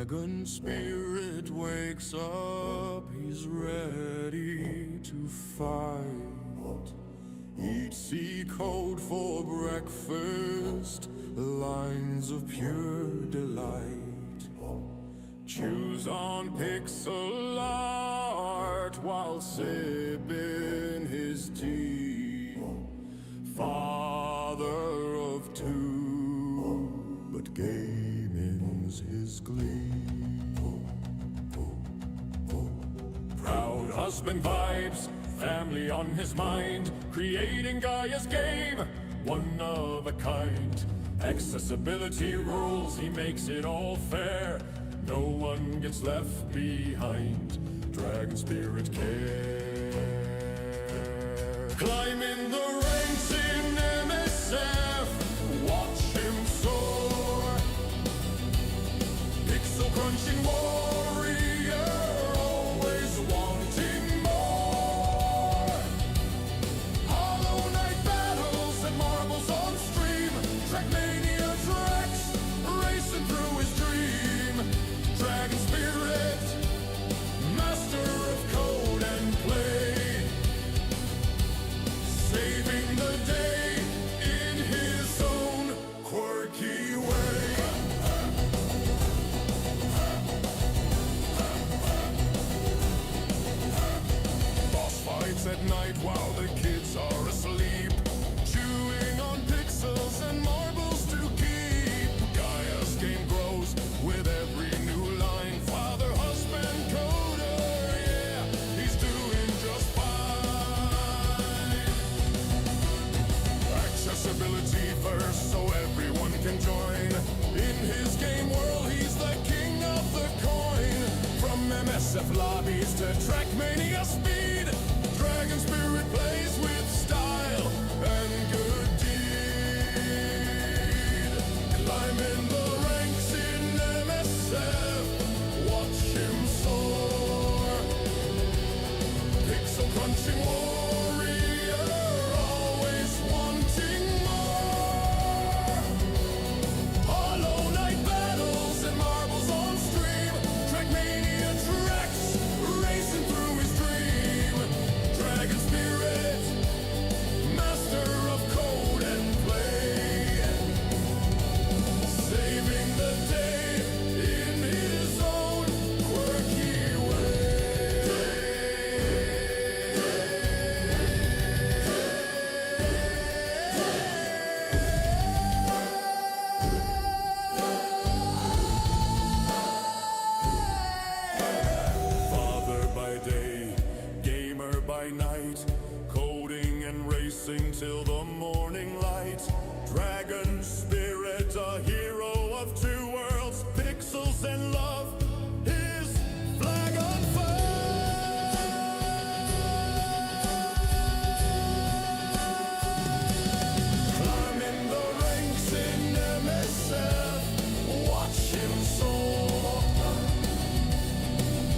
Dragonspirit wakes up, he's ready to fight. Eats sea cold for breakfast, lines of pure delight. Chews on pixel art while sipping his tea. Father of two, but gaming's his glee. Proud husband vibes, family on his mind, creating Gaia's game, one of a kind. Accessibility rules, he makes it all fair. No one gets left behind. Dragonspirit care. Climbing the ranks in MSF, watch him soar. Pixel crunching warrior, always wanting more. Hollow Knight battles and marbles on stream. Trackmania tracks, racing through his dream. Dragonspirit, master of code and play, saving the day in his own quirky way. Boss fights at night while the kids are asleep, chewing on pixels and marbles to keep. Gaia's game grows with every new line. Father, husband, coder, yeah, he's doing just fine. Accessibility first so everyone can join. In his game world, he's the king of the coin. From MSF lobbies to Trackmania speed, Dragonspirit plays with style and good deed. Climbing the ranks in MSF, watch him soar. Pixel crunching warrior, always wanting more. Hollow Knight battles and marbles on stream. Trackmania tracks, racing through his dream. Dragonspirit, master of code and play, saving the day in his own quirky Father by day, gamer by night, coding and racing till the morning light. Dragonspirit, a hero of two worlds, pixels and love, his flag unfurled. Climbing the ranks in MSF, watch him soar.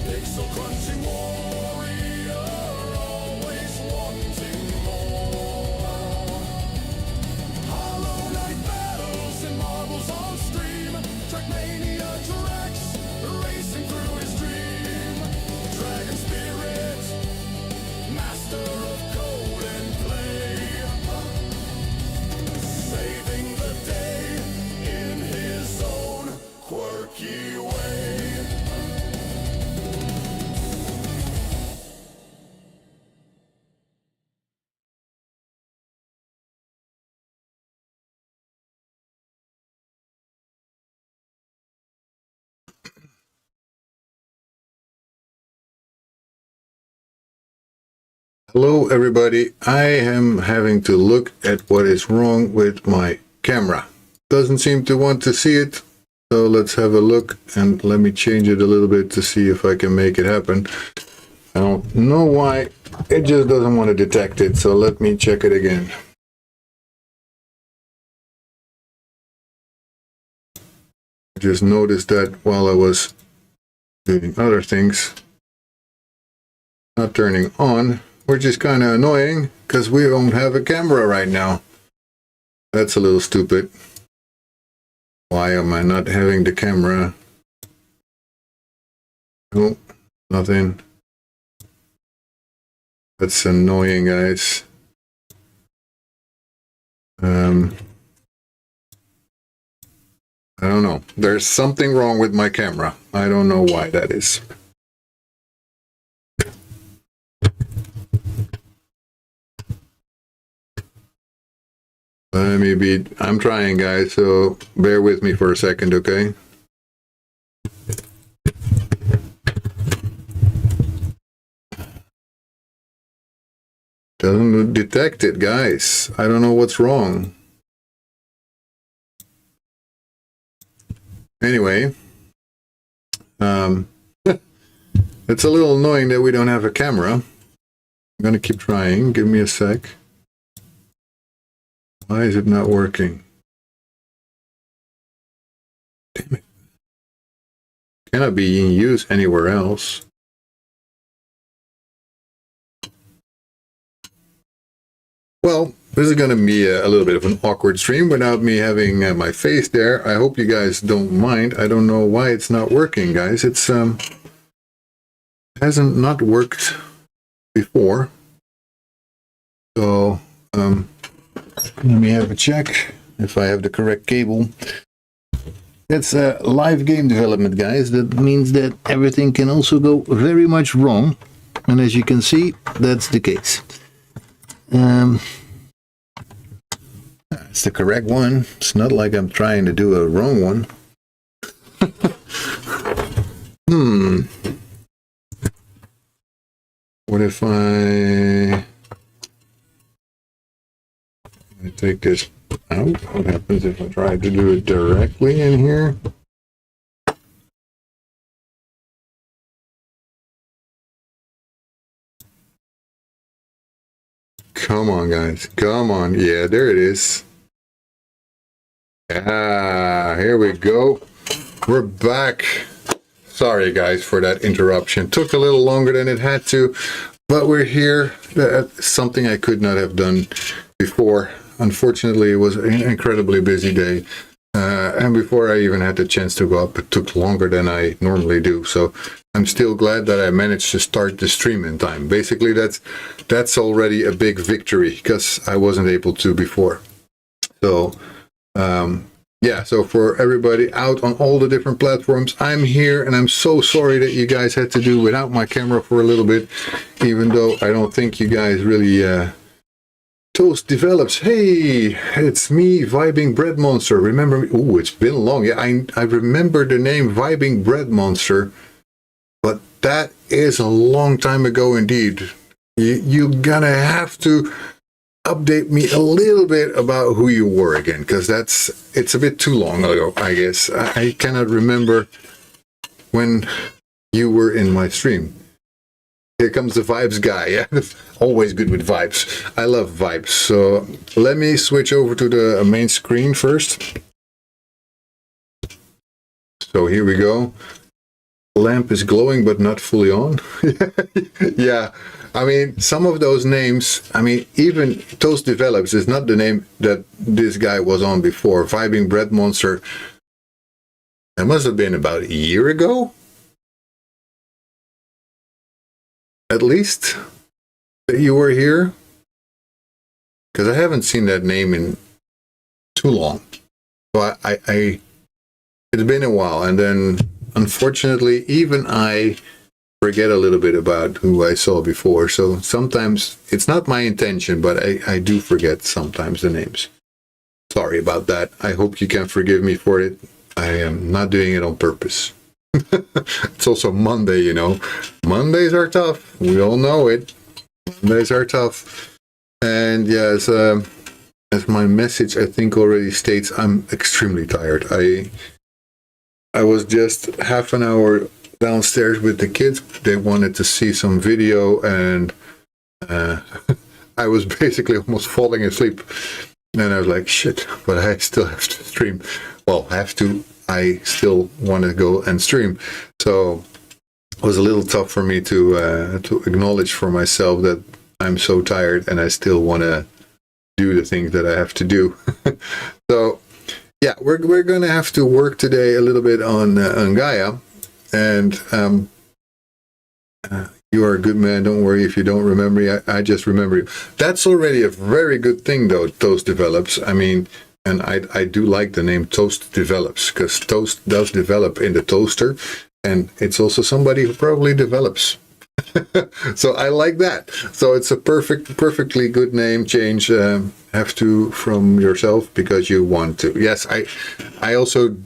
Pixel crunching warrior, always wanting more. Hollow Knight battles and marbles on stream. Trackmania tracks, racing through his dream. Dragonspirit, master of code and play, saving the day in his own quirky way. Hello everybody, I am having to look at what is wrong with my camera. Doesn't seem to want to see it, so let's have a look and let me change it a little bit to see if I can make it happen. I don't know why, it just doesn't want to detect it, so let me check it again. I just noticed that while I was doing other things, not turning on, which is kind of annoying because we don't have a camera right now. That's a little stupid. Why am I not having the camera No, nothing. That's annoying, guys. I don't know. There's something wrong with my camera. I don't know why that is. I'm trying, guys, so bear with me for a second, okay? Doesn't detect it, guys. I don't know what's wrong. Anyway, it's a little annoying that we don't have a camera. I'm gonna keep trying. Give me a sec. Why is it not working? Damn it. Cannot be in use anywhere else. Well, this is going to be a little bit of an awkward stream without me having my face there. I hope you guys don't mind. I don't know why it's not working, guys. It's hasn't not worked before. So let me have a check if I have the correct cable. It's a live game development, guys. That means that everything can also go very much wrong. And as you can see, that's the case. It's the correct one. It's not like I'm trying to do a wrong one. What if I take this out? What happens if I try to do it directly in here? Come on, guys. Come on. Yeah, there it is. Ah, here we go. We're back. Sorry, guys, for that interruption. Took a little longer than it had to, but we're here. That's something I could not have done before. Unfortunately, it was an incredibly busy day. And before I even had the chance to go up, it took longer than I normally do. So I'm still glad that I managed to start the stream in time. Basically, that's already a big victory because I wasn't able to before. So, yeah, so for everybody out on all the different platforms, I'm here, and I'm so sorry that you guys had to do without my camera for a little bit, even though I don't think you guys really... Toast develops. Hey, it's me, Vibing Bread Monster. Remember me? Ooh, it's been long. Yeah, I remember the name Vibing Bread Monster, but that is a long time ago indeed. You're gonna have to update me a little bit about who you were again, because it's a bit too long ago, I guess. I cannot remember when you were in my stream. Here comes the vibes guy. Yeah, always good with vibes. I love vibes. So let me switch over to the main screen first. So here we go. Lamp is glowing but not fully on. Yeah, I mean, some of those names, I mean, even Toast Develops is not the name that this guy was on before. Vibing Bread Monster. That must have been about a year ago. At least that you were here, because I haven't seen that name in too long. So I it's been a while, and then unfortunately even I forget a little bit about who I saw before. So sometimes it's not my intention, but I do forget sometimes the names. Sorry about that. I hope you can forgive me for it. I am not doing it on purpose. It's also Monday, you know. Mondays are tough. We all know it. Mondays are tough. And yeah, as my message I think already states, I'm extremely tired. I was just half an hour downstairs with the kids. They wanted to see some video, and I was basically almost falling asleep. And I was like, shit, but I still have to stream. Well, I still want to go and stream. So it was a little tough for me to acknowledge for myself that I'm so tired and I still want to do the things that I have to do. So yeah, we're going to have to work today a little bit on Gaia. And You are a good man. Don't worry if you don't remember me. I just remember you. That's already a very good thing, though, Toast develops. I mean, and I do like the name Toast develops, because Toast does develop in the toaster, and it's also somebody who probably develops. So I like that. So it's a perfectly good name change. Have to from yourself because you want to. Yes, I also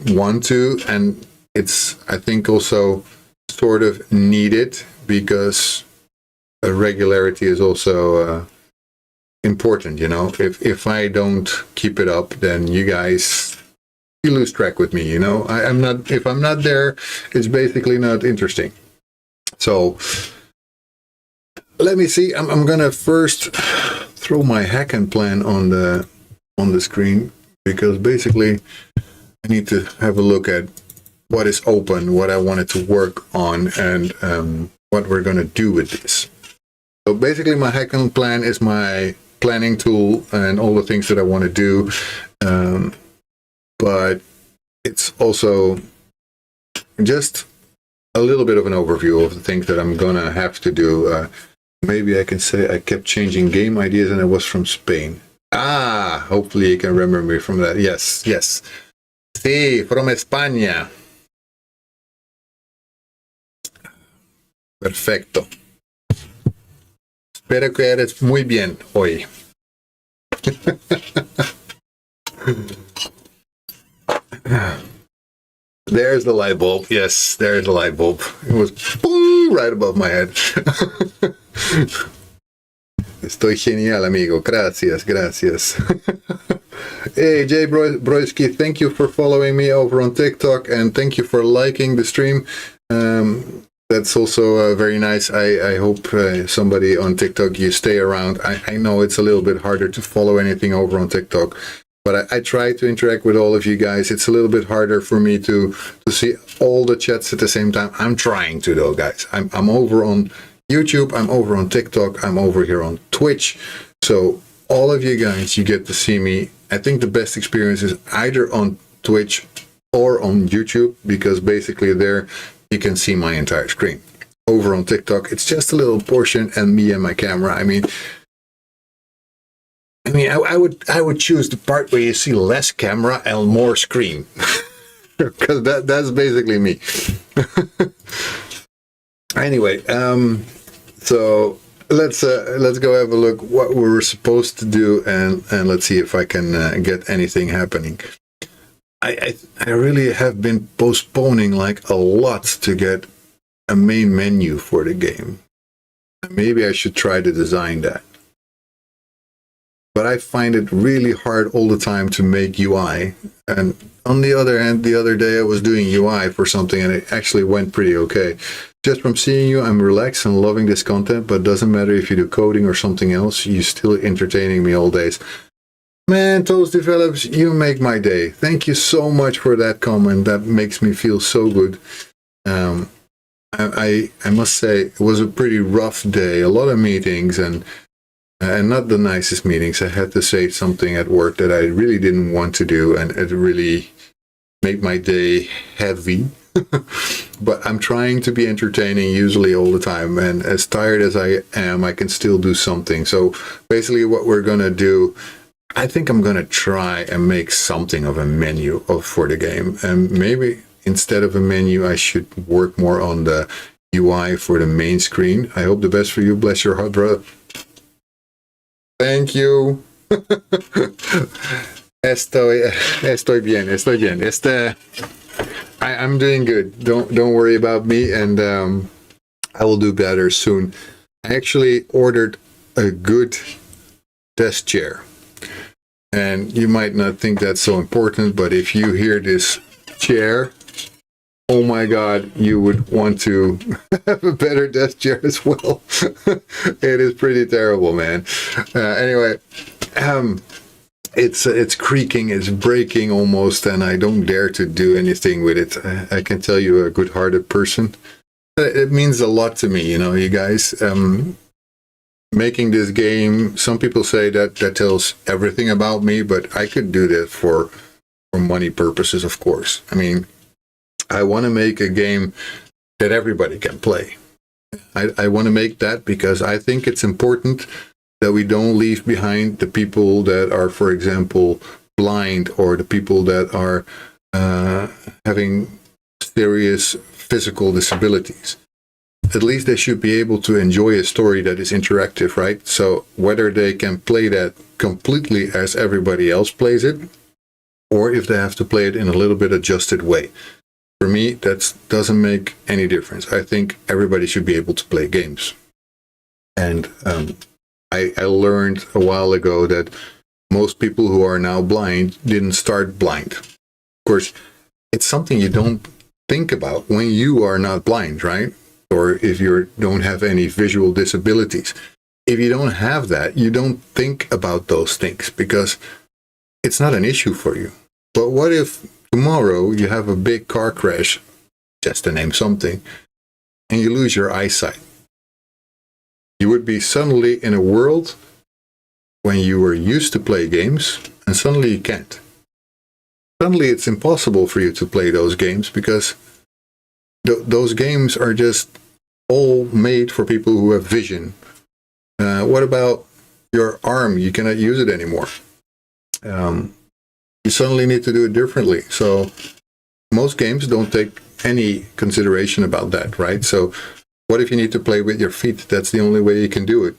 want to, and it's, I think, also sort of needed, because regularity is also important. You know, if I don't keep it up, then you guys, you lose track with me. You know, I'm not, if I'm not there, it's basically not interesting. So let me see. I'm gonna first throw my hacking plan on the screen, because basically I need to have a look at what is open, what I wanted to work on, and what we're gonna do with this. So basically, my hacking plan is my planning tool and all the things that I want to do, but it's also just a little bit of an overview of the things that I'm gonna have to do. Maybe I can say I kept changing game ideas and I was from Spain. Ah, hopefully you can remember me from that. Yes, yes. Sí, from España. Perfecto. Espero que eres muy bien hoy. There's the light bulb. Yes, there's the light bulb. It was boom, right above my head. Estoy genial, amigo. Gracias, gracias. Hey, Jay Broisky, thank you for following me over on TikTok, and thank you for liking the stream. That's also very nice. I hope somebody on TikTok, you stay around. I know it's a little bit harder to follow anything over on TikTok, but I try to interact with all of you guys. It's a little bit harder for me to see all the chats at the same time. I'm trying to, though, guys. I'm over on YouTube, I'm over on TikTok, I'm over here on Twitch. So all of you guys, you get to see me. I think the best experience is either on Twitch or on YouTube, because basically there you can see my entire screen. Over on TikTok, it's just a little portion and me and my camera. I mean, I would choose the part where you see less camera and more screen, because that's basically me. Anyway, so let's go have a look what we were supposed to do, and let's see if I can get anything happening. I really have been postponing like a lot to get a main menu for the game. Maybe I should try to design that. But I find it really hard all the time to make UI. And on the other hand, the other day I was doing UI for something and it actually went pretty okay. Just from seeing you, I'm relaxed and loving this content, but it doesn't matter if you do coding or something else, you're still entertaining me all days. Man, Toast Develops, you make my day. Thank you so much for that comment. That makes me feel so good. I must say, it was a pretty rough day. A lot of meetings and not the nicest meetings. I had to say something at work that I really didn't want to do, and it really made my day heavy. But I'm trying to be entertaining usually all the time, and as tired as I am, I can still do something. So basically what we're gonna do, I think I'm gonna try and make something of a menu for the game, and maybe instead of a menu I should work more on the UI for the main screen. I hope the best for you. Bless your heart, brother. Thank you. Estoy bien. I'm doing good. Don't worry about me, and I will do better soon. I actually ordered a good desk chair, and you might not think that's so important, but if you hear this chair, oh my God, you would want to have a better desk chair as well. It is pretty terrible, man. Anyway, it's creaking, it's breaking almost, and I don't dare to do anything with it. I can tell you, a good-hearted person. It means a lot to me, you know, you guys. Making this game, some people say that tells everything about me, but I could do that for money purposes, of course. I mean, I want to make a game that everybody can play. I want to make that because I think it's important that we don't leave behind the people that are, for example, blind, or the people that are having serious physical disabilities. At least they should be able to enjoy a story that is interactive, right? So whether they can play that completely as everybody else plays it, or if they have to play it in a little bit adjusted way. For me, that doesn't make any difference. I think everybody should be able to play games. And I learned a while ago that most people who are now blind didn't start blind. Of course, it's something you don't think about when you are not blind, right? Or if you don't have any visual disabilities. If you don't have that, you don't think about those things because it's not an issue for you. But what if tomorrow you have a big car crash, just to name something, and you lose your eyesight? You would be suddenly in a world when you were used to play games, and suddenly you can't. Suddenly it's impossible for you to play those games because those games are just all made for people who have vision. What about your arm? You cannot use it anymore. You suddenly need to do it differently. So most games don't take any consideration about that, right? So what if you need to play with your feet? That's the only way you can do it,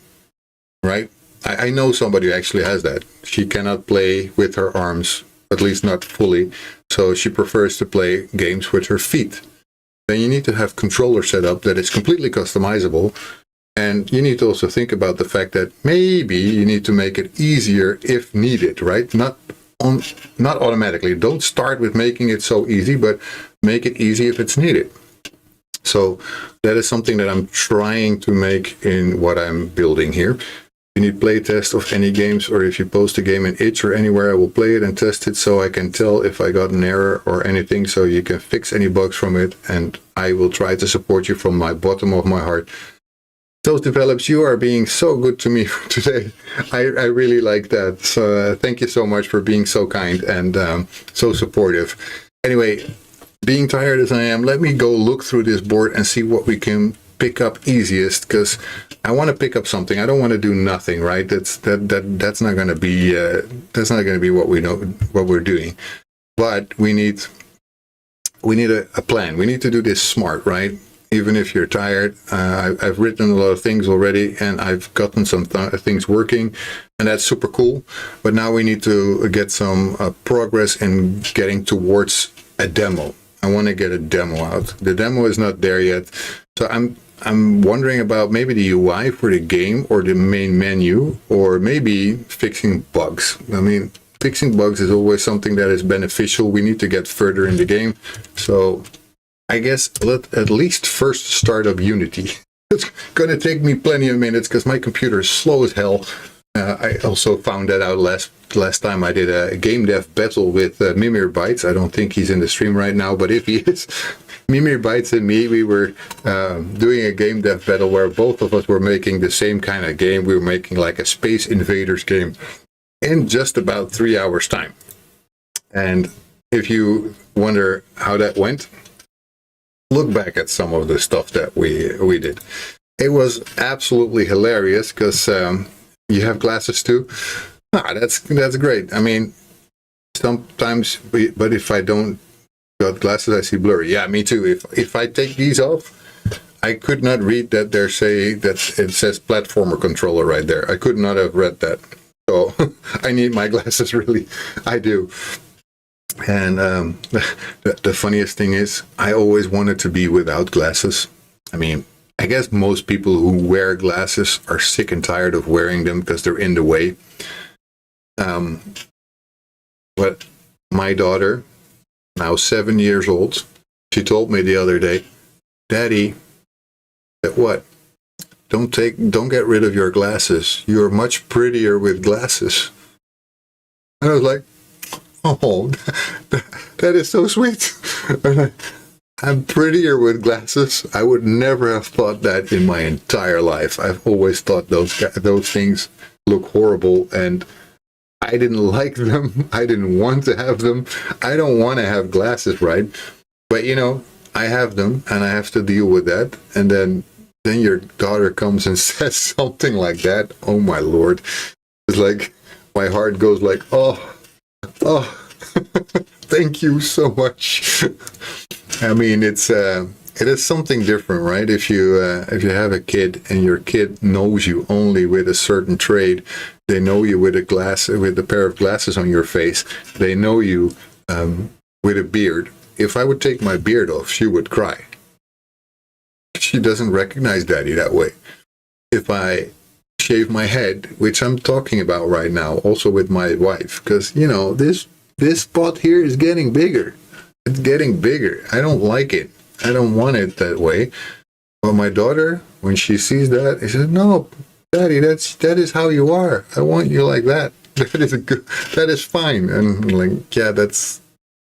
right? I know somebody who actually has that. She cannot play with her arms, at least not fully. So she prefers to play games with her feet. Then you need to have controller set up that is completely customizable. And you need to also think about the fact that maybe you need to make it easier if needed, right? Not automatically. Don't start with making it so easy, but make it easy if it's needed. So that is something that I'm trying to make in what I'm building here. If you need playtest of any games, or if you post a game in itch or anywhere, I will play it and test it so I can tell if I got an error or anything, so you can fix any bugs from it, and I will try to support you from my bottom of my heart. Those develops, you are being so good to me today. I really like that. So thank you so much for being so kind and so supportive. Anyway, being tired as I am, let me go look through this board and see what we can pick up easiest, because I want to pick up something. I don't want to do nothing, right? That's not going to be what we know what we're doing. But we need a plan. We need to do this smart, right? Even if you're tired, I've written a lot of things already, and I've gotten some things working, and that's super cool. But now we need to get some progress in getting towards a demo. I want to get a demo out. The demo is not there yet, so I'm wondering about maybe the UI for the game or the main menu, or maybe fixing bugs. I mean, fixing bugs is always something that is beneficial. We need to get further in the game, so I guess let at least first start up Unity. It's going to take me plenty of minutes because my computer is slow as hell. I also found that out last time I did a game dev battle with Mimir Bytes. I don't think he's in the stream right now, but if he is, Mimir Bytes and me, we were doing a game dev battle where both of us were making the same kind of game. We were making like a Space Invaders game in just about 3 hours time. And if you wonder how that went, look back at some of the stuff that we did. It was absolutely hilarious because you have glasses too. That's great. I mean, sometimes, but if I don't got glasses, I see blurry. Yeah, me too. If I take these off, I could not read that it says platformer controller right there. I could not have read that. So I need my glasses, really. I do. And the funniest thing is, I always wanted to be without glasses. I mean, I guess most people who wear glasses are sick and tired of wearing them because they're in the way. But my daughter, now 7 years old, she told me the other day, "Daddy, what? Don't get rid of your glasses. You're much prettier with glasses." And I was like, "Oh, that is so sweet." I'm prettier with glasses. I would never have thought that in my entire life. I've always thought those things look horrible, and I didn't like them. I didn't want to have them. I don't want to have glasses, right? But I have them, and I have to deal with that. And then then your daughter comes and says something like that. Oh my Lord. It's like, my heart goes like, oh, thank you so much. I mean, it is something different, right? If you have a kid and your kid knows you only with a certain trade, they know you with a pair of glasses on your face. They know you with a beard. If I would take my beard off, she would cry. She doesn't recognize Daddy that way. If I shave my head, which I'm talking about right now, also with my wife, because this spot here is getting bigger. It's getting bigger. I don't like it. I don't want it that way. But my daughter, when she sees that, she says, "No, Daddy, that is how you are. I want you like that. That is fine." And I'm like, yeah,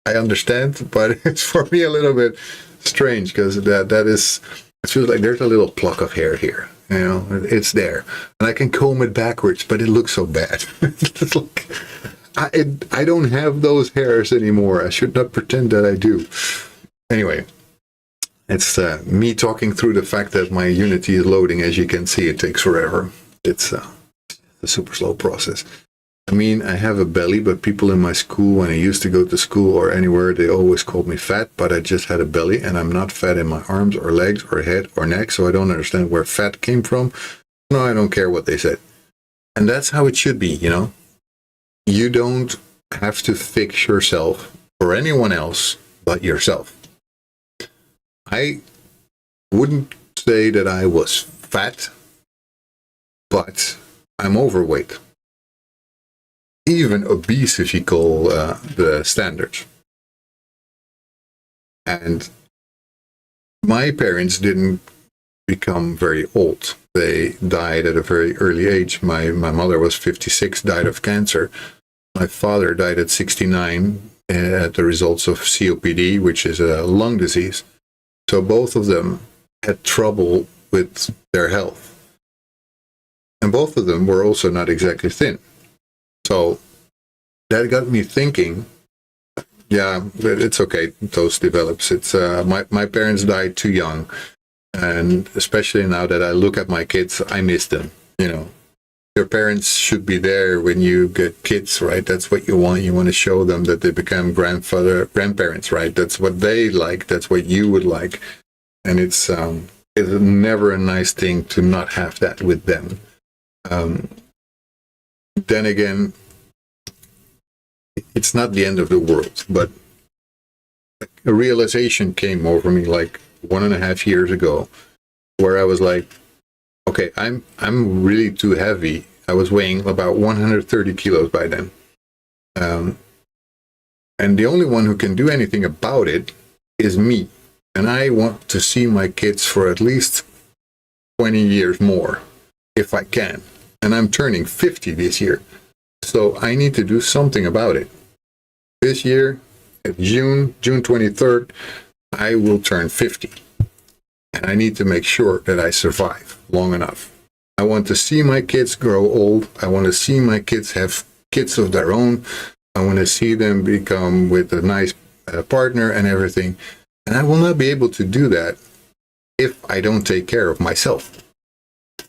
I understand, but it's for me a little bit strange because that is. It feels like there's a little pluck of hair here. It's there, and I can comb it backwards, but it looks so bad. It's like, I don't have those hairs anymore. I should not pretend that I do. Anyway, it's me talking through the fact that my Unity is loading. As you can see, it takes forever. It's a super slow process. I mean, I have a belly, but people in my school, when I used to go to school or anywhere, they always called me fat, but I just had a belly, and I'm not fat in my arms or legs or head or neck, so I don't understand where fat came from. No, I don't care what they said. And that's how it should be, You don't have to fix yourself for anyone else but yourself. I wouldn't say that I was fat, but I'm overweight. Even obese, if you call the standards. And my parents didn't become very old. They died at a very early age. My mother was 56, died of cancer. My father died at 69 at the results of COPD, which is a lung disease. So both of them had trouble with their health. And both of them were also not exactly thin. So that got me thinking, yeah, it's okay, toast develops. It's my parents died too young, and especially now that I look at my kids, I miss them. Your parents should be there when you get kids, right? That's what you want. You want to show them that they become grandparents, right? That's what they like. That's what you would like, and it's never a nice thing to not have that with them. Then again, it's not the end of the world, but a realization came over me like 1.5 years ago, where I was like, okay, I'm really too heavy. I was weighing about 130 kilos by then. And the only one who can do anything about it is me. And I want to see my kids for at least 20 years more, if I can. And I'm turning 50 this year. So I need to do something about it. This year, at June 23rd, I will turn 50. And I need to make sure that I survive long enough. I want to see my kids grow old. I want to see my kids have kids of their own. I want to see them become with a nice partner and everything. And I will not be able to do that if I don't take care of myself.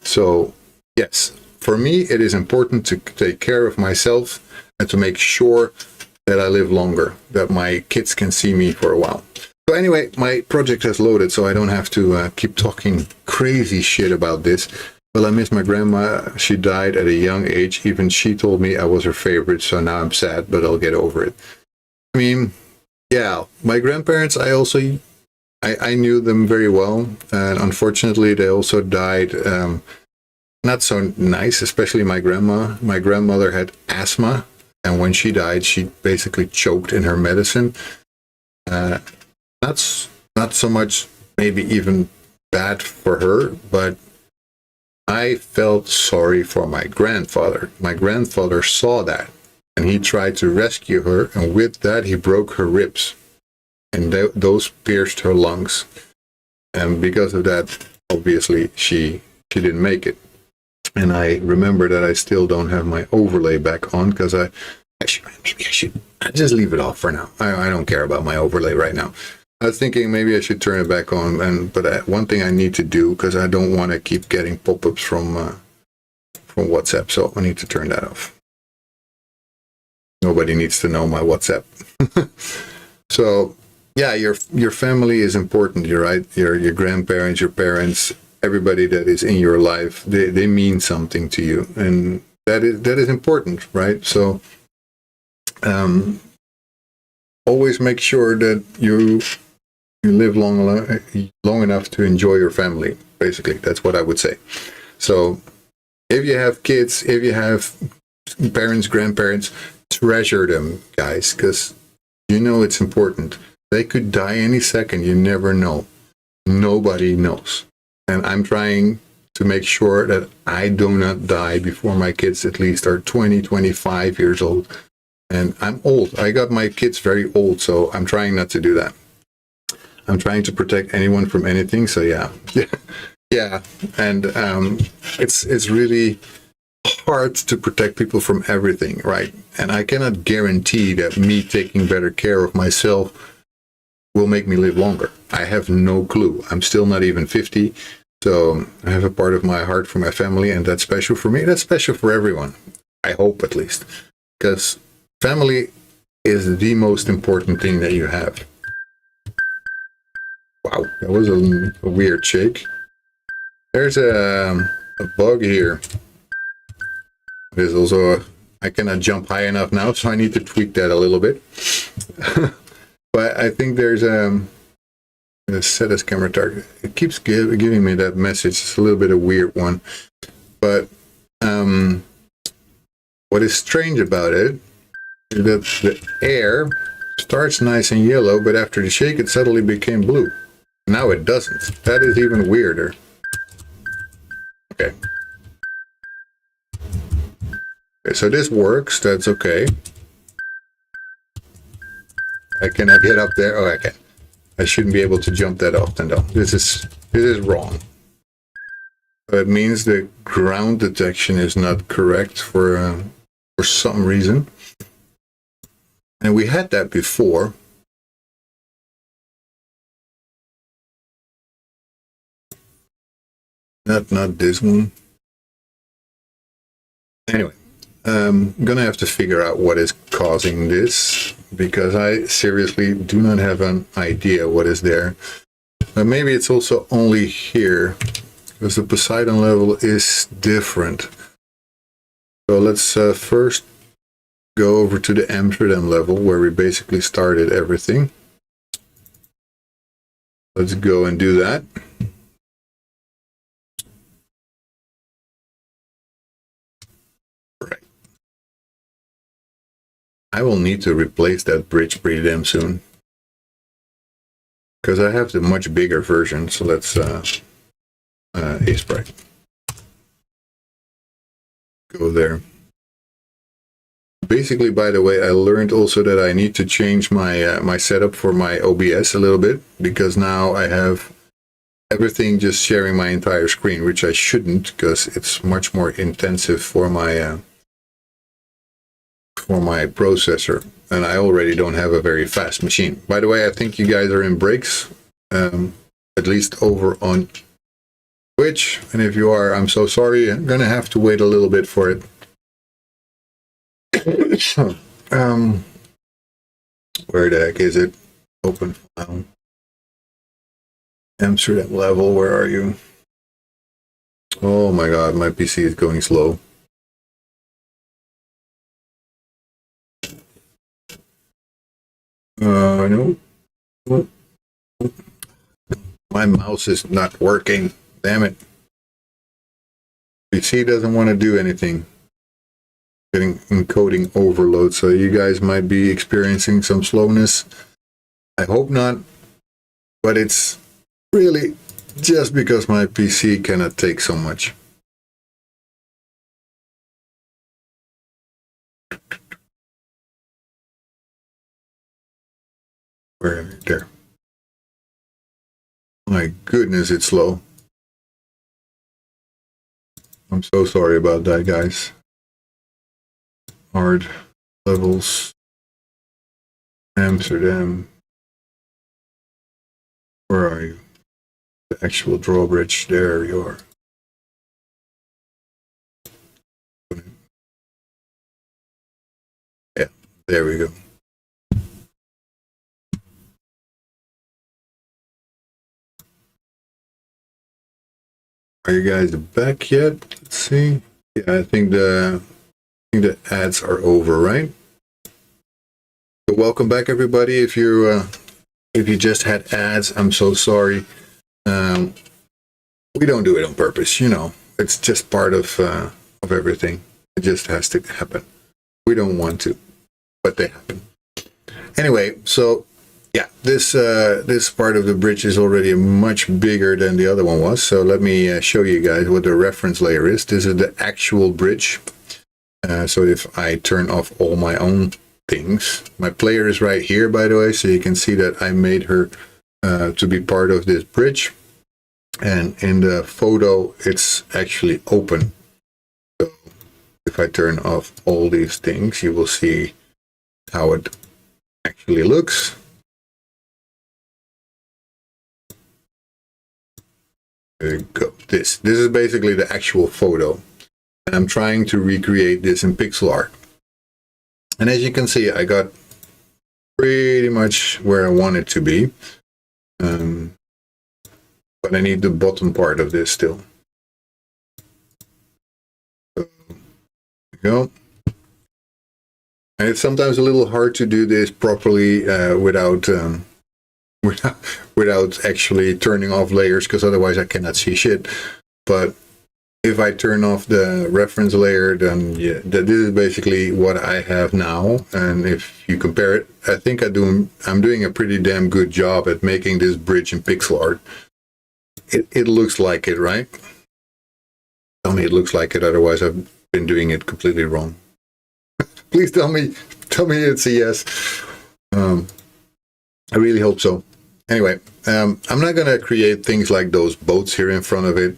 So, yes, for me, it is important to take care of myself and to make sure that I live longer, that my kids can see me for a while. So anyway, my project has loaded, so I don't have to keep talking crazy shit about this. Well, I miss my grandma. She died at a young age. Even she told me I was her favorite, so now I'm sad, but I'll get over it. I mean, yeah, my grandparents, I knew them very well, and unfortunately, they also died not so nice, especially my grandma. My grandmother had asthma, and when she died, she basically choked in her medicine. Not so much maybe even bad for her, but I felt sorry for my grandfather. My grandfather saw that, and he tried to rescue her, and with that, he broke her ribs, and those pierced her lungs. And because of that, obviously, she didn't make it. And I remember that I still don't have my overlay back on, because maybe I should just leave it off for now. I don't care about my overlay right now. I was thinking maybe I should turn it back on, but one thing I need to do, because I don't want to keep getting pop-ups from WhatsApp, so I need to turn that off. Nobody needs to know my WhatsApp. So yeah, your family is important. You're right. Your grandparents, your parents, everybody that is in your life, they mean something to you, and that is important, right? So always make sure that you live long enough to enjoy your family. Basically, that's what I would say. So if you have kids, if you have parents, grandparents, treasure them, guys, because you know it's important. They could die any second. You never know. Nobody knows. And I'm trying to make sure that I do not die before my kids at least are 20, 25 years old. And I'm old. I got my kids very old, so I'm trying not to do that. I'm trying to protect anyone from anything. So yeah. Yeah. And it's really hard to protect people from everything, right? And I cannot guarantee that me taking better care of myself will make me live longer. I have no clue. I'm still not even 50. So I have a part of my heart for my family, and that's special for me. That's special for everyone. I hope, at least. Because family is the most important thing that you have. Wow, that was a weird shake. There's a bug here. There's also I cannot jump high enough now, so I need to tweak that a little bit. But I think there's a set as camera target. It keeps giving me that message. It's a little bit of a weird one. But what is strange about it is that the air starts nice and yellow, but after the shake it suddenly became blue. Now it doesn't. That is even weirder. Okay. Okay, so this works. That's okay. I cannot get up there. Oh, I can. I shouldn't be able to jump that often, though. This is wrong. That means the ground detection is not correct for some reason. And we had that before. Not this one. Anyway, I'm gonna have to figure out what is causing this, because I seriously do not have an idea what is there. But maybe it's also only here, because the Poseidon level is different. So let's first go over to the Amsterdam level, where we basically started everything. Let's go and do that. Right. I will need to replace that bridge pretty damn soon, because I have the much bigger version. So let's A-Sprite. Go there. Basically, by the way, I learned also that I need to change my my setup for my OBS a little bit, because now I have everything just sharing my entire screen, which I shouldn't, because it's much more intensive for my processor, and I already don't have a very fast machine. By the way, I think you guys are in breaks, at least over on Twitch, and if you are, I'm so sorry. I'm gonna have to wait a little bit for it. Where the heck is it? Open file. Amsterdam level, where are you? Oh my god, my PC is going slow. No. My mouse is not working. Damn it. PC doesn't want to do anything. Getting encoding overload, so you guys might be experiencing some slowness. I hope not, but it's really just because my PC cannot take so much. Where there? My goodness, it's slow. I'm so sorry about that, guys. Hard levels. Amsterdam. Where are you? The actual drawbridge. There you are. Yeah, there we go. Are you guys back yet? Let's see. Yeah, I think the ads are over, right? So welcome back, everybody. If you just had ads, I'm so sorry. We don't do it on purpose, you know. It's just part of everything. It just has to happen. We don't want to, but they happen. Anyway, so yeah, this part of the bridge is already much bigger than the other one was. So let me show you guys what the reference layer is. This is the actual bridge. So if I turn off all my own things, my player is right here, by the way, so you can see that I made her to be part of this bridge. And in the photo, it's actually open. So if I turn off all these things, you will see how it actually looks. There you go. This is basically the actual photo. And I'm trying to recreate this in pixel art. And as you can see, I got pretty much where I want it to be. But I need the bottom part of this still. So, there we go. And it's sometimes a little hard to do this properly without actually turning off layers, because otherwise I cannot see shit. But if I turn off the reference layer, then yeah, this is basically what I have now. And if you compare it, I think I'm doing a pretty damn good job at making this bridge in pixel art. It looks like it, right? Tell me it looks like it, otherwise I've been doing it completely wrong. Please tell me it's a yes. I really hope so. Anyway, I'm not going to create things like those boats here in front of it.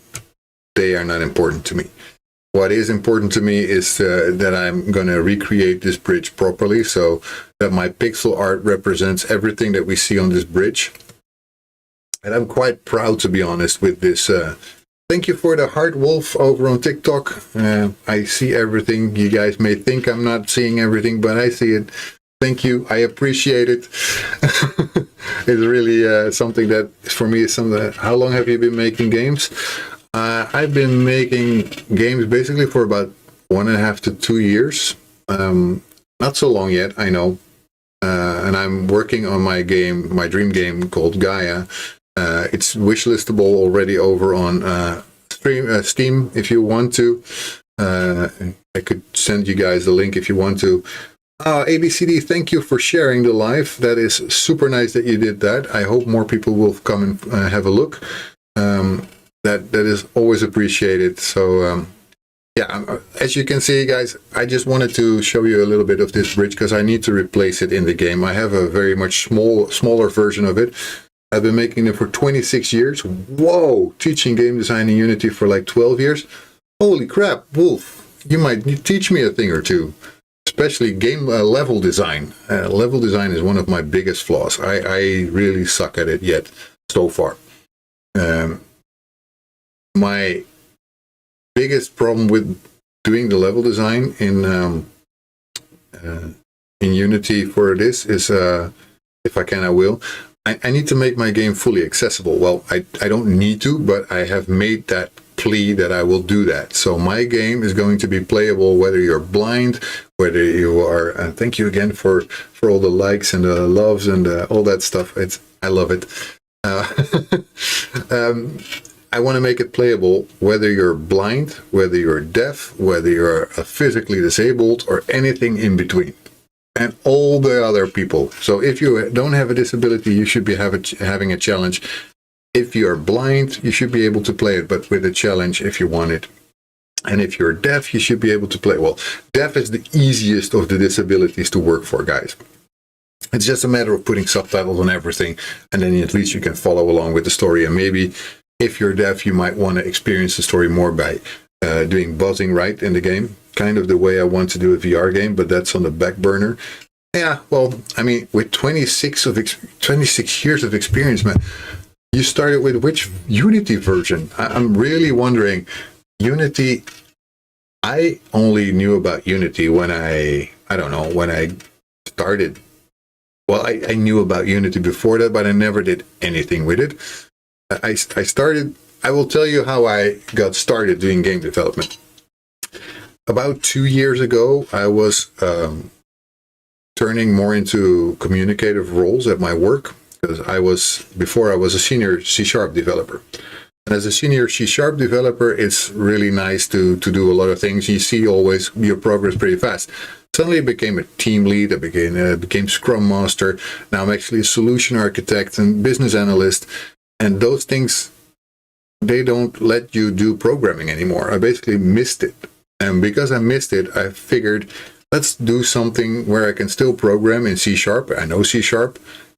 They are not important to me. What is important to me is that I'm going to recreate this bridge properly, so that my pixel art represents everything that we see on this bridge. And I'm quite proud, to be honest, with this. Thank you for the Heart Wolf over on TikTok. I see everything. You guys may think I'm not seeing everything, but I see it. Thank you. I appreciate it. It's really something that, for me, is something. How long have you been making games? I've been making games basically for about 1.5 to 2 years. Not so long yet, I know. And I'm working on my dream game called Gaia. It's wishlistable already over on Steam if you want to. I could send you guys the link if you want to. ABCD, thank you for sharing the live. That is super nice that you did that. I hope more people will come and have a look. That is always appreciated. So yeah, as you can see, guys, I just wanted to show you a little bit of this bridge because I need to replace it in the game. I have a very much smaller version of it. I've been making them for 26 years. Whoa! Teaching game design in Unity for like 12 years. Holy crap, Wolf! You might teach me a thing or two. Especially game level design. Level design is one of my biggest flaws. I really suck at it yet, so far. My biggest problem with doing the level design in Unity for this is, if I can, I will. I need to make my game fully accessible. Well, I don't need to, but I have made that plea that I will do that. So my game is going to be playable whether you're blind, whether you are, thank you again for all the likes and the loves and all that stuff. I love it. I want to make it playable whether you're blind, whether you're deaf, whether you're physically disabled, or anything in between. And all the other people. So if you don't have a disability, you should be having a challenge. If you're blind, you should be able to play it, but with a challenge if you want it. And if you're deaf, you should be able to play. Well, deaf is the easiest of the disabilities to work for, guys. It's just a matter of putting subtitles on everything, and then at least you can follow along with the story. And maybe if you're deaf, you might want to experience the story more by doing buzzing right in the game. Kind of the way I want to do a VR game, but that's on the back burner. Yeah, well, I mean, with 26 years of experience, man, You started with which Unity version? I'm really wondering. Unity, I only knew about Unity when I don't know, when I started. Well, I knew about Unity before that, but I never did anything with it. I started, I will tell you how I got started doing game development. About 2 years ago, I was turning more into communicative roles at my work, because before I was a senior C# developer. And as a senior C# developer, it's really nice to do a lot of things. You see always your progress pretty fast. Suddenly I became a team lead, I became Scrum Master. Now I'm actually a solution architect and business analyst. And those things, they don't let you do programming anymore. I basically missed it. And because I missed it, I figured, let's do something where I can still program in C#. I know C#.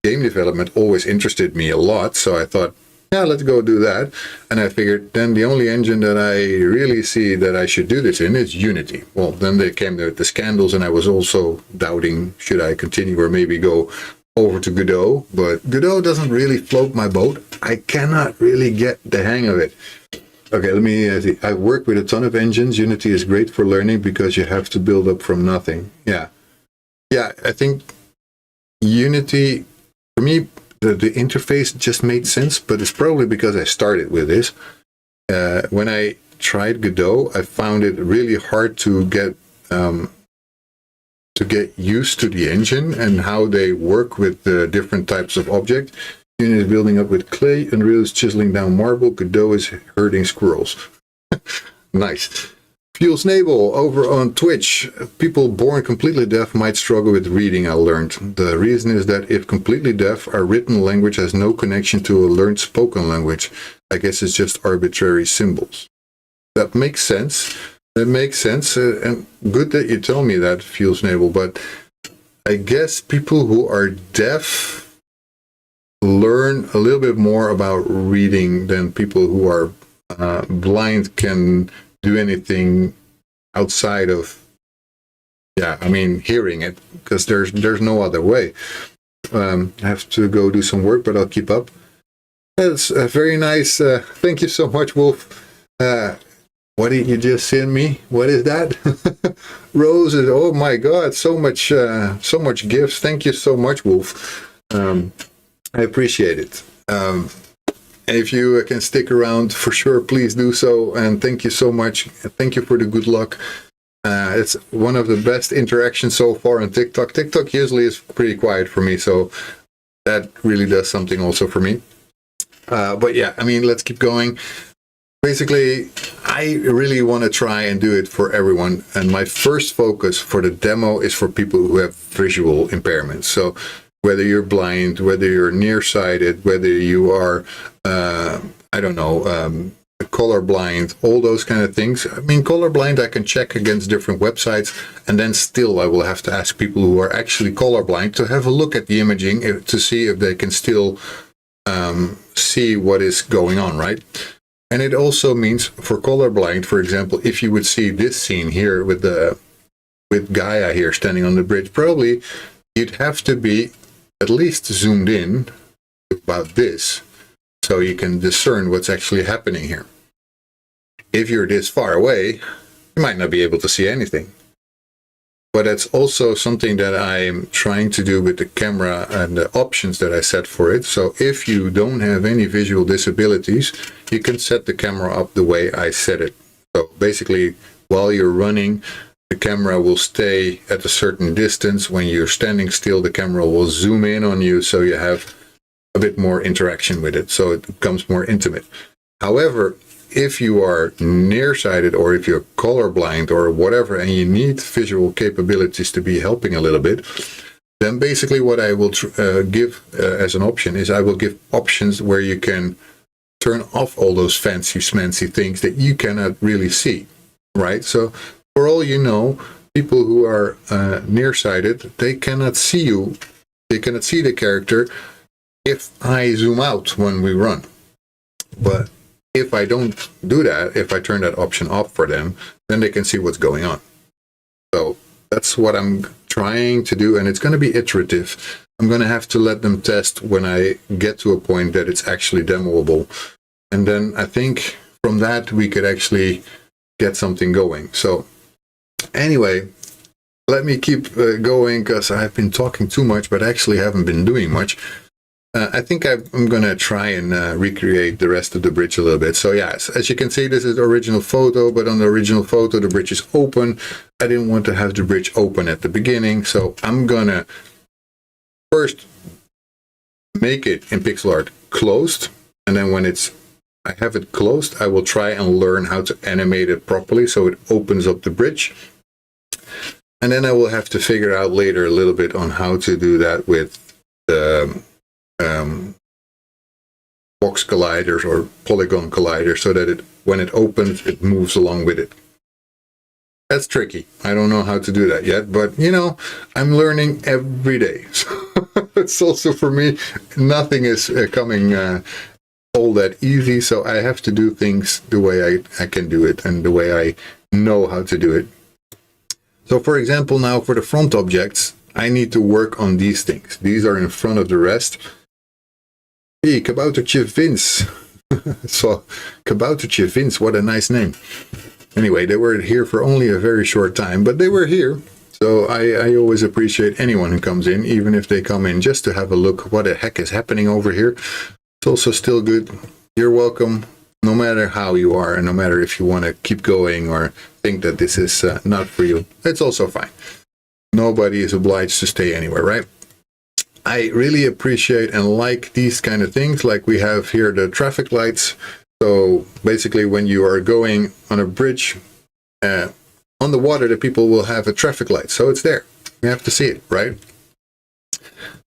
Game development always interested me a lot, so I thought, yeah, let's go do that. And I figured then the only engine that I really see that I should do this in is Unity. Well, then they came with the scandals, and I was also doubting, should I continue or maybe go over to Godot? But Godot doesn't really float my boat. I cannot really get the hang of it. Okay, let me see. I work with a ton of engines. Unity is great for learning because you have to build up from nothing. Yeah, I think Unity, for me, the interface just made sense, but it's probably because I started with this. When I tried Godot, I found it really hard to get used to the engine and how they work with the different types of objects. Unity is building up with clay, Unreal is chiseling down marble, Godot is herding squirrels. Nice. Fuel Snable over on Twitch. People born completely deaf might struggle with reading, I learned. The reason is that if completely deaf, our written language has no connection to a learned spoken language. I guess it's just arbitrary symbols. That makes sense. It makes sense. And good that you tell me that, Fuel Snable. But I guess people who are deaf learn a little bit more about reading than people who are blind can do anything outside of, hearing it, because there's no other way. I have to go do some work, but I'll keep up. That's very nice. Thank you so much, Wolf. What did you just send me? What is that? Roses. Oh my God, so much gifts. Thank you so much, Wolf. I appreciate it. And if you can stick around, for sure, please do so. And thank you so much. Thank you for the good luck. It's one of the best interactions so far on TikTok. TikTok usually is pretty quiet for me, so that really does something also for me. But yeah, let's keep going. Basically, I really want to try and do it for everyone. And my first focus for the demo is for people who have visual impairments. So whether you're blind, whether you're nearsighted, whether you are, colorblind, all those kind of things. Colorblind, I can check against different websites, and then still I will have to ask people who are actually colorblind to have a look at the imaging to see if they can still see what is going on, right? And it also means for colorblind, for example, if you would see this scene here with Gaia here standing on the bridge, probably you'd have to be at least zoomed in about this so you can discern what's actually happening here. If you're this far away, you might not be able to see anything. But that's also something that I'm trying to do with the camera and the options that I set for it. So if you don't have any visual disabilities, you can set the camera up the way I set it. So basically, while you're running, the camera will stay at a certain distance. When you're standing still, the camera will zoom in on you, so you have a bit more interaction with it, so it becomes more intimate. However, if you are nearsighted or if you're colorblind or whatever, and you need visual capabilities to be helping a little bit, then basically what I will give as an option is I will give options where you can turn off all those fancy schmancy things that you cannot really see, right? So for all you know, people who are nearsighted, they cannot see you, they cannot see the character if I zoom out when we run. But if I don't do that, if I turn that option off for them, then they can see what's going on. So that's what I'm trying to do, and it's going to be iterative. I'm going to have to let them test when I get to a point that it's actually demoable. And then I think from that we could actually get something going. So anyway, let me keep going, because I've been talking too much, but actually haven't been doing much. I think I'm going to try and recreate the rest of the bridge a little bit. So yeah, as you can see, this is the original photo, but on the original photo, the bridge is open. I didn't want to have the bridge open at the beginning, so I'm going to first make it in pixel art closed, and then when I have it closed, I will try and learn how to animate it properly so it opens up the bridge. And then I will have to figure out later a little bit on how to do that with the box colliders or polygon colliders, so that when it opens, it moves along with it. That's tricky. I don't know how to do that yet, but you know, I'm learning every day. So it's also, for me, nothing is coming all that easy, so I have to do things the way I can do it and the way I know how to do it. So for example, now for the front objects, I need to work on these things. These are in front of the rest. Hey, Kaboutertje Vince. So, Kaboutertje Vince, what a nice name. Anyway, they were here for only a very short time, but they were here. So I always appreciate anyone who comes in, even if they come in just to have a look what the heck is happening over here. It's also still good. You're welcome, no matter how you are, and no matter if you want to keep going or think that this is not for you. It's also fine. Nobody is obliged to stay anywhere, right? I really appreciate and like these kind of things, like we have here the traffic lights. So basically, when you are going on a bridge on the water, the people will have a traffic light. So it's there. You have to see it, right?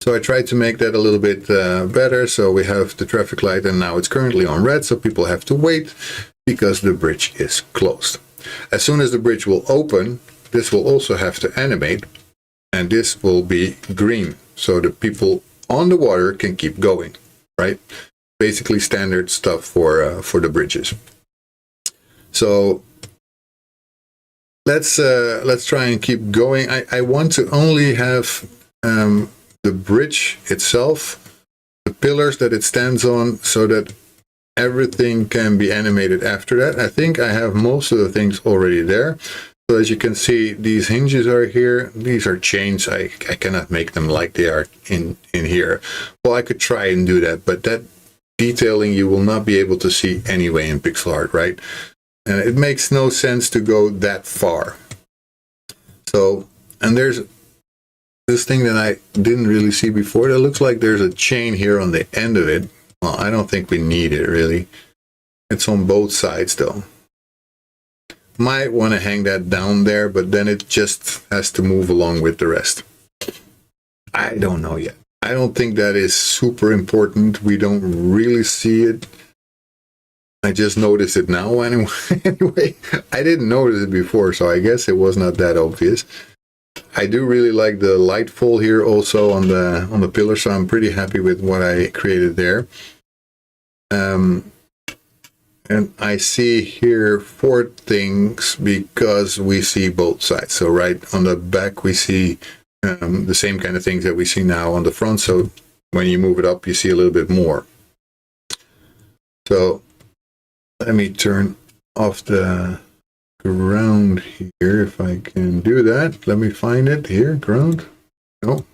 So I tried to make that a little bit better. So we have the traffic light, and now it's currently on red. So people have to wait because the bridge is closed. As soon as the bridge will open, this will also have to animate, and this will be green. So the people on the water can keep going, right? Basically standard stuff for the bridges. So let's try and keep going. I want to only have the bridge itself, the pillars that it stands on, so that everything can be animated after that. I think I have most of the things already there. So as you can see, these hinges are here. These are chains. I cannot make them like they are in here. Well, I could try and do that, but that detailing you will not be able to see anyway in pixel art, right? It makes no sense to go that far. So, and there's this thing that I didn't really see before. That looks like there's a chain here on the end of it. Well, I don't think we need it really. It's on both sides though. Might want to hang that down there, but then it just has to move along with the rest. I don't know yet. I don't think that is super important. We don't really see it. I just noticed it now anyway. Anyway, I didn't notice it before, so I guess it was not that obvious. I do really like the light fall here also on the pillar, so I'm pretty happy with what I created there. And I see here 4 things because we see both sides. So right on the back we see the same kind of things that we see now on the front. So when you move it up, you see a little bit more. So let me turn off the ground here if I can do that. Let me find it here, ground. No.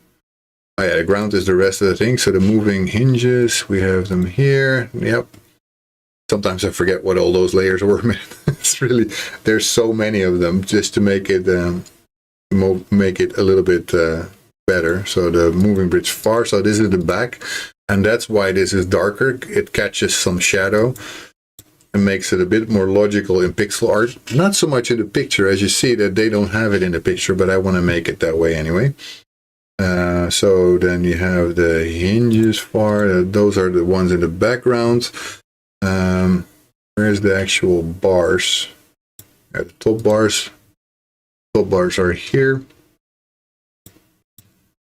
Oh yeah, the ground is the rest of the thing. So the moving hinges, we have them here. Yep. Sometimes I forget what all those layers were. It's really, there's so many of them just to make it a little bit better. So the moving bridge far, so this is the back, and that's why this is darker. It catches some shadow and makes it a bit more logical in pixel art. Not so much in the picture, as you see that they don't have it in the picture, but I want to make it that way anyway. So then you have the hinges far, those are the ones in the background. Where's the actual bars? The top bars. Top bars are here.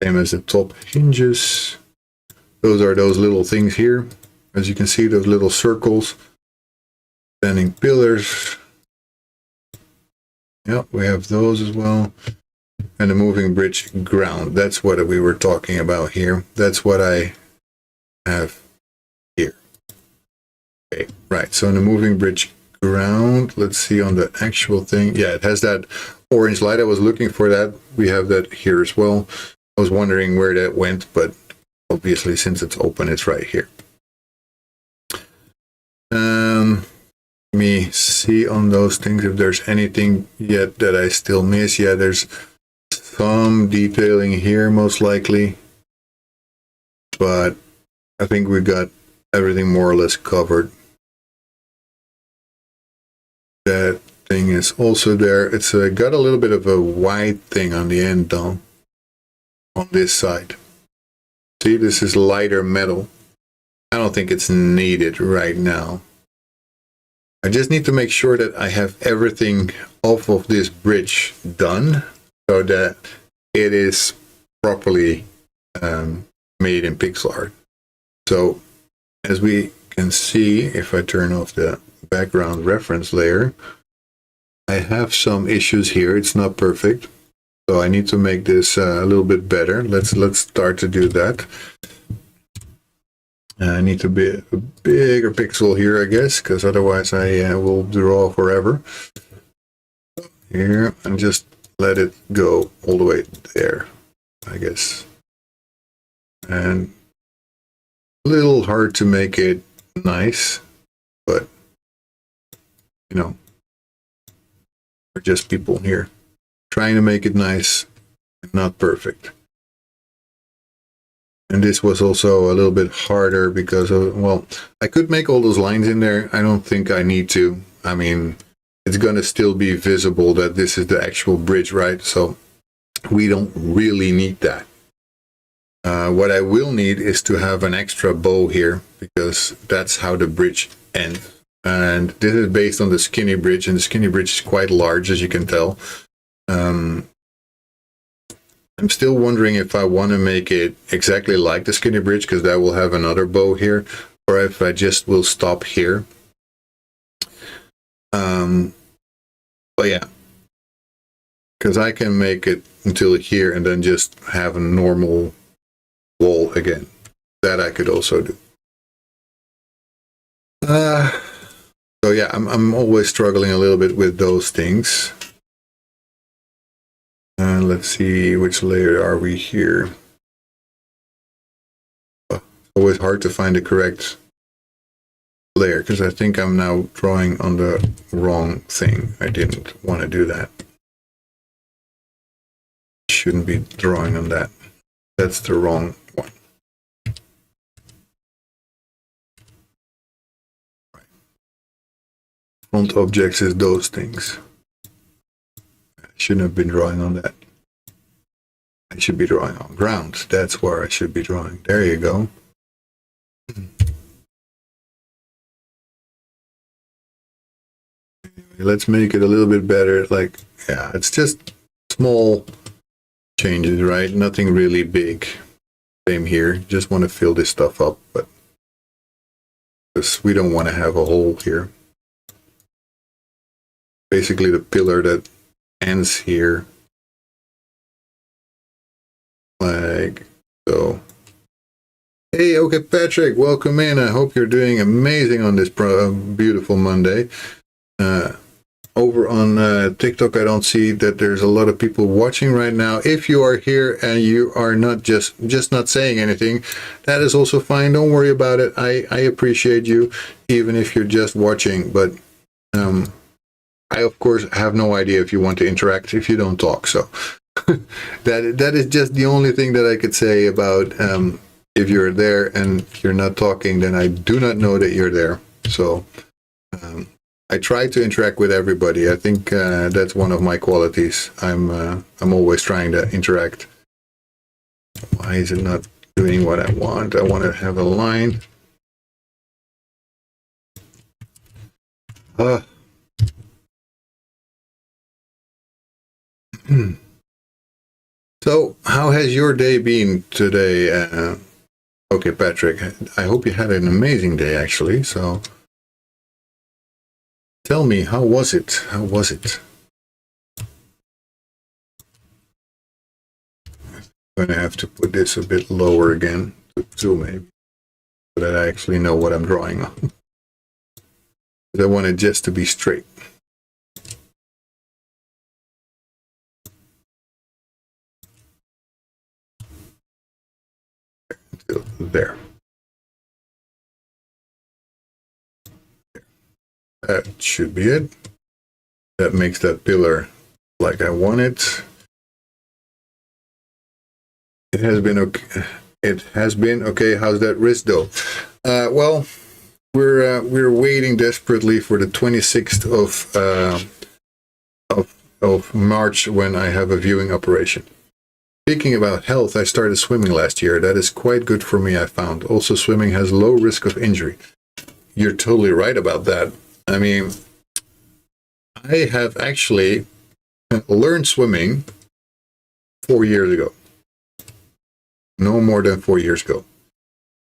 Same as the top hinges. Those are those little things here. As you can see, those little circles. Standing pillars. Yep, we have those as well. and the moving bridge ground. That's what we were talking about here. That's what I have here. Okay, right. So in the moving bridge ground, let's see on the actual thing. Yeah, it has that orange light. I was looking for that. We have that here as well. I was wondering where that went, but obviously since it's open, it's right here. Let me see on those things if there's anything yet that I still miss. Yeah, there's some detailing here most likely, but I think we got everything more or less covered. That thing is also there. It's got a little bit of a white thing on the end though, on this side. See, this is lighter metal. I don't think it's needed right now. I just need to make sure that I have everything off of this bridge done so that it is properly made in pixel art. So as we can see, if I turn off the background reference layer, I have some issues here. It's not perfect. So I need to make this a little bit better. Let's start to do that. I need to be a bigger pixel here, I guess, because otherwise I will draw forever. Here, and just let it go all the way there, I guess. And a little hard to make it nice, but, you know, we're just people here trying to make it nice and not perfect. And this was also a little bit harder because of, well, I could make all those lines in there. I don't think I need to. I mean, it's going to still be visible that this is the actual bridge, right? So we don't really need that. What I will need is to have an extra bow here because that's how the bridge ends. And this is based on the skinny bridge, and the skinny bridge is quite large, as you can tell. I'm still wondering if I want to make it exactly like the skinny bridge, because that will have another bow here, or if I just will stop here. But yeah, because I can make it until here and then just have a normal wall again. That I could also do. So yeah, I'm always struggling a little bit with those things. And let's see, which layer are we here? Always hard to find the correct layer because I think I'm now drawing on the wrong thing. I didn't want to do that. Shouldn't be drawing on that. That's the wrong one. Front objects is those things. Shouldn't have been drawing on that. I should be drawing on ground. That's where I should be drawing. There you go. Let's make it a little bit better. Like, yeah, it's just small changes, right? Nothing really big. Same here. Just want to fill this stuff up, but because we don't want to have a hole here. Basically, the pillar that ends here, like so. Hey, okay, Patrick, welcome in. I hope you're doing amazing on this beautiful Monday. Over on TikTok, I don't see that there's a lot of people watching right now. If you are here and you are not just not saying anything, that is also fine. Don't worry about it. I appreciate you, even if you're just watching. But I, of course, have no idea if you want to interact if you don't talk. So that is just the only thing that I could say about if you're there and you're not talking, then I do not know that you're there. So I try to interact with everybody. I think that's one of my qualities. I'm always trying to interact. Why is it not doing what I want? I want to have a line. So, how has your day been today? Okay, Patrick, I hope you had an amazing day, actually. So, tell me, how was it? How was it? I'm going to have to put this a bit lower again to zoom maybe, so that I actually know what I'm drawing on. I want it just to be straight. Until there. That should be it. That makes that pillar like I want it. It has been okay. It has been okay. How's that wrist though? Well, we're waiting desperately for the 26th of March when I have a viewing operation. Speaking about health, I started swimming last year. That is quite good for me, I found. Also, swimming has low risk of injury. You're totally right about that. I mean, I have actually learned swimming 4 years ago. No more than 4 years ago.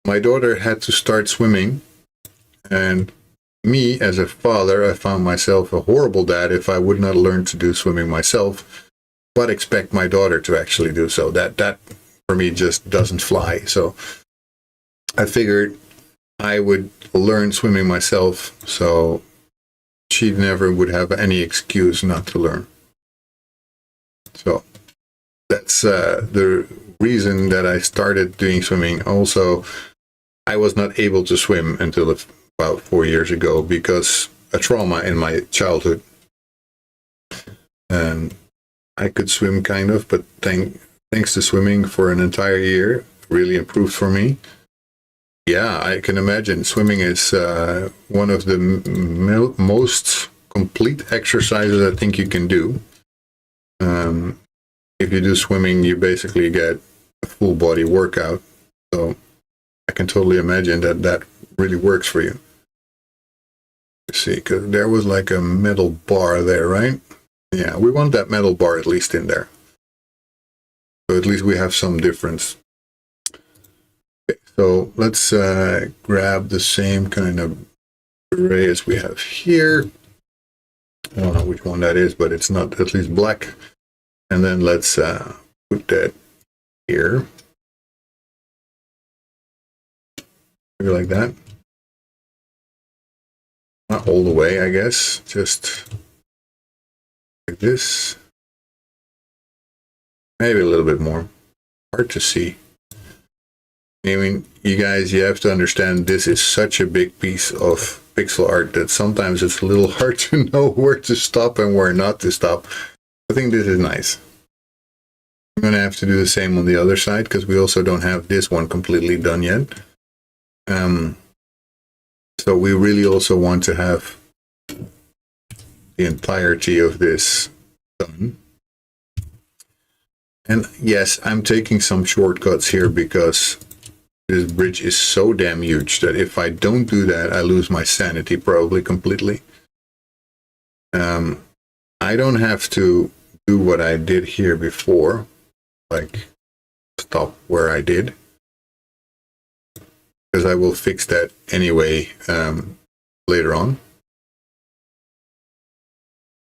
My daughter had to start swimming, and me, as a father, I found myself a horrible dad if I would not learn to do swimming myself, but expect my daughter to actually do so. That for me just doesn't fly. So I figured I would learn swimming myself, so she never would have any excuse not to learn. So that's the reason that I started doing swimming. Also, I was not able to swim until about 4 years ago because a trauma in my childhood. And I could swim kind of, but thanks to swimming for an entire year, really improved for me. Yeah, I can imagine. Swimming is one of the most complete exercises I think you can do. If you do swimming, you basically get a full body workout. So I can totally imagine that really works for you. Let's see, because there was like a metal bar there, right? Yeah, we want that metal bar at least in there. So at least we have some difference. Okay, so let's grab the same kind of array as we have here. I don't know which one that is, but it's not at least black. And then let's put that here. Maybe like that. Not all the way, I guess. Just like this. Maybe a little bit more. Hard to see. I mean, you guys, you have to understand this is such a big piece of pixel art that sometimes it's a little hard to know where to stop and where not to stop. I think this is nice. I'm going to have to do the same on the other side because we also don't have this one completely done yet. So we really also want to have the entirety of this done. And yes, I'm taking some shortcuts here because this bridge is so damn huge that if I don't do that, I lose my sanity probably completely. I don't have to do what I did here before, like stop where I did, because I will fix that anyway later on.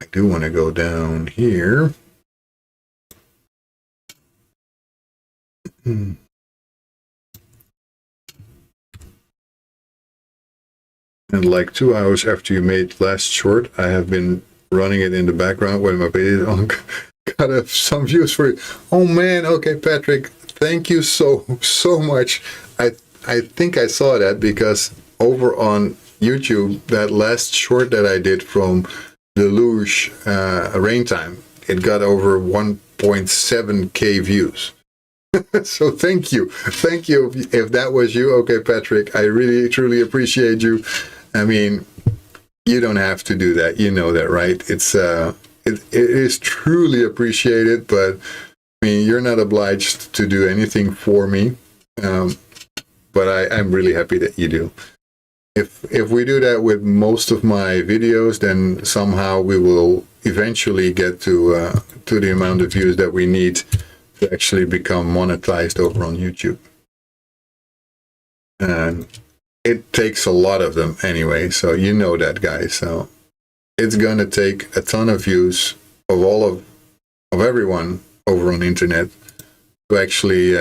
I do want to go down here. And like 2 hours after you made last short, I have been running it in the background when my video got some views for it. Oh man, okay, Patrick, thank you so much. I think I saw that because over on YouTube, that last short that I did from Deluge Rain Time, it got over 1.7k views. So thank you if that was you. Okay, Patrick, I really truly appreciate you. I mean, you don't have to do that, you know that, right? It's it is truly appreciated, but I mean, you're not obliged to do anything for me, but I'm really happy that you do. If we do that with most of my videos, then somehow we will eventually get to the amount of views that we need to actually become monetized over on YouTube. And it takes a lot of them anyway, so you know that, guys. So it's gonna take a ton of views of all of everyone over on the internet to actually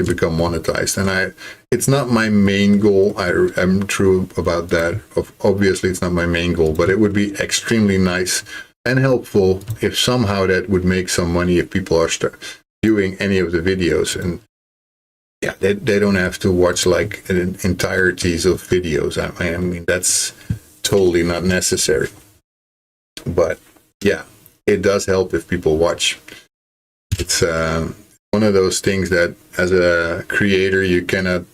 become monetized. And it's not my main goal. I'm true about that. Obviously, it's not my main goal, but it would be extremely nice and helpful if somehow that would make some money if people are viewing any of the videos. And yeah, they don't have to watch like entireties of videos. I mean, that's totally not necessary. But yeah, it does help if people watch. It's one of those things that as a creator you cannot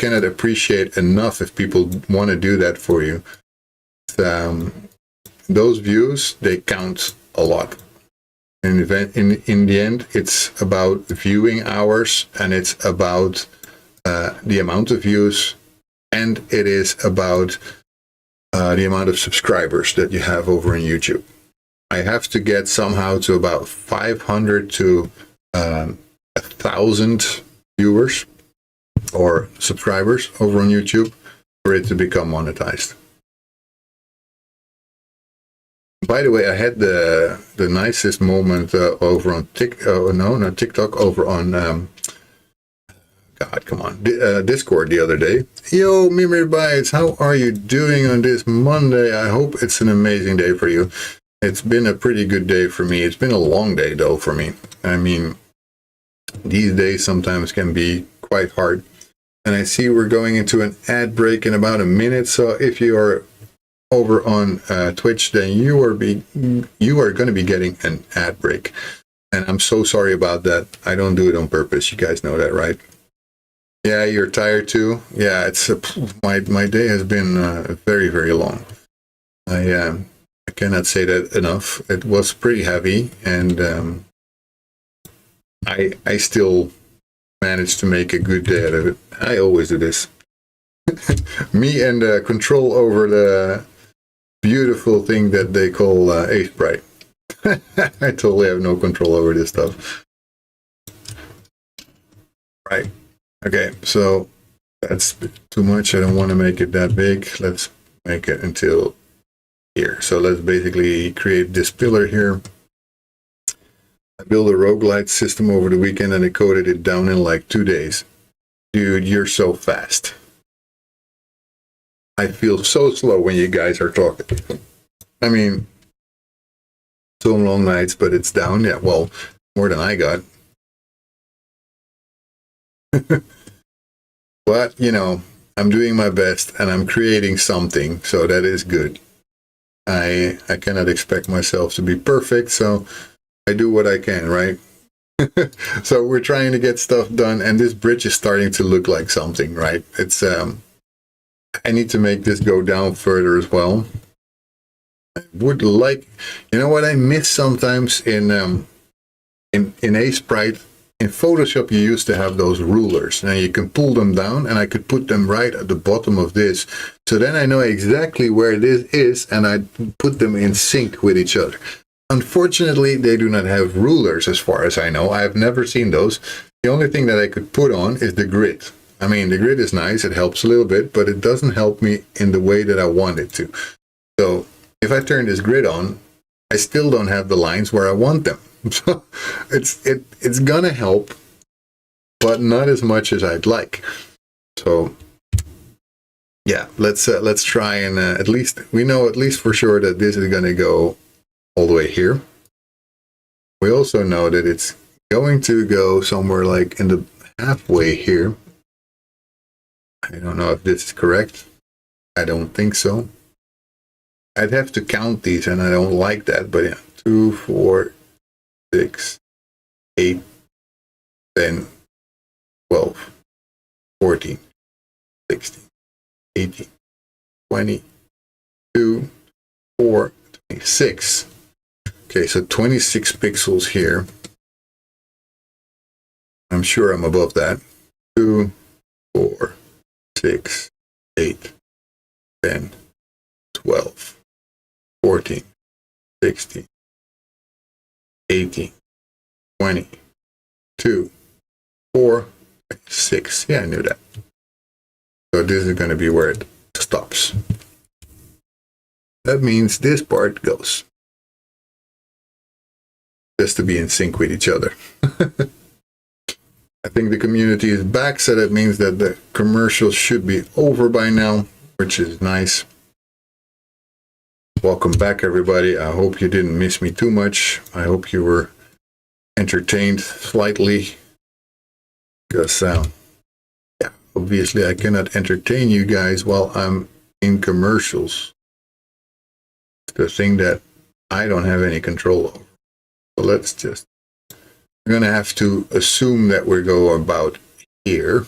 appreciate enough if people want to do that for you. Those views, they count a lot. And in the end, it's about viewing hours, and it's about the amount of views, and it is about the amount of subscribers that you have over on YouTube. I have to get somehow to about 500 to 1,000 viewers or subscribers over on YouTube for it to become monetized. By the way, I had the nicest moment over on TikTok, over on God, come on, Discord the other day. Yo, Mimir Bites, how are you doing on this Monday? I hope it's an amazing day for you. It's been a pretty good day for me. It's been a long day, though, for me. I mean, these days sometimes can be quite hard. And I see we're going into an ad break in about a minute. So if you are over on Twitch, then you are going to be getting an ad break. And I'm so sorry about that. I don't do it on purpose. You guys know that, right? Yeah, you're tired too? Yeah, it's my day has been very, very long. I cannot say that enough. It was pretty heavy, and I still managed to make a good day out of it. I always do this. Me and control over the beautiful thing that they call Ace-Bright. I totally have no control over this stuff. Right. Okay, so that's too much. I don't want to make it that big. Let's make it until here. So let's basically create this pillar here. I built a roguelite system over the weekend and I coded it down in like 2 days. Dude, you're so fast. I feel so slow when you guys are talking. I mean, so long nights, but it's down. Yeah, well, more than I got. But, you know, I'm doing my best and I'm creating something, so that is good. I cannot expect myself to be perfect, so I do what I can, right? So we're trying to get stuff done, and this bridge is starting to look like something, right? It's I need to make this go down further as well. I would like, you know what I miss sometimes in Ace-Bright. In Photoshop, you used to have those rulers, and you can pull them down, and I could put them right at the bottom of this. So then I know exactly where this is, and I put them in sync with each other. Unfortunately, they do not have rulers as far as I know. I have never seen those. The only thing that I could put on is the grid. I mean, the grid is nice. It helps a little bit, but it doesn't help me in the way that I want it to. So if I turn this grid on, I still don't have the lines where I want them. So it's gonna help, but not as much as I'd like. So yeah, let's try and at least we know at least for sure that this is gonna go all the way here. We also know that it's going to go somewhere like in the halfway here. I don't know if this is correct. I don't think so. I'd have to count these, and I don't like that. But yeah, 2, 4, 6, 8, 10, 12, 14, 16, 18, 20, 2, 4, 26. Okay, so 26 pixels here. I'm sure I'm above that. 2, 4, 6, 8, 10, 12, 14, 16, 18, 20, 2, 4, 6. Yeah, I knew that. So this is going to be where it stops. That means this part goes. just to be in sync with each other. I think the community is back, so that means that the commercials should be over by now, which is nice. Welcome back, everybody. I hope you didn't miss me too much. I hope you were entertained slightly, because yeah, obviously I cannot entertain you guys while I'm in commercials. It's the thing that I don't have any control over. So let's just, we're gonna have to assume that we go about here,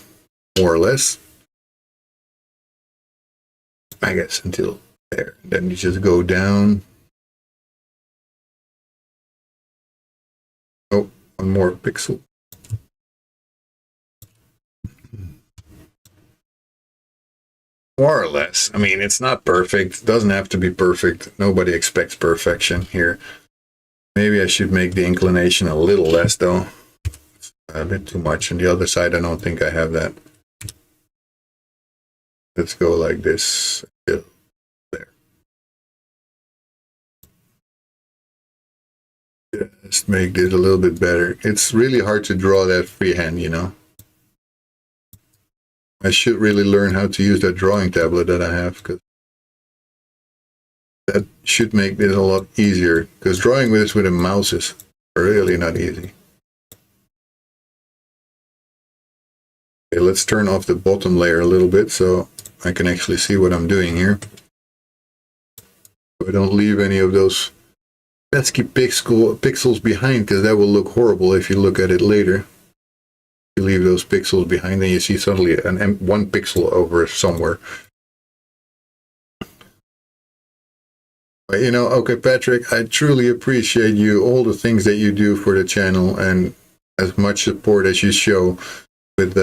more or less, I guess, until there. Then you just go down. Oh, one more pixel. More or less. I mean, it's not perfect. It doesn't have to be perfect. Nobody expects perfection here. Maybe I should make the inclination a little less, though. It's a bit too much. On the other side, I don't think I have that. Let's go like this. There. Just make this a little bit better. It's really hard to draw that freehand, you know. I should really learn how to use that drawing tablet that I have, because that should make this a lot easier, because drawing with this with a mouse is really not easy. Okay, let's turn off the bottom layer a little bit so I can actually see what I'm doing here. So I don't leave any of those pesky pixels behind, because that will look horrible if you look at it later. You leave those pixels behind and you see suddenly one pixel over somewhere. But, you know, okay, Patrick, I truly appreciate you, all the things that you do for the channel, and as much support as you show with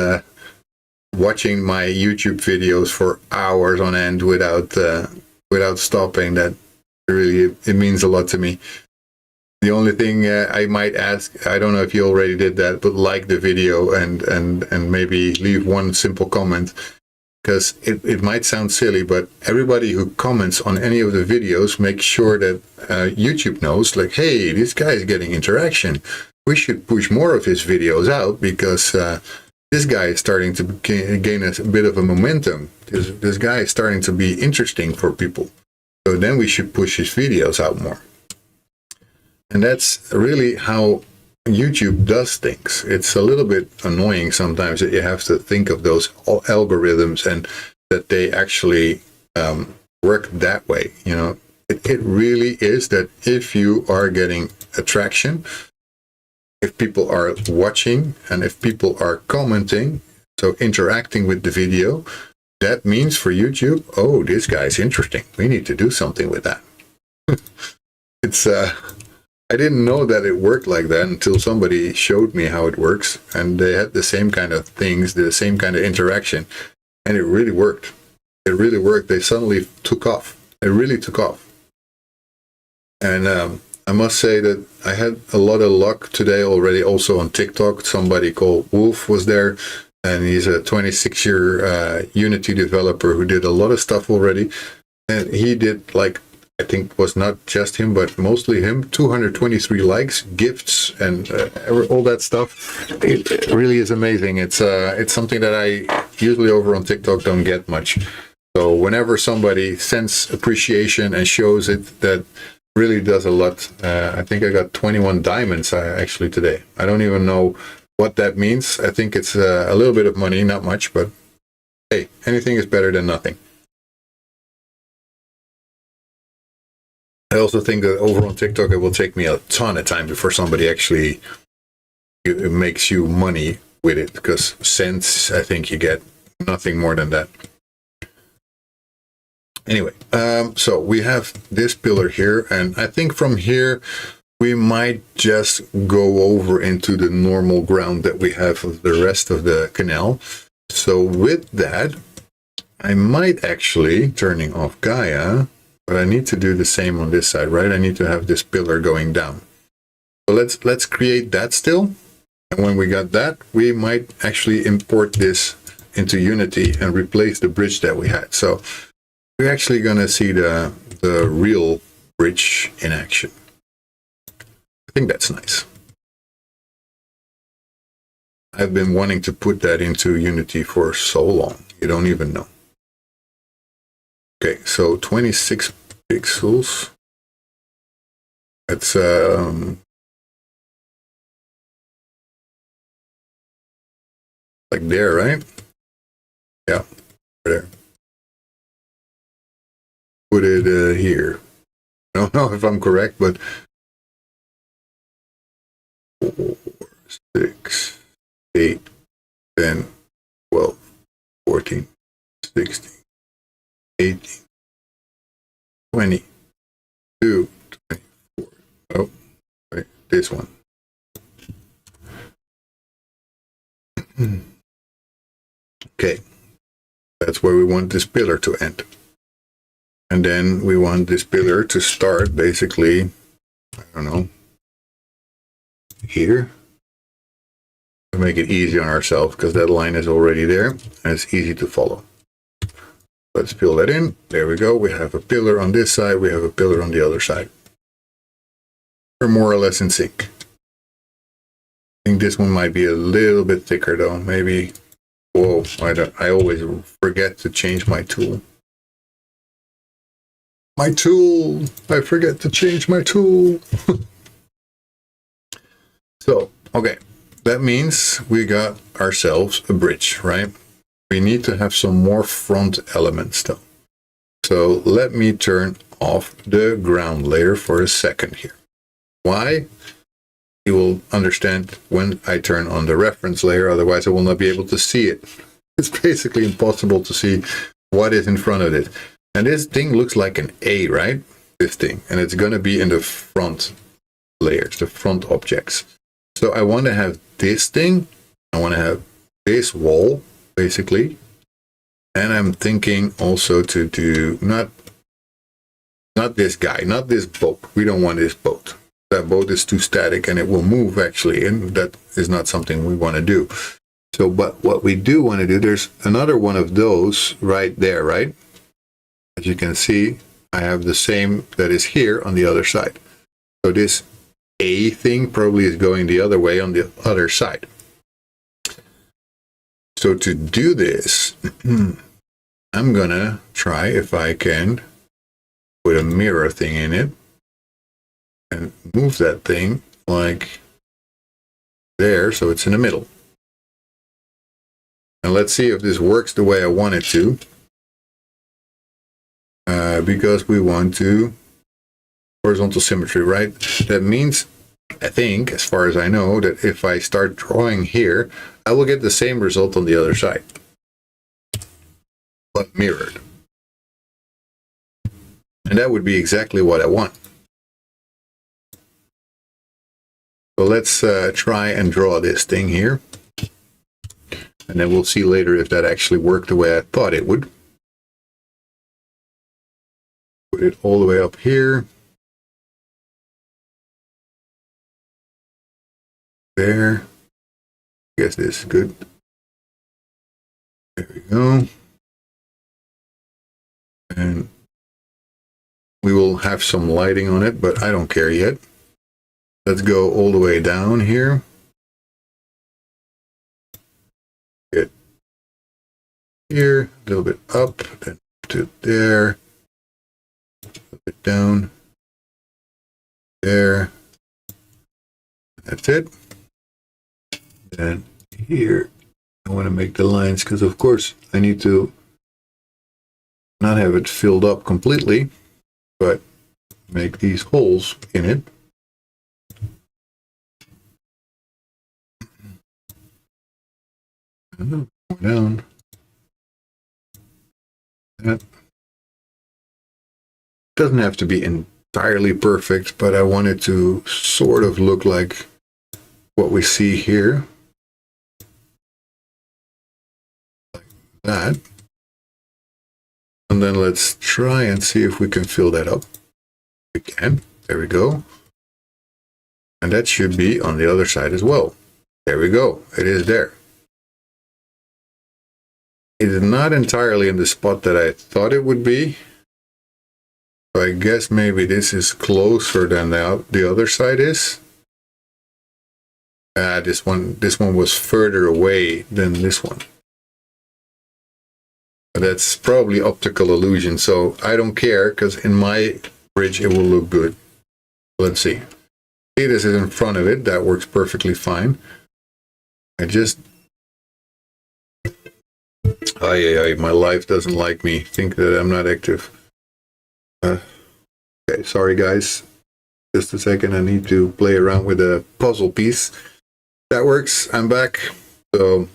watching my YouTube videos for hours on end without stopping. That really, it means a lot to me. The only thing I might ask, I don't know if you already did that, but like the video and maybe leave one simple comment, because it might sound silly, but everybody who comments on any of the videos makes sure that YouTube knows, like, hey, this guy is getting interaction. We should push more of his videos out, because this guy is starting to gain a bit of a momentum. This guy is starting to be interesting for people. So then we should push his videos out more. And that's really how YouTube does things. It's a little bit annoying sometimes that you have to think of those algorithms and that they actually work that way. You know, it really is that if you are getting attraction, if people are watching, and if people are commenting, so interacting with the video, that means for YouTube, oh, this guy's interesting. We need to do something with that. It's I didn't know that it worked like that until somebody showed me how it works, and they had the same kind of things, the same kind of interaction, and it really worked. It really worked. They suddenly took off. It really took off. And I must say that I had a lot of luck today already, also on TikTok. Somebody called Wolf was there, and he's a 26-year Unity developer who did a lot of stuff already. And he did, like, I think it was not just him, but mostly him, 223 likes, gifts, and all that stuff. It really is amazing. It's something that I usually over on TikTok don't get much. So whenever somebody sends appreciation and shows it, that really does a lot. I think I got 21 diamonds actually today. I don't even know what that means. I think it's a little bit of money, not much, but hey, anything is better than nothing. I also think that over on TikTok, it will take me a ton of time before somebody actually makes you money with it, because cents, I think you get nothing more than that. Anyway, so we have this pillar here, and I think from here we might just go over into the normal ground that we have of the rest of the canal. So with that, I might actually, turning off Gaia, but I need to do the same on this side, right? I need to have this pillar going down. So let's create that still. And when we got that, we might actually import this into Unity and replace the bridge that we had. So we're actually going to see the real bridge in action. I think that's nice. I've been wanting to put that into Unity for so long. You don't even know. Okay, so 26 pixels. That's like there, right? Yeah, there. Put it here. I don't know if I'm correct, but 4, 6, 8, 10, 12, 14, 16, 18, 22, 24. Oh, wait, this one. Okay, that's where we want this pillar to end. And then we want this pillar to start basically, I don't know, here. To make it easy on ourselves, because that line is already there and it's easy to follow. Let's fill that in. There we go. We have a pillar on this side. We have a pillar on the other side. We're more or less in sync. I think this one might be a little bit thicker though. Maybe, whoa, I always forget to change my tool. My tool! I forget to change my tool. So, okay. That means we got ourselves a bridge, right? We need to have some more front elements though. So let me turn off the ground layer for a second here. Why? You will understand when I turn on the reference layer, otherwise I will not be able to see it. It's basically impossible to see what is in front of it. And this thing looks like an A, right? This thing. And it's going to be in the front layers, the front objects. So I want to have this thing, I want to have this wall, basically. And I'm thinking also to do not this guy, not this boat. We don't want this boat. That boat is too static and it will move actually, and that is not something we want to do. So, but what we do want to do, there's another one of those right there, right? As you can see, I have the same that is here on the other side. So this A thing probably is going the other way on the other side. So to do this, I'm gonna try if I can put a mirror thing in it and move that thing like there, so it's in the middle. And let's see if this works the way I want it to, because we want to horizontal symmetry, right? That means, I think, as far as I know, that if I start drawing here, I will get the same result on the other side, but mirrored. And that would be exactly what I want. So let's try and draw this thing here. And then we'll see later if that actually worked the way I thought it would. Put it all the way up here. There. I guess this is good. There we go. And we will have some lighting on it, but I don't care yet. Let's go all the way down here. Get here, a little bit up, then to there, a little bit down, there. That's it. And here, I want to make the lines because, of course, I need to not have it filled up completely, but make these holes in it. And down. That doesn't have to be entirely perfect, but I want it to sort of look like what we see here. Like that. And then let's try and see if we can fill that up. We can. There we go. And that should be on the other side as well. There we go. It is there. It is not entirely in the spot that I thought it would be. So I guess maybe this is closer than the other side is. This one was further away than this one. But that's probably optical illusion, so I don't care, because in my bridge it will look good. Let's see. See, this is in front of it. That works perfectly fine. I just... my life doesn't like me. Think that I'm not active. Okay, sorry guys. Just a second, I need to play around with a puzzle piece. That works. I'm back. So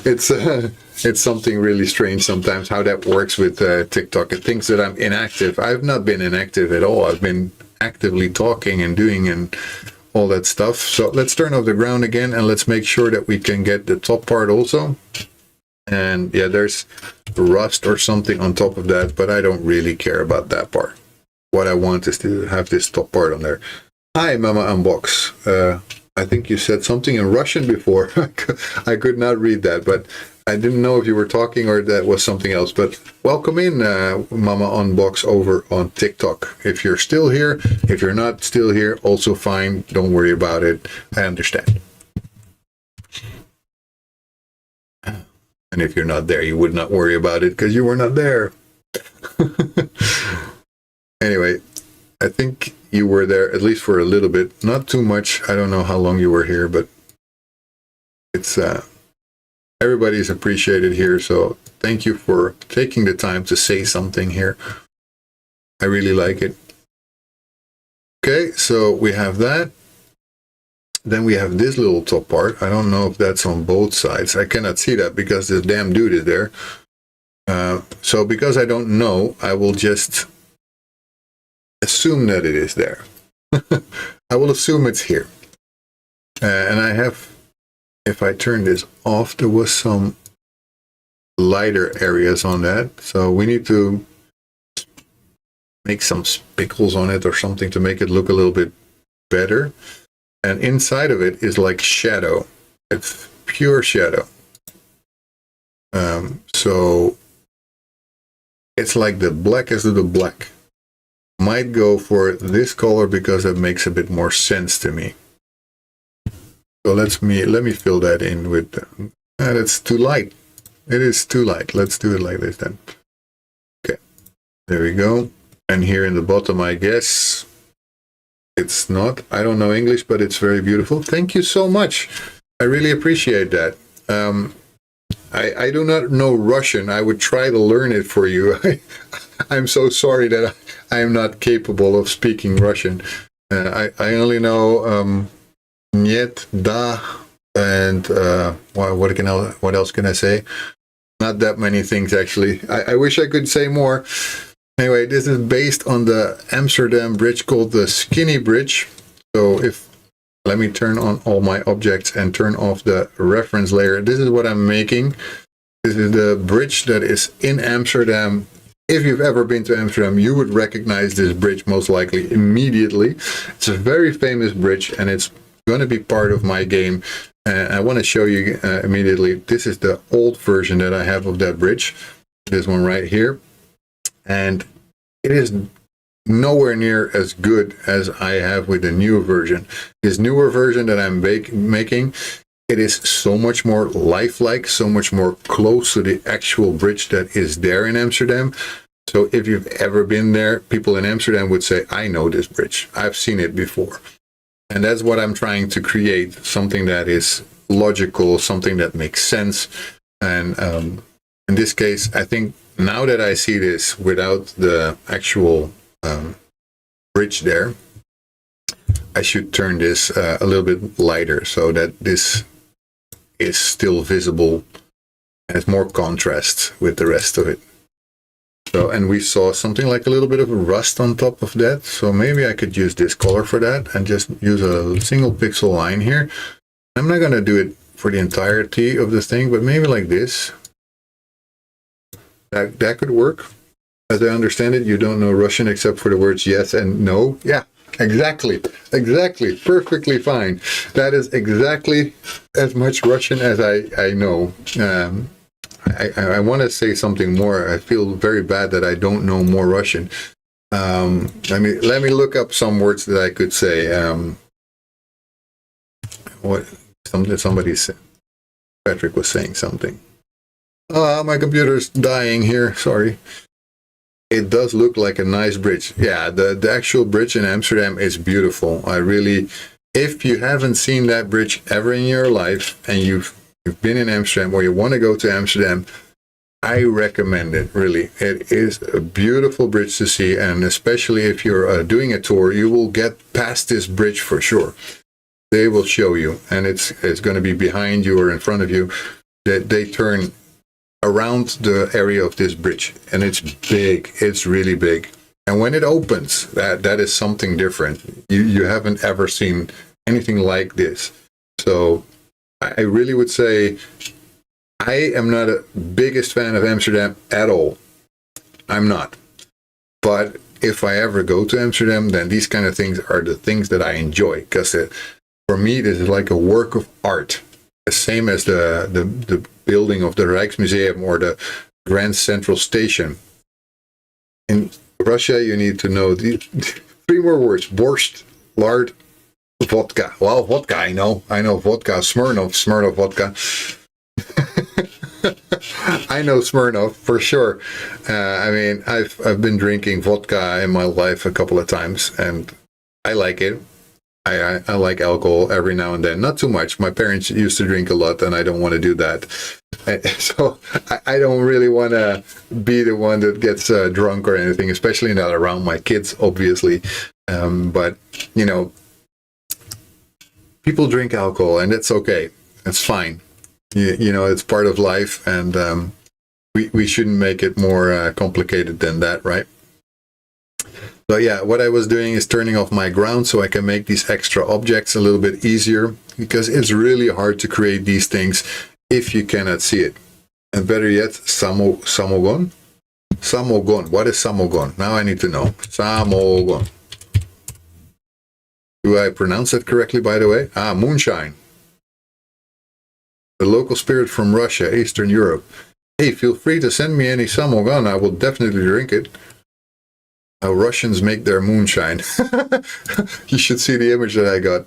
it's something really strange sometimes how that works with TikTok. It thinks that I'm inactive. I've not been inactive at all. I've been actively talking and doing and all that stuff. So let's turn off the ground again, and let's make sure that we can get the top part also. And yeah, there's rust or something on top of that, but I don't really care about that part. What I want is to have this top part on there. Hi, Mama Unbox. I think you said something in Russian before. I could not read that, but I didn't know if you were talking or that was something else. But welcome in, Mama Unbox over on TikTok. If you're still here, if you're not still here, also fine. Don't worry about it. I understand. And if you're not there, you would not worry about it because you were not there. Anyway, I think you were there at least for a little bit. Not too much. I don't know how long you were here, but it's everybody's appreciated here. So thank you for taking the time to say something here. I really like it. Okay, so we have that. Then we have this little top part. I don't know if that's on both sides. I cannot see that because this damn dude is there. So because I don't know, I will just assume that it is there. I will assume it's here. And I have, if I turn this off, there was some lighter areas on that. So we need to make some spickles on it or something to make it look a little bit better. And inside of it is like shadow. It's pure shadow. So it's like the blackest of the black. Might go for this color because it makes a bit more sense to me. So let me fill that in with. That's too light. It is too light. Let's do it like this then. Okay, there we go. And here in the bottom, I guess. It's not. I don't know English, but it's very beautiful. Thank you so much. I really appreciate that. I do not know Russian. I would try to learn it for you. I'm so sorry that I am not capable of speaking Russian. I only know Нет, da, and what else can I say? Not that many things, actually. I wish I could say more. Anyway, this is based on the Amsterdam bridge called the Skinny Bridge. So let me turn on all my objects and turn off the reference layer. This is what I'm making. This is the bridge that is in Amsterdam. If you've ever been to Amsterdam, you would recognize this bridge most likely immediately. It's a very famous bridge, and it's going to be part of my game. I want to show you immediately. This is the old version that I have of that bridge. This one right here. And it is nowhere near as good as I have with the newer version. This newer version that I'm making, it is so much more lifelike, so much more close to the actual bridge that is there in Amsterdam. So if you've ever been there, people in Amsterdam would say, I know this bridge. I've seen it before. And that's what I'm trying to create, something that is logical, something that makes sense. And in this case, I think now that I see this without the actual bridge there, I should turn this a little bit lighter so that this is still visible and has more contrast with the rest of it. So, and we saw something like a little bit of a rust on top of that. So maybe I could use this color for that and just use a single pixel line here. I'm not going to do it for the entirety of the thing, but maybe like this. That could work. As I understand it, you don't know Russian except for the words yes and no. Yeah, exactly. Exactly. Perfectly fine. That is exactly as much Russian as I know. I want to say something more. I feel very bad that I don't know more Russian. Let me look up some words that I could say. what somebody said. Patrick was saying something. My computer's dying here. Sorry. It does look like a nice bridge. Yeah, the actual bridge in Amsterdam is beautiful. If you haven't seen that bridge ever in your life, and you've been in Amsterdam or you want to go to Amsterdam, I recommend it, really. It is a beautiful bridge to see, and especially if you're doing a tour, you will get past this bridge for sure. They will show you, and it's going to be behind you or in front of you. That they turn around the area of this bridge, and it's big. It's really big. And when it opens, that is something different. You haven't ever seen anything like this. So I really would say I am not a biggest fan of Amsterdam at all. I'm not. But if I ever go to Amsterdam, then these kind of things are the things that I enjoy. Because for me, this is like a work of art. The same as the building of the Rijksmuseum or the Grand Central Station. In Russia, you need to know the 3 more words: borscht, lard, vodka. Well, vodka, I know vodka. Smirnoff vodka. I know Smirnoff for sure. I mean, I've been drinking vodka in my life a couple of times, and I like it. I like alcohol every now and then. Not too much. My parents used to drink a lot, and I don't want to do that. So I don't really want to be the one that gets drunk or anything, especially not around my kids, obviously. But, you know, people drink alcohol, and it's okay. It's fine. You know, it's part of life, and we shouldn't make it more complicated than that, right? So yeah, what I was doing is turning off my ground so I can make these extra objects a little bit easier, because it's really hard to create these things if you cannot see it. And better yet, samogon? Samogon. What is samogon? Now I need to know. Samogon. Do I pronounce it correctly, by the way? Moonshine. The local spirit from Russia, Eastern Europe. Hey, feel free to send me any samogon. I will definitely drink it. How Russians make their moonshine. You should see the image that I got.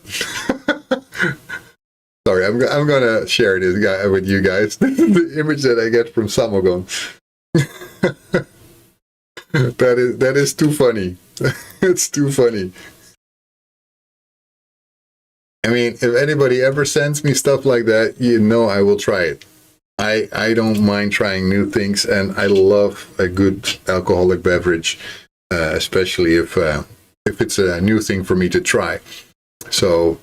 Sorry, I'm gonna share this guy with you guys. The image that I get from Samogon. That is too funny. It's too funny. I mean, if anybody ever sends me stuff like that, you know I will try it. I don't mind trying new things, and I love a good alcoholic beverage. Especially if it's a new thing for me to try. So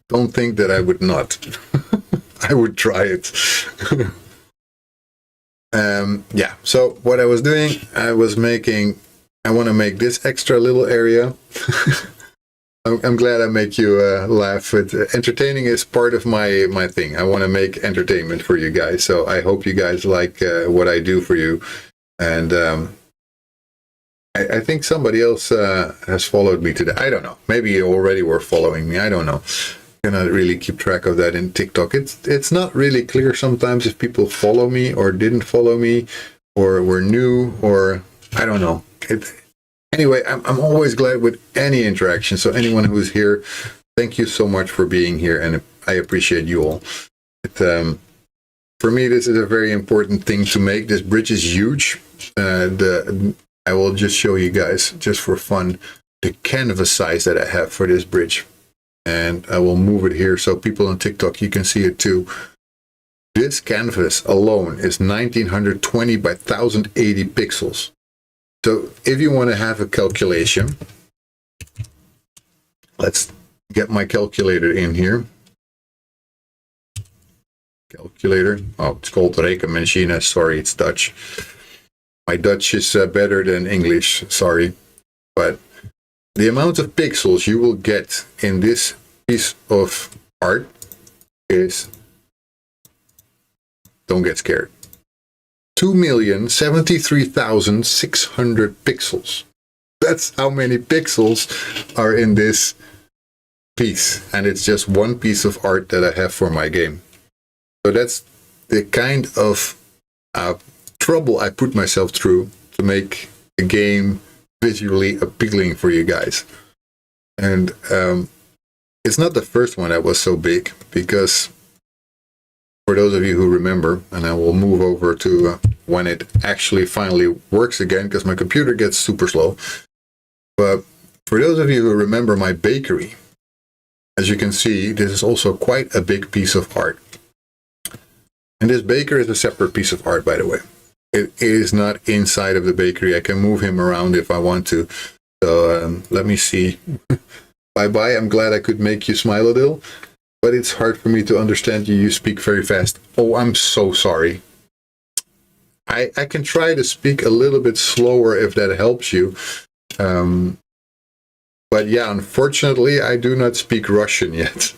don't think that I would not. I would try it. Yeah, so what I was doing, I want to make this extra little area. I'm glad I make you laugh. Entertaining is part of my thing. I want to make entertainment for you guys. So I hope you guys like what I do for you. And I think somebody else has followed me today. I don't know. Maybe you already were following me. I don't know. Cannot really keep track of that in TikTok. It's not really clear sometimes if people follow me or didn't follow me or were new, or I don't know. Anyway, I'm always glad with any interaction. So anyone who's here, thank you so much for being here, and I appreciate you all. For me, this is a very important thing to make. This bridge is huge. I will just show you guys, just for fun, the canvas size that I have for this bridge. And I will move it here so people on TikTok, you can see it too. This canvas alone is 1920 by 1080 pixels. So if you want to have a calculation, let's get my calculator in here. Calculator. Oh, it's called rekenmachine. Sorry, it's Dutch. My Dutch is better than English, sorry. But the amount of pixels you will get in this piece of art is, don't get scared, 2,073,600 pixels. That's how many pixels are in this piece. And it's just one piece of art that I have for my game. So that's the kind of trouble I put myself through to make the game visually appealing for you guys. And it's not the first one that was so big, because for those of you who remember, and I will move over to when it actually finally works again, because my computer gets super slow. But for those of you who remember my bakery, as you can see, this is also quite a big piece of art. And this baker is a separate piece of art, by the way. It is not inside of the bakery. I can move him around if I want to. So let me see. Bye-bye. I'm glad I could make you smile a little. But it's hard for me to understand you. You speak very fast. Oh, I'm so sorry. I can try to speak a little bit slower if that helps you. But yeah, unfortunately, I do not speak Russian yet.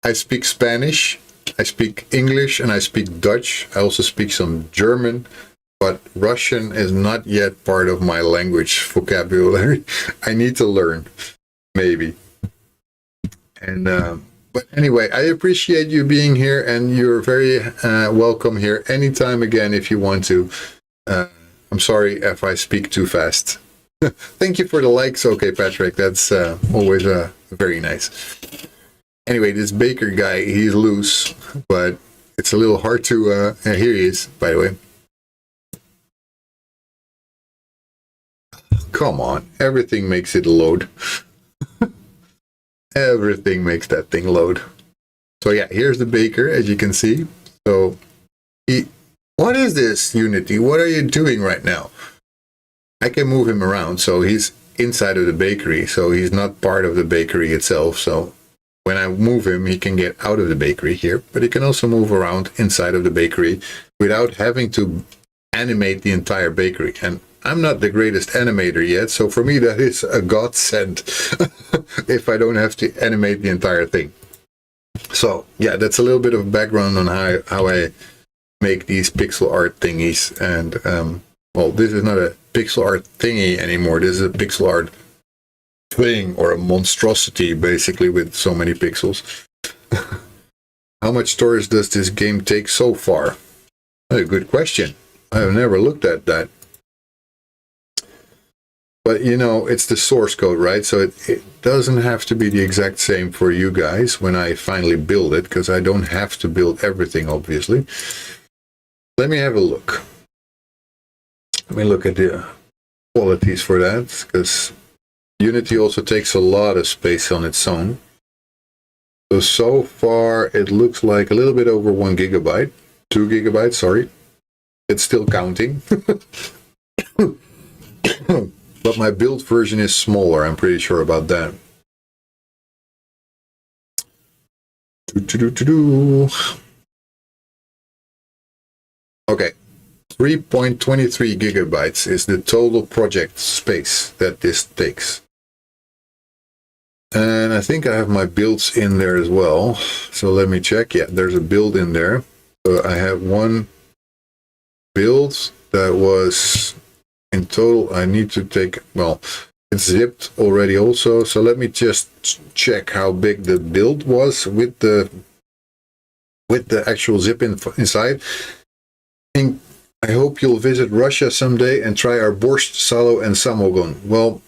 I speak Spanish, I speak English, and I speak Dutch. I also speak some German, but Russian is not yet part of my language vocabulary. I need to learn, maybe. And but anyway, I appreciate you being here, and you're very welcome here anytime again if you want to. I'm sorry if I speak too fast. Thank you for the likes. Okay, Patrick, that's always very nice. Anyway, this baker guy, he's loose, but it's a little hard to... here he is, by the way. Come on, everything makes it load. Everything makes that thing load. So yeah, here's the baker, as you can see. So, what is this, Unity? What are you doing right now? I can move him around, so he's inside of the bakery, so he's not part of the bakery itself. So when I move him, he can get out of the bakery here, but he can also move around inside of the bakery without having to animate the entire bakery. And I'm not the greatest animator yet, so for me that is a godsend if I don't have to animate the entire thing. So yeah, that's a little bit of background on how I make these pixel art thingies. And well, this is not a pixel art thingy anymore. This is a pixel art thing, or a monstrosity, basically, with so many pixels. How much storage does this game take so far? A good question. I have never looked at that. But, you know, it's the source code, right? So it doesn't have to be the exact same for you guys when I finally build it, because I don't have to build everything, obviously. Let me have a look. Let me look at the qualities for that, because Unity also takes a lot of space on its own. So far, it looks like a little bit over 1 gigabyte. 2 gigabytes, sorry. It's still counting. But my build version is smaller, I'm pretty sure about that. Okay. 3.23 gigabytes is the total project space that this takes. And I think I have my builds in there as well. So let me check. Yeah, there's a build in there. So I have one build that was in total. I need to take, well, it's zipped already also. So let me just check how big the build was with the actual zip inside. I hope you'll visit Russia someday and try our borscht, salo, and samogon. Well,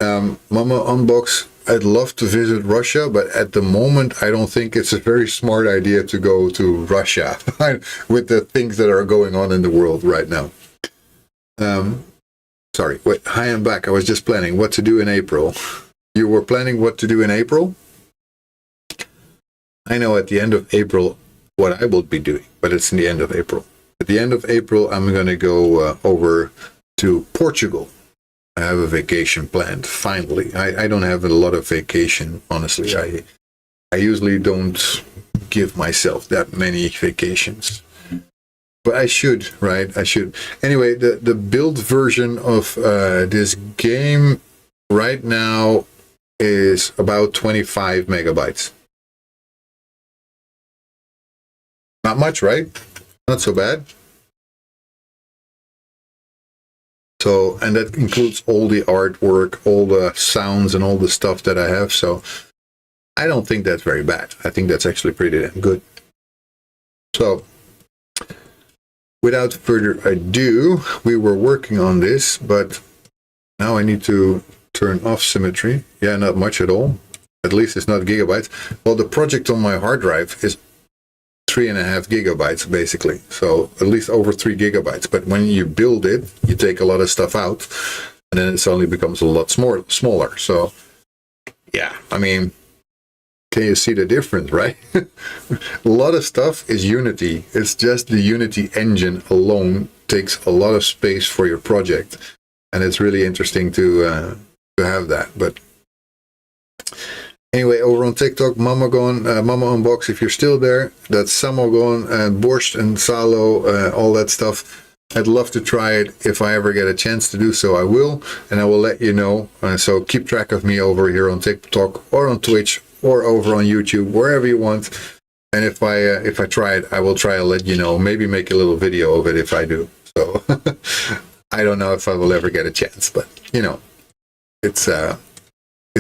Mama Unbox, I'd love to visit Russia, but at the moment, I don't think it's a very smart idea to go to Russia with the things that are going on in the world right now. Sorry, wait, hi, I'm back. I was just planning what to do in April. You were planning what to do in April? I know at the end of April what I will be doing, but it's in the end of April. At the end of April, I'm going to go over to Portugal. I have a vacation planned, finally. I don't have a lot of vacation, honestly. I usually don't give myself that many vacations. But I should, right? I should. Anyway, the build version of this game right now is about 25 megabytes. Not much, right? Not so bad. So, and that includes all the artwork, all the sounds, and all the stuff that I have. So, I don't think that's very bad. I think that's actually pretty damn good. So, without further ado, we were working on this, but now I need to turn off symmetry. Yeah, not much at all. At least it's not gigabytes. Well, the project on my hard drive is 3.5 gigabytes basically, so at least over 3 gigabytes. But when you build it, you take a lot of stuff out, and then it suddenly becomes a lot smaller. So yeah, I mean, can you see the difference, right? A lot of stuff is Unity. It's just the Unity engine alone takes a lot of space for your project, and it's really interesting to have that. But anyway, over on TikTok, Mama Unbox, if you're still there, that's Samogon and Borscht and Salo, all that stuff. I'd love to try it. If I ever get a chance to do so, I will, and I will let you know. So keep track of me over here on TikTok or on Twitch or over on YouTube, wherever you want. And if I try it, I will try to let you know. Maybe make a little video of it if I do. So I don't know if I will ever get a chance, but you know, it's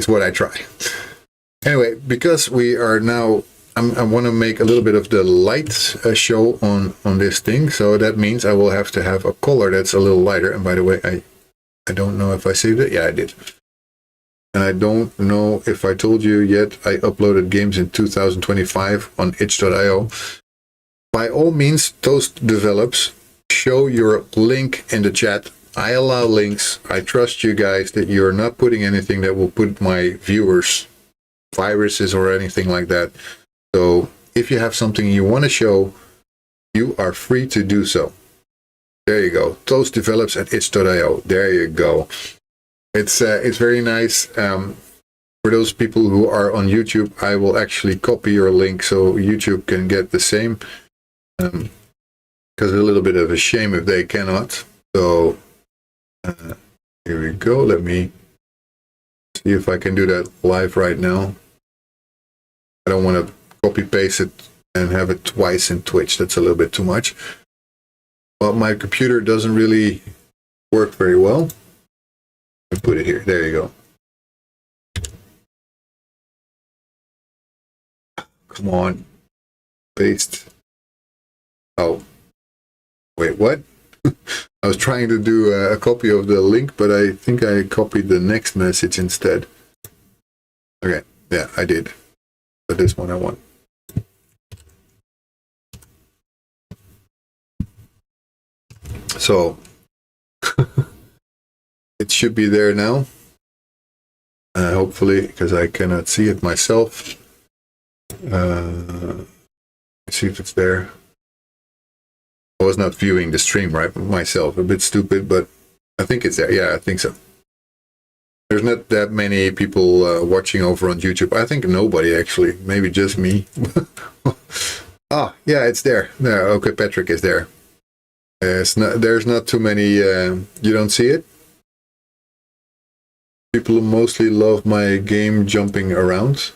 what I try. Anyway, because we are now, I want to make a little bit of the light show on this thing. So that means I will have to have a color that's a little lighter. And by the way, I don't know if I saved it. Yeah, I did. And I don't know if I told you yet, I uploaded games in 2025 on itch.io. By all means, Toast Develops, show your link in the chat. I allow links. I trust you guys that you're not putting anything that will put my viewers viruses or anything like that. So if you have something you want to show, you are free to do so. There you go. Toast Develops at itch.io. There you go. It's very nice. For those people who are on YouTube, I will actually copy your link so YouTube can get the same. Because it's a little bit of a shame if they cannot. So here we go. Let me see if I can do that live right now. I don't want to copy paste it and have it twice in Twitch. That's a little bit too much. But my computer doesn't really work very well. I'll put it here. There you go. Come on. Paste. Oh. Wait, what? I was trying to do a copy of the link, but I think I copied the next message instead. Okay. Yeah, I did. But this one I want. So it should be there now. Hopefully, because I cannot see it myself. Let's see if it's there. I was not viewing the stream right myself. A bit stupid, but I think it's there. Yeah, I think so. There's not that many people watching over on YouTube. I think nobody actually. Maybe just me. Ah, yeah, it's there. There. Okay, Patrick is there. There's not too many. You don't see it? People mostly love my game jumping around.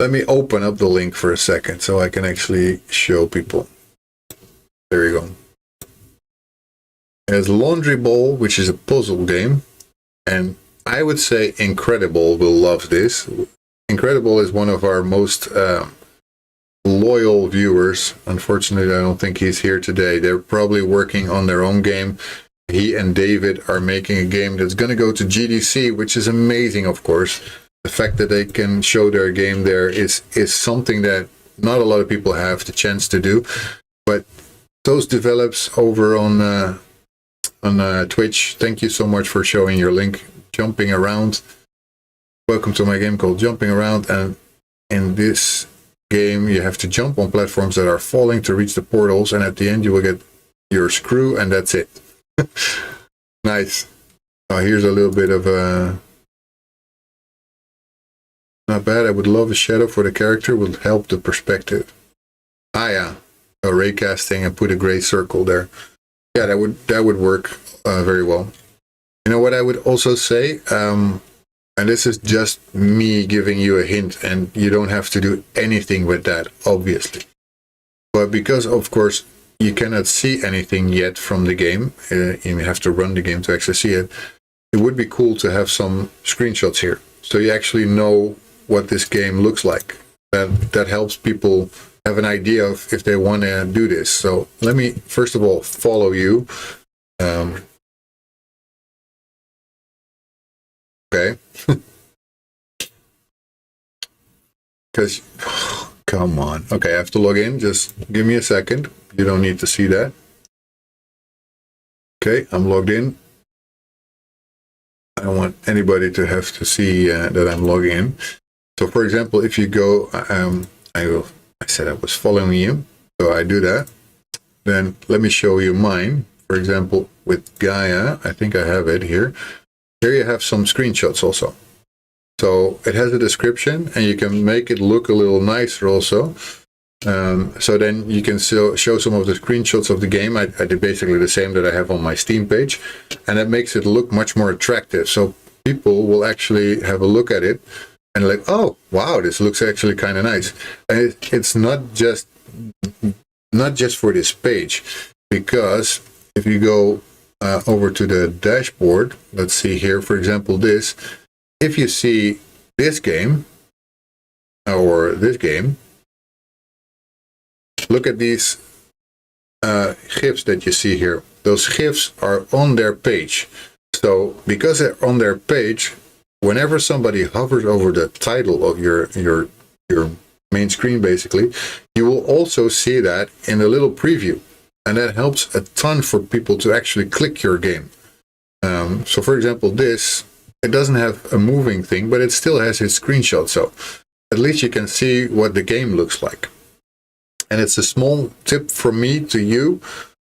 Let me open up the link for a second so I can actually show people. There you go. There's Laundry Bowl, which is a puzzle game. And I would say Incredible will love this. Incredible is one of our most loyal viewers. Unfortunately, I don't think he's here today. They're probably working on their own game. He and David are making a game that's going to go to GDC, which is amazing, of course. The fact that they can show their game there is something that not a lot of people have the chance to do. But Toast Develops over on Twitch. Thank you so much for showing your link. Jumping Around. Welcome to my game called Jumping Around. And in this game, you have to jump on platforms that are falling to reach the portals. And at the end, you will get your screw, and that's it. Nice. Here's a little bit of a... Not bad. I would love a shadow for the character. Would help the perspective. Ah, yeah. A ray casting and put a gray circle there. Yeah, that would work very well. You know what I would also say? And this is just me giving you a hint, and you don't have to do anything with that, obviously. But because, of course, you cannot see anything yet from the game, you have to run the game to actually see it, it would be cool to have some screenshots here. So you actually know what this game looks like. That helps people have an idea of if they want to do this. So let me, first of all, follow you. Okay. because, come on. Okay, I have to log in. Just give me a second. You don't need to see that. Okay, I'm logged in. I don't want anybody to have to see that I'm logging in. So, for example, if you go, I said I was following you, so I do that. Then let me show you mine. For example, with Gaia, I think I have it here. Here you have some screenshots also. So it has a description, and you can make it look a little nicer also. So then you can show some of the screenshots of the game. I did basically the same that I have on my Steam page, and that makes it look much more attractive. So people will actually have a look at it and like, oh, wow, this looks actually kind of nice. And it's not just for this page, because if you go over to the dashboard, let's see here, for example, this, if you see this game, or this game, look at these GIFs that you see here. Those GIFs are on their page. So because they're on their page, whenever somebody hovers over the title of your main screen, basically, you will also see that in a little preview. And that helps a ton for people to actually click your game. So for example, this, it doesn't have a moving thing, but it still has its screenshot. So at least you can see what the game looks like. And it's a small tip from me to you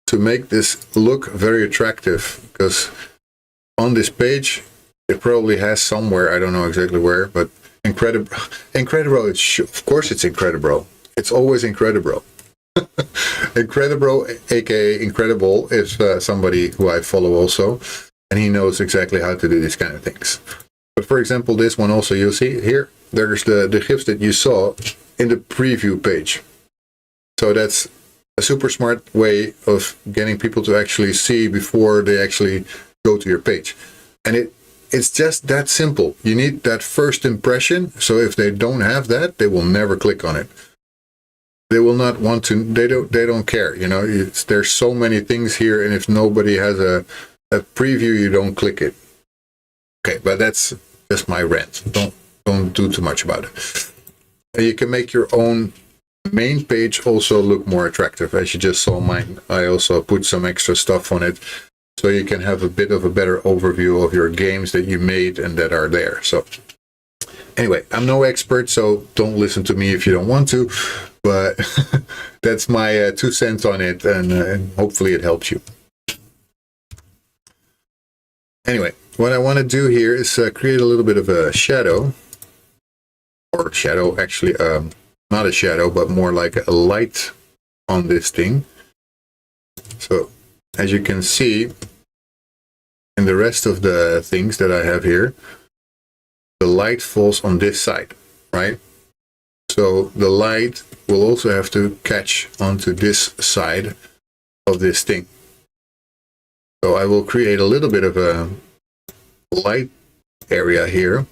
to make this look very attractive, because on this page, it probably has somewhere, I don't know exactly where, but Incredible, of course it's Incredible. It's always Incredible. Incredible, aka Incredible, is somebody who I follow also, and he knows exactly how to do these kind of things. But for example, this one also, you'll see here, there's the GIFs that you saw in the preview page. So that's a super smart way of getting people to actually see before they actually go to your page. And it's just that simple. You need that first impression. So if they don't have that, they will never click on it. They will not want to, they don't care. You know, there's so many things here, and if nobody has a preview, you don't click it. Okay, but that's just my rant. Don't do too much about it. You can make your own main page also look more attractive. As you just saw mine, I also put some extra stuff on it, so you can have a bit of a better overview of your games that you made and that are there. So anyway, I'm no expert, so don't listen to me if you don't want to, but that's my 2 cents on it, and hopefully it helps you. Anyway, what I want to do here is create a little bit of a shadow, or shadow, actually, not a shadow, but more like a light on this thing. So as you can see, in the rest of the things that I have here, the light falls on this side, right? So the light will also have to catch onto this side of this thing. So I will create a little bit of a light area here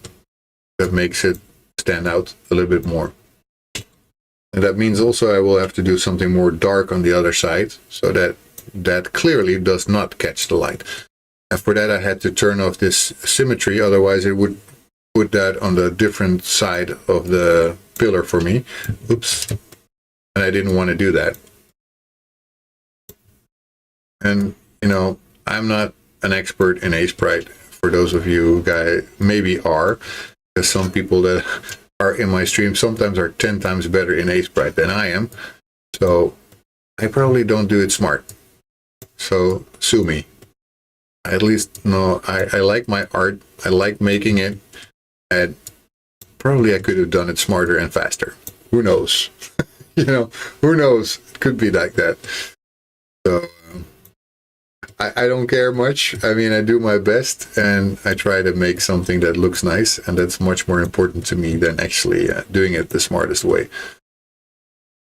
that makes it stand out a little bit more. And that means also I will have to do something more dark on the other side, so that clearly does not catch the light. And for that I had to turn off this symmetry, otherwise it would put that on the different side of the pillar for me. Oops. And I didn't want to do that. And, you know, I'm not an expert in Sprite. For those of you who maybe are, because some people that are in my stream sometimes are 10 times better in Sprite than I am. So I probably don't do it smart. So sue me. At least, no, I like my art. I like making it. And probably I could have done it smarter and faster. Who knows? You know, who knows? It could be like that. So I don't care much. I mean, I do my best, and I try to make something that looks nice, and that's much more important to me than actually doing it the smartest way.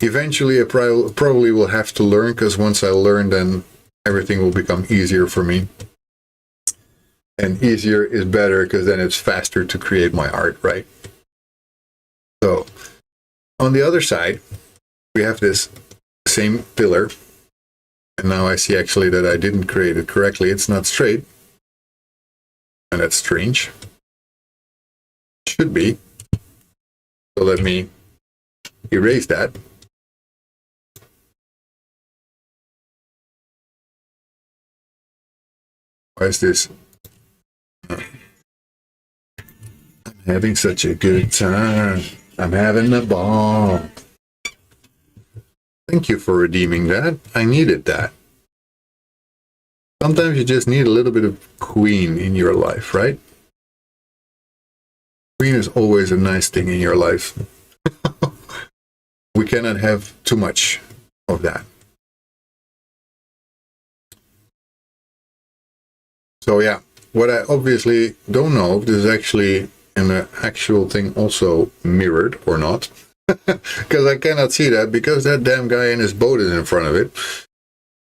Eventually, I probably will have to learn, because once I learn, then everything will become easier for me. And easier is better, because then it's faster to create my art, right? So, on the other side, we have this same pillar. And now I see actually that I didn't create it correctly. It's not straight. And that's strange. Should be. So let me erase that. Why is this? I'm having such a good time. I'm having a ball. Thank you for redeeming that. I needed that. Sometimes you just need a little bit of queen in your life, right? Queen is always a nice thing in your life. We cannot have too much of that. So yeah, what I obviously don't know if this is actually an actual thing also mirrored or not. Because I cannot see that because that damn guy in his boat is in front of it.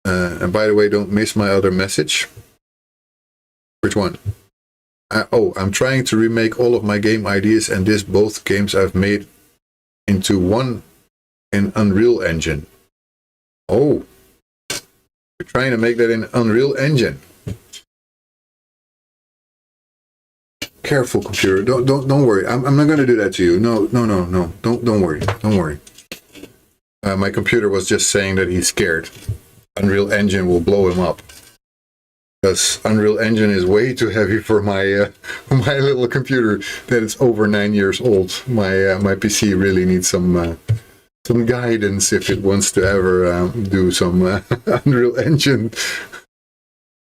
And by the way, don't miss my other message. Which one? I'm trying to remake all of my game ideas, and both games I've made into one in Unreal Engine. Oh, you're trying to make that in Unreal Engine. Careful, computer. Don't worry. I'm not going to do that to you. No. Don't worry. Don't worry. My computer was just saying that he's scared. Unreal Engine will blow him up. Because Unreal Engine is way too heavy for my my little computer that is over 9 years old. My PC really needs some guidance if it wants to ever do some Unreal Engine.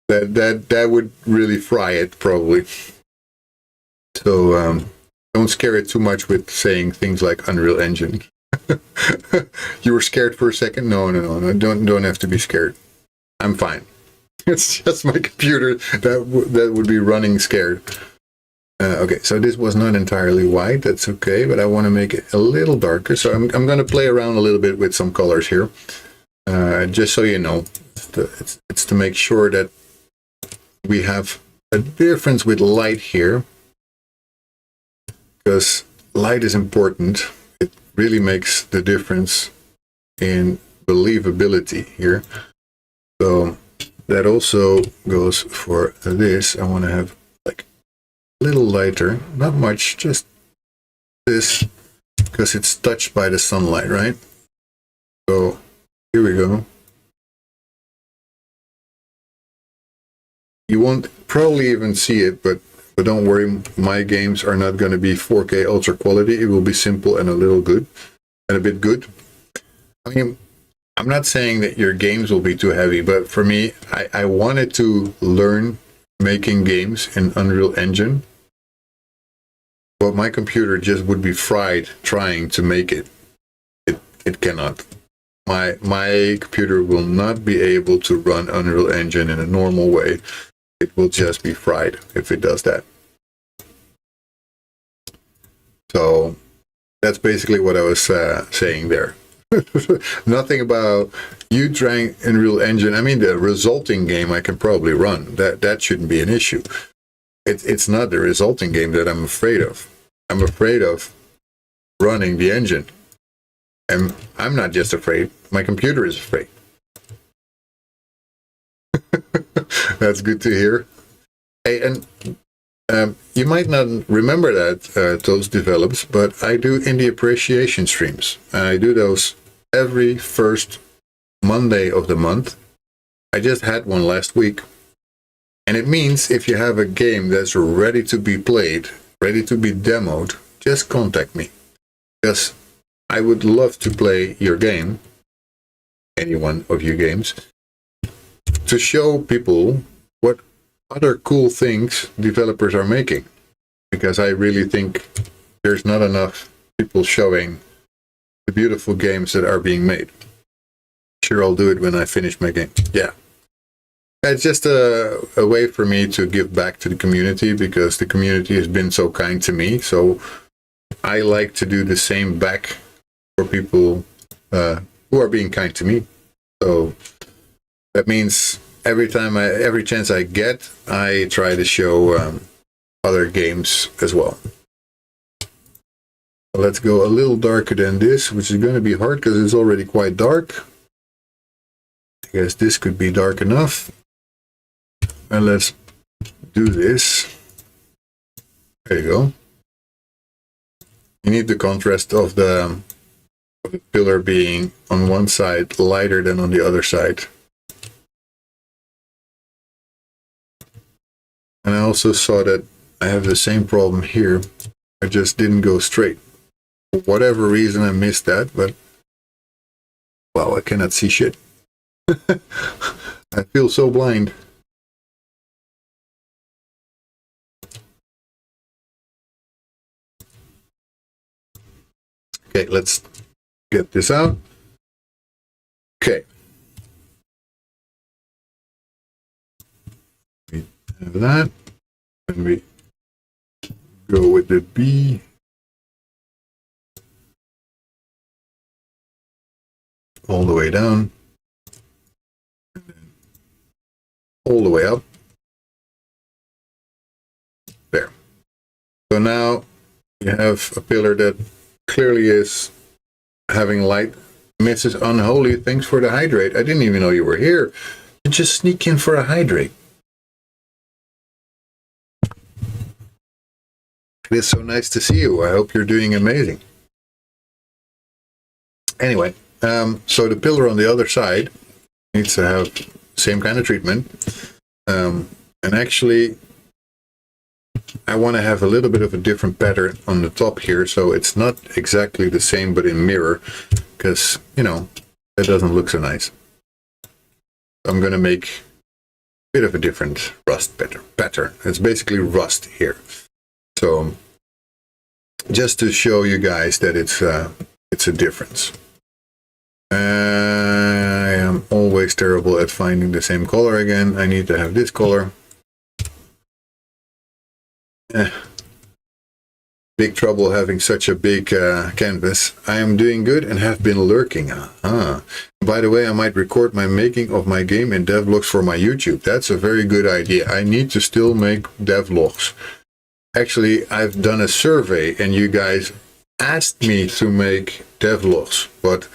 That would really fry it probably. So don't scare it too much with saying things like Unreal Engine. You were scared for a second? No. Don't have to be scared. I'm fine. It's just my computer that would be running scared. Okay, so this was not entirely white. That's okay, but I want to make it a little darker. So I'm going to play around a little bit with some colors here, just so you know. It's to make sure that we have a difference with light here, because light is important. It really makes the difference in believability here. So that also goes for this. I want to have like a little lighter, not much, just this, because it's touched by the sunlight, right? So here we go. You won't probably even see it, but don't worry, my games are not going to be 4K ultra quality. It will be simple and a little good, and a bit good. I mean, I'm not saying that your games will be too heavy, but for me, I wanted to learn making games in Unreal Engine, but my computer just would be fried trying to make it. It cannot. My computer will not be able to run Unreal Engine in a normal way. It will just be fried if it does that. So that's basically what I was saying there. Nothing about you trying Unreal Engine. I mean, the resulting game I can probably run. That shouldn't be an issue. It's not the resulting game that I'm afraid of. I'm afraid of running the engine. And I'm not just afraid. My computer is afraid. That's good to hear. Hey, and you might not remember that Toast develops, but I do indie appreciation streams. I do those every first Monday of the month. I just had one last week. And it means if you have a game that's ready to be played, ready to be demoed, just contact me. Because I would love to play your game, any one of your games, to show people what other cool things developers are making. Because I really think there's not enough people showing the beautiful games that are being made. Sure, I'll do it when I finish my game. Yeah. It's just a way for me to give back to the community, because the community has been so kind to me. So I like to do the same back for people who are being kind to me. So that means every chance I get, I try to show other games as well. Let's go a little darker than this, which is going to be hard because it's already quite dark. I guess this could be dark enough. And let's do this. There you go. You need the contrast of the of the pillar being on one side lighter than on the other side. And I also saw that I have the same problem here. I just didn't go straight. For whatever reason, I missed that, but wow, I cannot see shit. I feel so blind. Okay, let's get this out. Okay. We have that. And we go with the B. All the way down. And then all the way up. There. So now you have a pillar that clearly is having light. Mrs. Unholy, thanks for the hydrate. I didn't even know you were here. You just sneak in for a hydrate. It is so nice to see you. I hope you're doing amazing. Anyway, so the pillar on the other side needs to have the same kind of treatment. And actually, I want to have a little bit of a different pattern on the top here, so it's not exactly the same, but in mirror, because, you know, that doesn't look so nice. I'm going to make a bit of a different rust pattern. It's basically rust here. So, just to show you guys that it's a difference. I am always terrible at finding the same color again. I need to have this color. Big trouble having such a big canvas. I am doing good and have been lurking. By the way, I might record my making of my game in devlogs for my YouTube. That's a very good idea. I need to still make devlogs. Actually, I've done a survey and you guys asked me to make devlogs. But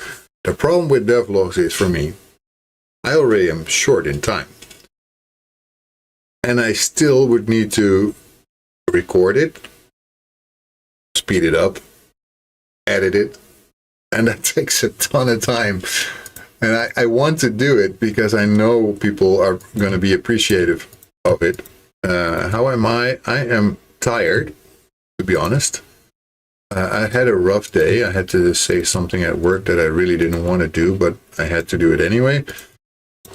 the problem with devlogs is, for me, I already am short in time. And I still would need to record it, speed it up, edit it, and that takes a ton of time. And I want to do it because I know people are going to be appreciative of it. How am I? I am tired, to be honest. I had a rough day. I had to say something at work that I really didn't want to do, but I had to do it anyway.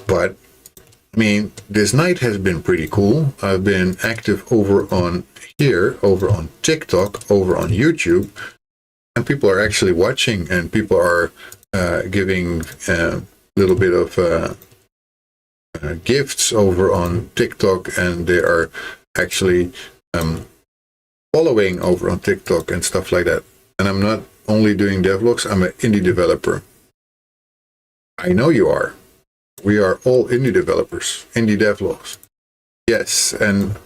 But I mean, this night has been pretty cool. I've been active over on here, over on TikTok, over on YouTube, and people are actually watching, and people are giving a little bit of gifts over on TikTok, and they are actually following over on TikTok and stuff like that. And I'm not only doing devlogs, I'm an indie developer. I know you are. We are all indie developers, indie devlogs. Yes, and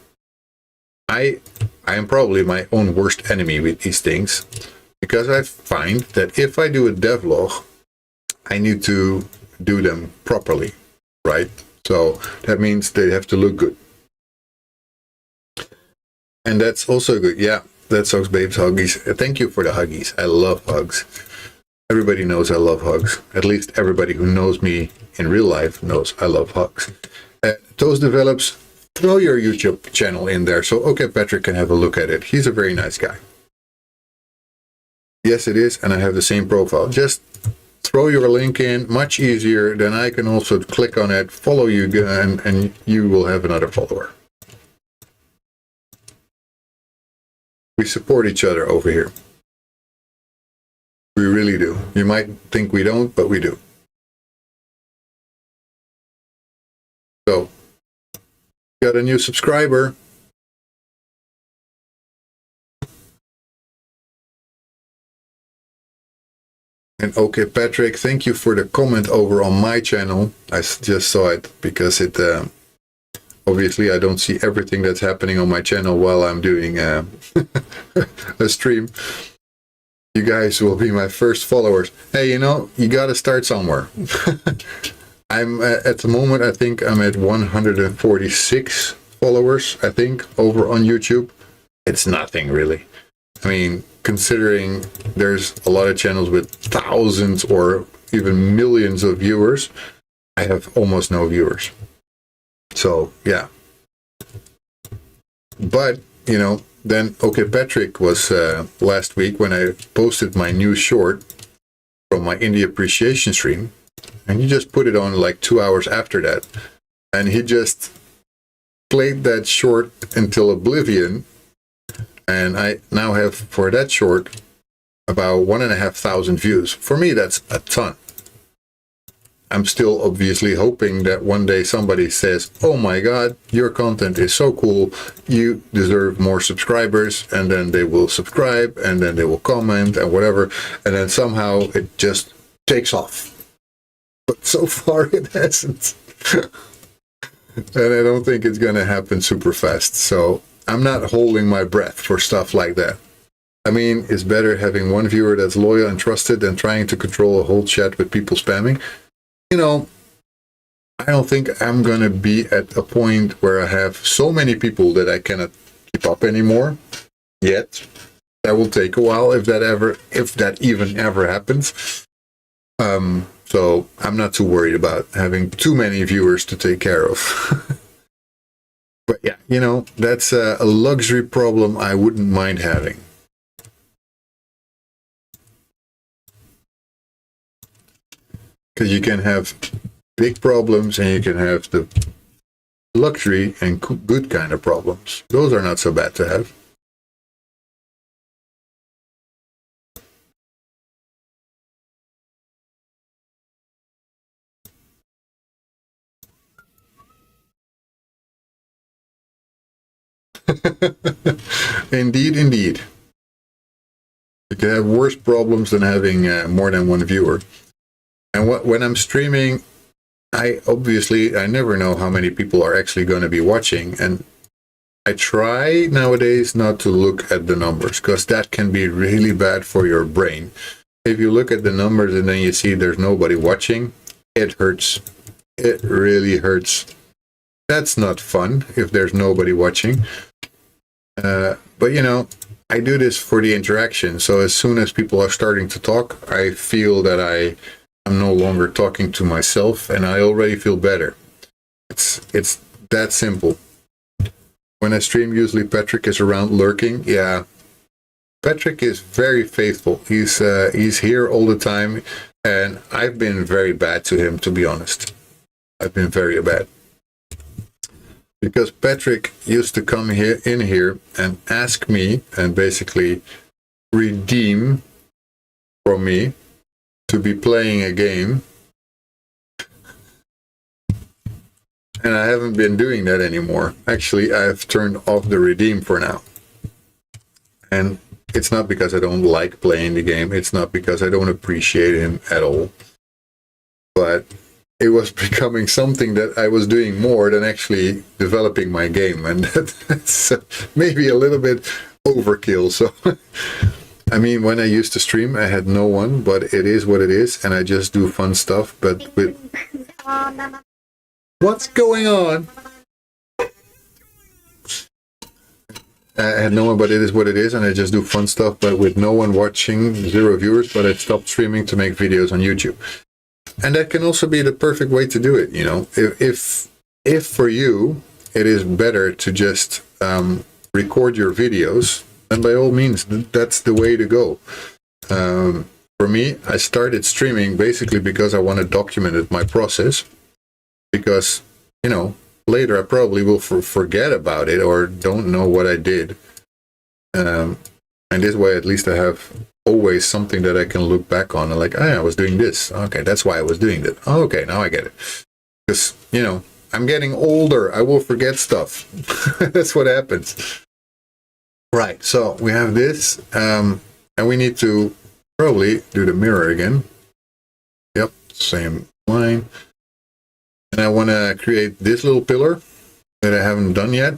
I am probably my own worst enemy with these things, because I find that if I do a devlog, I need to do them properly, right? So that means they have to look good. And that's also good. Yeah, that's Hugs Babes Huggies. Thank you for the huggies. I love hugs. Everybody knows I love hugs. At least everybody who knows me in real life knows I love hugs. Toast Develops, throw your YouTube channel in there so OK Patrick can have a look at it. He's a very nice guy. Yes, it is, and I have the same profile. Just throw your link in, much easier. Then I can also click on it, follow you, and you will have another follower. We support each other over here. We really do. You might think we don't, but we do. So, got a new subscriber. And OK Patrick, thank you for the comment over on my channel. I just saw it because it obviously I don't see everything that's happening on my channel while I'm doing a stream. You guys will be my first followers. Hey, you know, you got to start somewhere. I'm at the moment, I think I'm at 146 followers, I think, over on YouTube. It's nothing really. I mean, considering there's a lot of channels with thousands or even millions of viewers, I have almost no viewers. So, yeah. But, you know, then, okay, Patrick was last week when I posted my new short from my indie appreciation stream, and he just put it on like 2 hours after that. And he just played that short until oblivion. And I now have, for that short, about 1,500 views. For me, that's a ton. I'm still obviously hoping that one day somebody says, oh my God, your content is so cool, you deserve more subscribers, and then they will subscribe, and then they will comment, and whatever, and then somehow it just takes off. But so far it hasn't. And I don't think it's going to happen super fast. So I'm not holding my breath for stuff like that. I mean, it's better having one viewer that's loyal and trusted than trying to control a whole chat with people spamming. You know, I don't think I'm going to be at a point where I have so many people that I cannot keep up anymore yet. That will take a while if that even ever happens. So I'm not too worried about having too many viewers to take care of. But yeah, you know, that's a luxury problem I wouldn't mind having. Because you can have big problems and you can have the luxury and good kind of problems. Those are not so bad to have. Indeed, indeed. You can have worse problems than having more than one viewer. And when I'm streaming, I never know how many people are actually going to be watching. And I try nowadays not to look at the numbers, because that can be really bad for your brain. If you look at the numbers and then you see there's nobody watching, it hurts. It really hurts. That's not fun if there's nobody watching. But you know, I do this for the interaction. So as soon as people are starting to talk, I feel that I'm no longer talking to myself, and I already feel better. It's that simple. When I stream, usually Patrick is around lurking. Yeah, Patrick is very faithful. He's here all the time, and I've been very bad to him, to be honest. I've been very bad. Because Patrick used to come in here and ask me, and basically redeem from me, to be playing a game, and I haven't been doing that anymore. Actually, I've turned off the redeem for now. And it's not because I don't like playing the game, it's not because I don't appreciate him at all, but it was becoming something that I was doing more than actually developing my game, and that's maybe a little bit overkill. So I mean, when I used to stream, I had no one, but it is what it is, and I just do fun stuff, but with... What's going on? I had no one, but it is what it is, and I just do fun stuff, but with no one watching, 0 viewers, but I stopped streaming to make videos on YouTube. And that can also be the perfect way to do it, you know? If for you, it is better to just record your videos, and by all means, that's the way to go. For me, I started streaming basically because I want to document my process. Because, you know, later I probably will forget about it or don't know what I did. And this way, at least I have always something that I can look back on and like, oh, yeah, I was doing this. Okay, that's why I was doing that. Oh, okay, now I get it. Because, you know, I'm getting older. I will forget stuff. That's what happens. Right, so we have this, and we need to probably do the mirror again. Yep, same line. And I want to create this little pillar that I haven't done yet.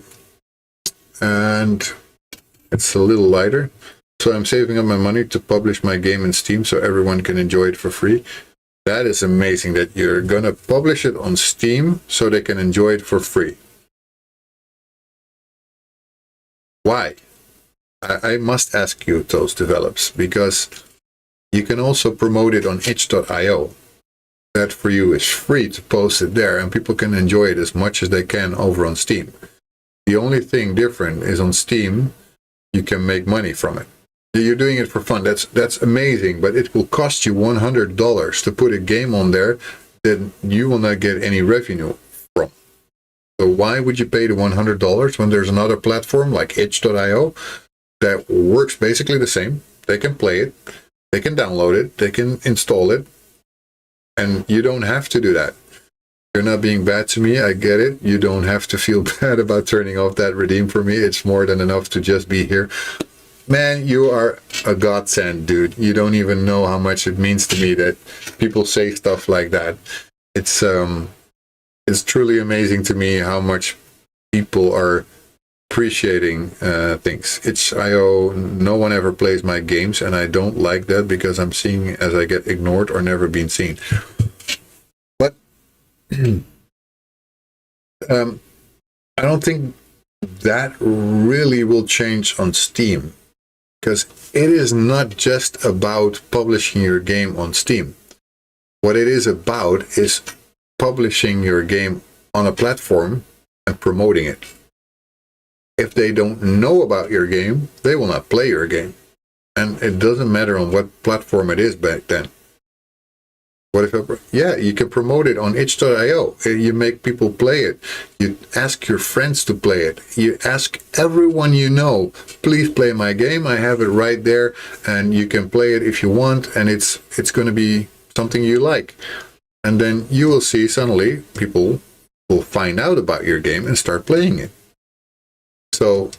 And it's a little lighter. So I'm saving up my money to publish my game in Steam so everyone can enjoy it for free. That is amazing that you're going to publish it on Steam so they can enjoy it for free. Why? I must ask you, those develops, because you can also promote it on itch.io. That for you is free to post it there, and people can enjoy it as much as they can over on Steam. The only thing different is on Steam, you can make money from it. You're doing it for fun. That's amazing, but it will cost you $100 to put a game on there that you will not get any revenue from. So why would you pay the $100 when there's another platform like itch.io that works basically the same? They can play it, they can download it, they can install it, and you don't have to do that. You're not being bad to me, I get it. You don't have to feel bad about turning off that redeem for me. It's more than enough to just be here. Man, you are a godsend, dude. You don't even know how much it means to me that people say stuff like that. It's truly amazing to me how much people are appreciating things. Itch.io, no one ever plays my games, and I don't like that because I'm seeing as I get ignored or never been seen. But I don't think that really will change on Steam, because it is not just about publishing your game on Steam. What it is about is publishing your game on a platform and promoting it. If they don't know about your game, they will not play your game. And it doesn't matter on what platform it is back then. What if you can promote it on itch.io. You make people play it. You ask your friends to play it. You ask everyone you know, please play my game. I have it right there, and you can play it if you want, and it's going to be something you like. And then you will see suddenly people will find out about your game and start playing it. So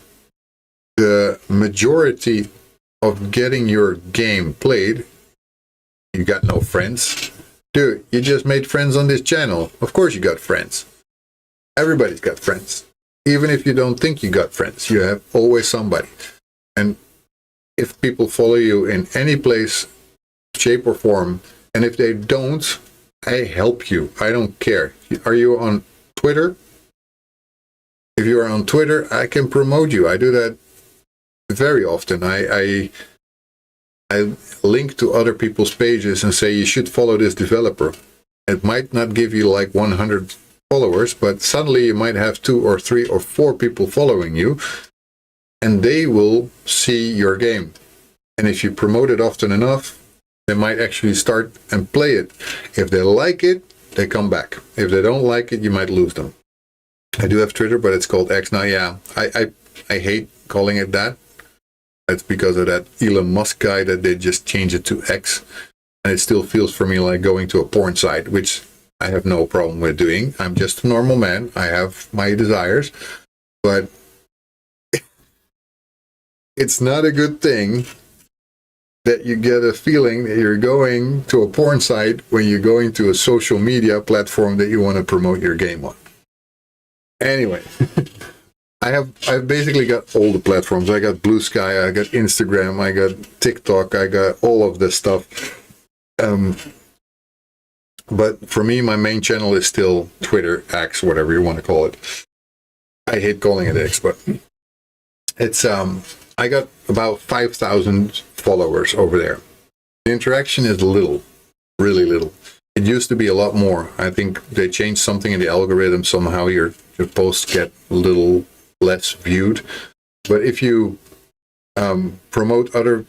the majority of getting your game played, you got no friends. Dude, you just made friends on this channel. Of course you got friends. Everybody's got friends. Even if you don't think you got friends, you have always somebody. And if people follow you in any place, shape or form, and if they don't, I help you. I don't care. Are you on Twitter? If you are on Twitter, I can promote you. I do that very often. I link to other people's pages and say you should follow this developer. It might not give you like 100 followers, but suddenly you might have 2 or 3 or 4 people following you, and they will see your game. And if you promote it often enough, they might actually start and play it. If they like it, they come back. If they don't like it, you might lose them. I do have Twitter, but it's called X now. Yeah, I hate calling it that. That's because of that Elon Musk guy that they just changed it to X. And it still feels for me like going to a porn site, which I have no problem with doing. I'm just a normal man. I have my desires. But it's not a good thing that you get a feeling that you're going to a porn site when you're going to a social media platform that you want to promote your game on. Anyway, I've basically got all the platforms. I got Blue Sky, I got Instagram, I got TikTok, I got all of this stuff. But for me, my main channel is still Twitter, X, whatever you want to call it. I hate calling it X, but it's I got about 5,000 followers over there. The interaction is little, really little. It used to be a lot more. I think they changed something in the algorithm. Somehow your posts get a little less viewed. But if you promote other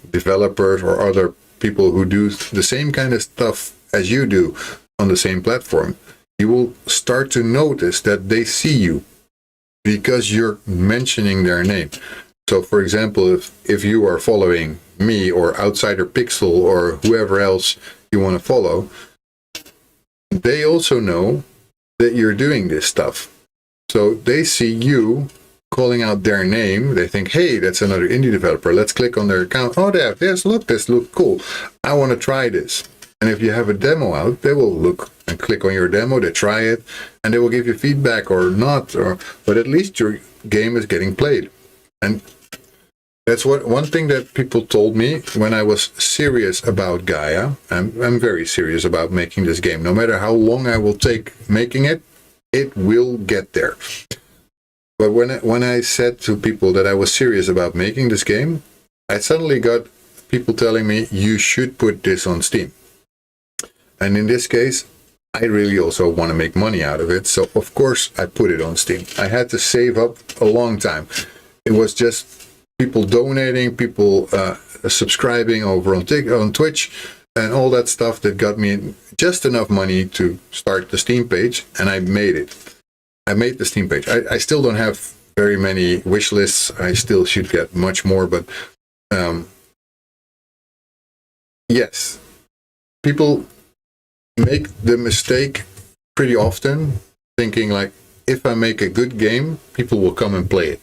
developers or other people who do the same kind of stuff as you do on the same platform, you will start to notice that they see you because you're mentioning their name. So, for example, if you are following me or Outsider Pixel or whoever else you want to follow, they also know that you're doing this stuff. So they see you calling out their name. They think, hey, that's another indie developer. Let's click on their account. Oh, there, this looks cool. I want to try this. And if you have a demo out, they will look and click on your demo, they try it, and they will give you feedback or not. But at least your game is getting played. And that's one thing that people told me when I was serious about Gaia. I'm very serious about making this game. No matter how long I will take making it, it will get there. But when I said to people that I was serious about making this game, I suddenly got people telling me, you should put this on Steam. And in this case, I really also want to make money out of it. So of course I put it on Steam. I had to save up a long time. It was just people donating, people subscribing over on Twitch, and all that stuff that got me just enough money to start the Steam page, and I made it. I made the Steam page. I still don't have very many wish lists. I still should get much more, but yes, people make the mistake pretty often thinking like, if I make a good game, people will come and play it.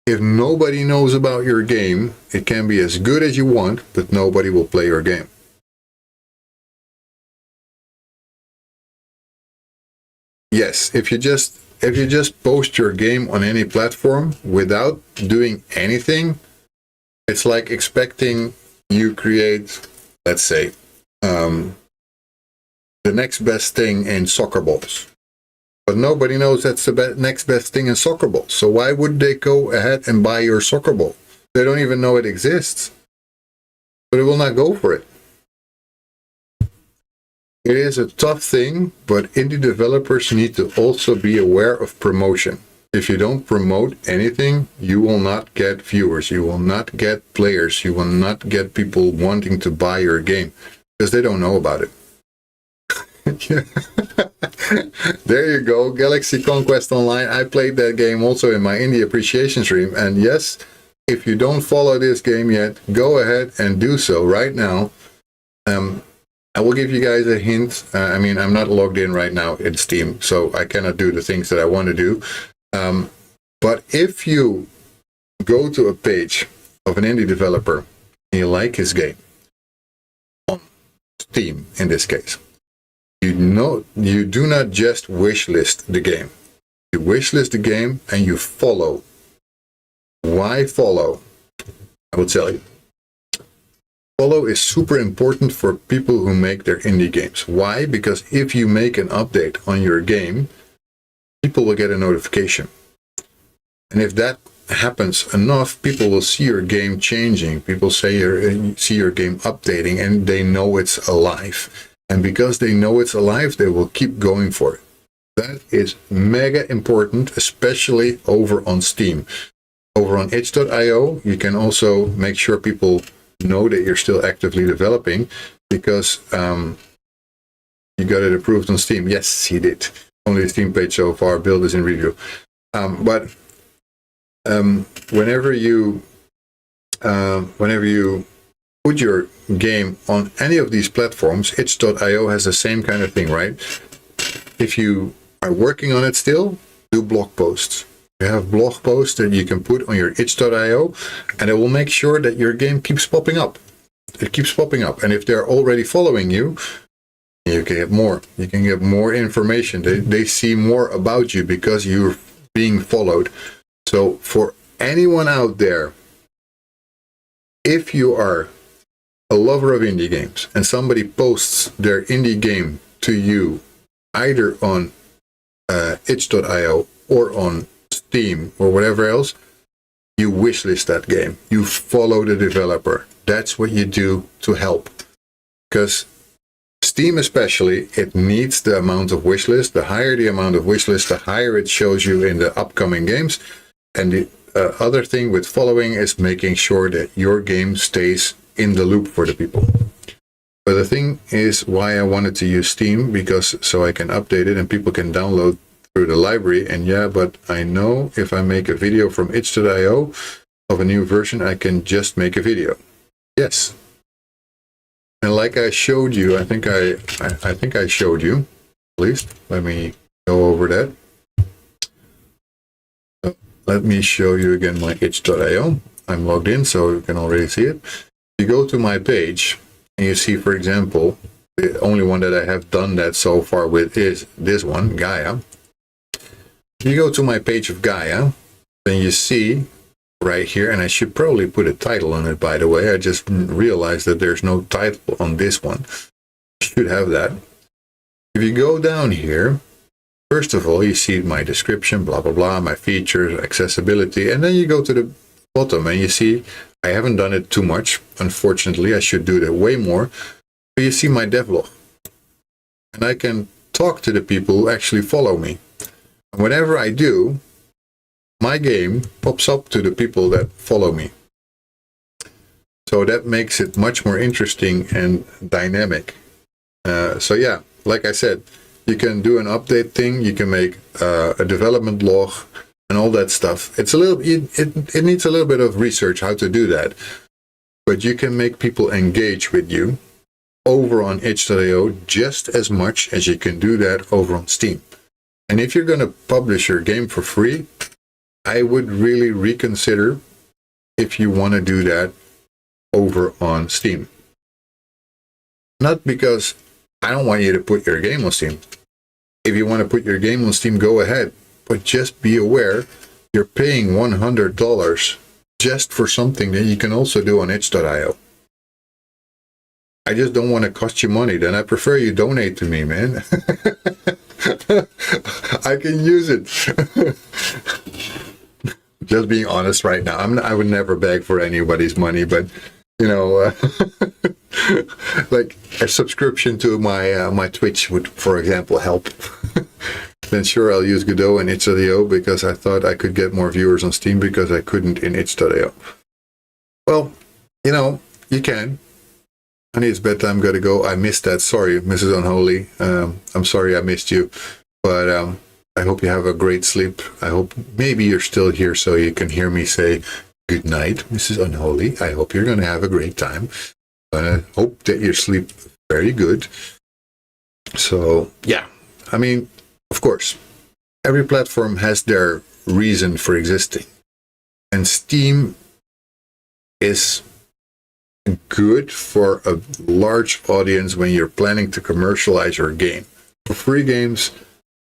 If nobody knows about your game, it can be as good as you want, but nobody will play your game. Yes, if you just post your game on any platform without doing anything, it's like expecting you create, let's say, the next best thing in soccer balls. But nobody knows that's the next best thing in soccer balls. So why would they go ahead and buy your soccer ball? They don't even know it exists. So they will not go for it. It is a tough thing, but indie developers need to also be aware of promotion. If you don't promote anything, you will not get viewers, you will not get players, you will not get people wanting to buy your game, because they don't know about it. There you go, Galaxy Conquest Online. I played that game also in my indie appreciation stream, and yes, if you don't follow this game yet, go ahead and do so right now. I will give you guys a hint. I mean, I'm not logged in right now in Steam, so I cannot do the things that I want to do. But if you go to a page of an indie developer and you like his game, on Steam in this case, you do not just wishlist the game. You wishlist the game and you follow. Why follow? I will tell you. Follow is super important for people who make their indie games. Why? Because if you make an update on your game, people will get a notification. And if that happens enough, people will see your game changing. People see your game updating, and they know it's alive. And because they know it's alive, they will keep going for it. That is mega important, especially over on Steam. Over on itch.io, you can also make sure people know that you're still actively developing, because you got it approved on Steam. Yes, he did. Only the Steam page so far. Build is in review. But whenever you put your game on any of these platforms, itch.io has the same kind of thing, right? If you are working on it still, do blog posts. You have blog posts that you can put on your itch.io, and it will make sure that your game keeps popping up. It keeps popping up. And if they're already following you, you can get more. You can get more information. They see more about you because you're being followed. So for anyone out there, if you are a lover of indie games and somebody posts their indie game to you either on itch.io or on Steam or whatever else, you wishlist that game. You follow the developer. That's what you do to help. Because Steam especially, it needs the amount of wishlist. The higher the amount of wishlist, the higher it shows you in the upcoming games. And the other thing with following is making sure that your game stays in the loop for the people. But the thing is why I wanted to use Steam, because so I can update it and people can download through the library. And yeah, but I know if I make a video from itch.io of a new version, I can just make a video. Yes. And like I showed you, I think I showed you, at least. Let me go over that. So let me show you again my itch.io. I'm logged in, so you can already see it. You go to my page, and you see, for example, the only one that I have done that so far with is this one, Gaia. You go to my page of Gaia, then you see right here, and I should probably put a title on it, by the way. I just realized that there's no title on this one. Should have that. If you go down here, First of all, you see my description, blah, blah, blah, my features, accessibility, and then you go to the bottom and you see I haven't done it too much. Unfortunately, I should do that way more. But you see my devlog. And I can talk to the people who actually follow me. And whenever I do, my game pops up to the people that follow me. So that makes it much more interesting and dynamic. So yeah, like I said, you can do an update thing, you can make a development log and all that stuff. It's a little, it needs a little bit of research how to do that. But you can make people engage with you over on itch.io just as much as you can do that over on Steam. And if you're going to publish your game for free, I would really reconsider if you want to do that over on Steam. Not because I don't want you to put your game on Steam. If you want to put your game on Steam, go ahead. But just be aware, you're paying $100 just for something that you can also do on itch.io. I just don't want to cost you money. Then I prefer you donate to me, man. I can use it. Just being honest right now. I would never beg for anybody's money, but you know, like a subscription to my Twitch would, for example, help. Then sure, I'll use Godot and itch.io because I thought I could get more viewers on Steam because I couldn't in itch.io. Well, you know, you can. Honey, it's bedtime, gotta go. I missed that. Sorry, Mrs. Unholy. I'm sorry I missed you. But I hope you have a great sleep. I hope maybe you're still here so you can hear me say, good night, Mrs. Unholy. I hope you're going to have a great time. I hope that you sleep very good. So, yeah. I mean, of course, every platform has their reason for existing. And Steam is good for a large audience when you're planning to commercialize your game. For free games,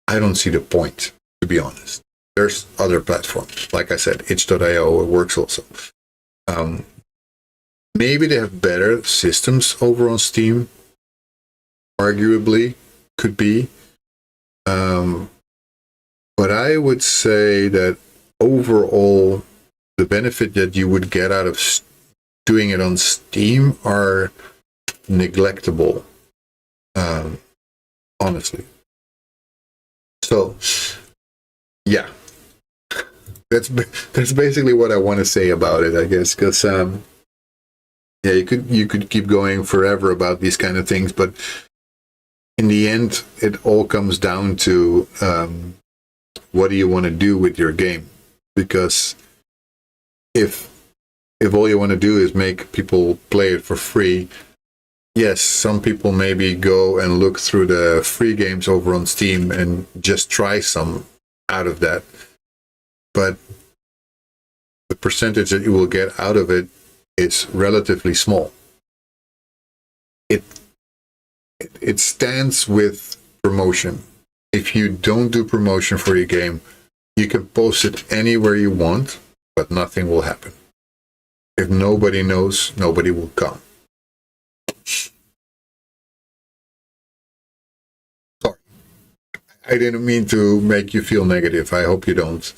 I don't see the point, to be honest. There's other platforms. Like I said, itch.io works also. Maybe they have better systems over on Steam. Arguably, could be. But I would say that overall, the benefit that you would get out of doing it on Steam are neglectable, honestly. So, yeah, that's basically what I want to say about it, I guess. Because yeah, you could keep going forever about these kind of things, but in the end, it all comes down to what do you want to do with your game? Because if all you want to do is make people play it for free, yes, some people maybe go and look through the free games over on Steam and just try some out of that. But the percentage that you will get out of it is relatively small. It stands with promotion. If you don't do promotion for your game, you can post it anywhere you want, but nothing will happen. If nobody knows, nobody will come. Sorry. I didn't mean to make you feel negative. I hope you don't,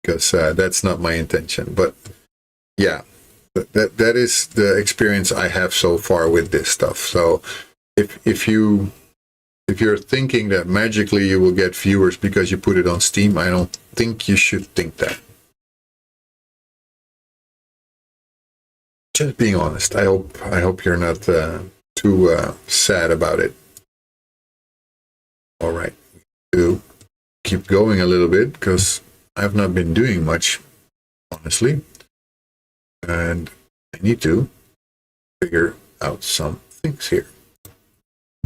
because that's not my intention. But yeah, that is the experience I have so far with this stuff. So if you're thinking that magically you will get viewers because you put it on Steam, I don't think you should think that. Just being honest. I hope you're not too sad about it. All right, to keep going a little bit because I've not been doing much, honestly, and I need to figure out some things here.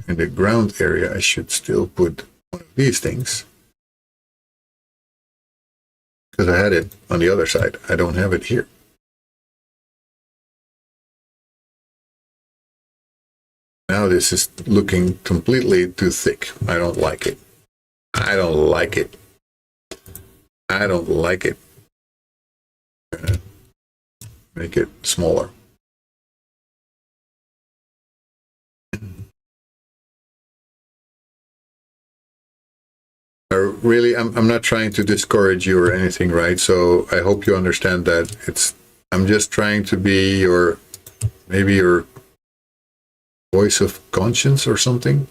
In the ground area, I should still put one of these things because I had it on the other side. I don't have it here. Now this is looking completely too thick. I don't like it. I don't like it. I don't like it. Make it smaller. I really, I'm not trying to discourage you or anything, right? So I hope you understand that I'm just trying to be maybe your voice of conscience or something.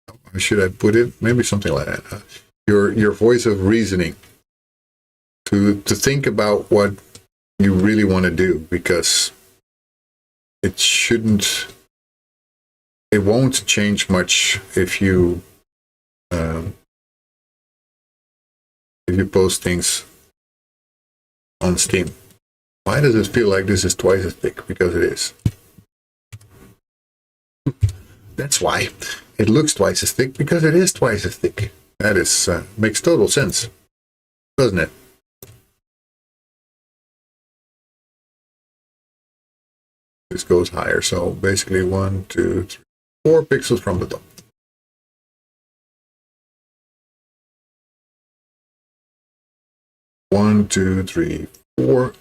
How should I put it? Maybe something like that. Your voice of reasoning to think about what you really want to do, because it won't change much if you post things on Steam. Why does it feel like this is twice as thick? Because it is. That's why. It looks twice as thick because it is twice as thick. That is makes total sense, doesn't it? This goes higher, so basically 1, 2, 3, 4 pixels from the top. One, two, three, 4.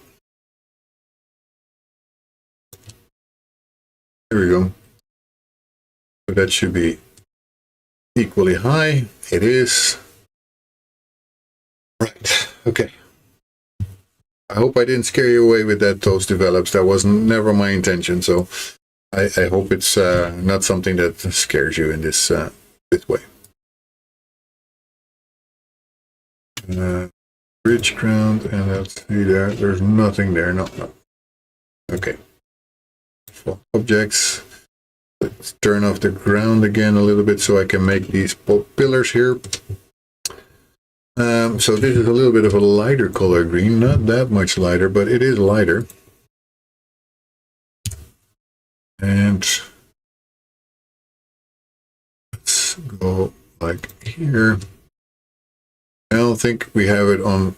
There we go. So that should be equally high. It is. Right. Okay. I hope I didn't scare you away with that toast develops. That was never my intention. So I hope it's not something that scares you in this way. Bridge ground, and let's see there. There's nothing there. No. Okay. For objects. Let's turn off the ground again a little bit so I can make these pillars here. So this is a little bit of a lighter color green, not that much lighter, but it is lighter. And let's go like here. I don't think we have it on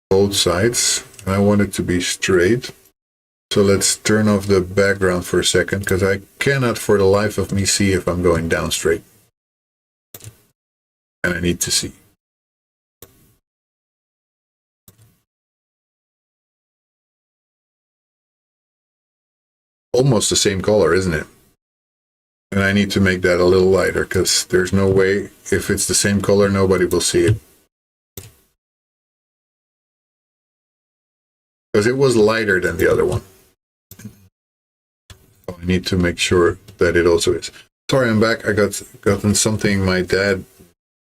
both sides. I want it to be straight. So let's turn off the background for a second, because I cannot for the life of me see if I'm going down straight. And I need to see. Almost the same color, isn't it? And I need to make that a little lighter, because there's no way, if it's the same color, nobody will see it. Because it was lighter than the other one. So I need to make sure that it also is. Sorry, I'm back. I gotten something. My dad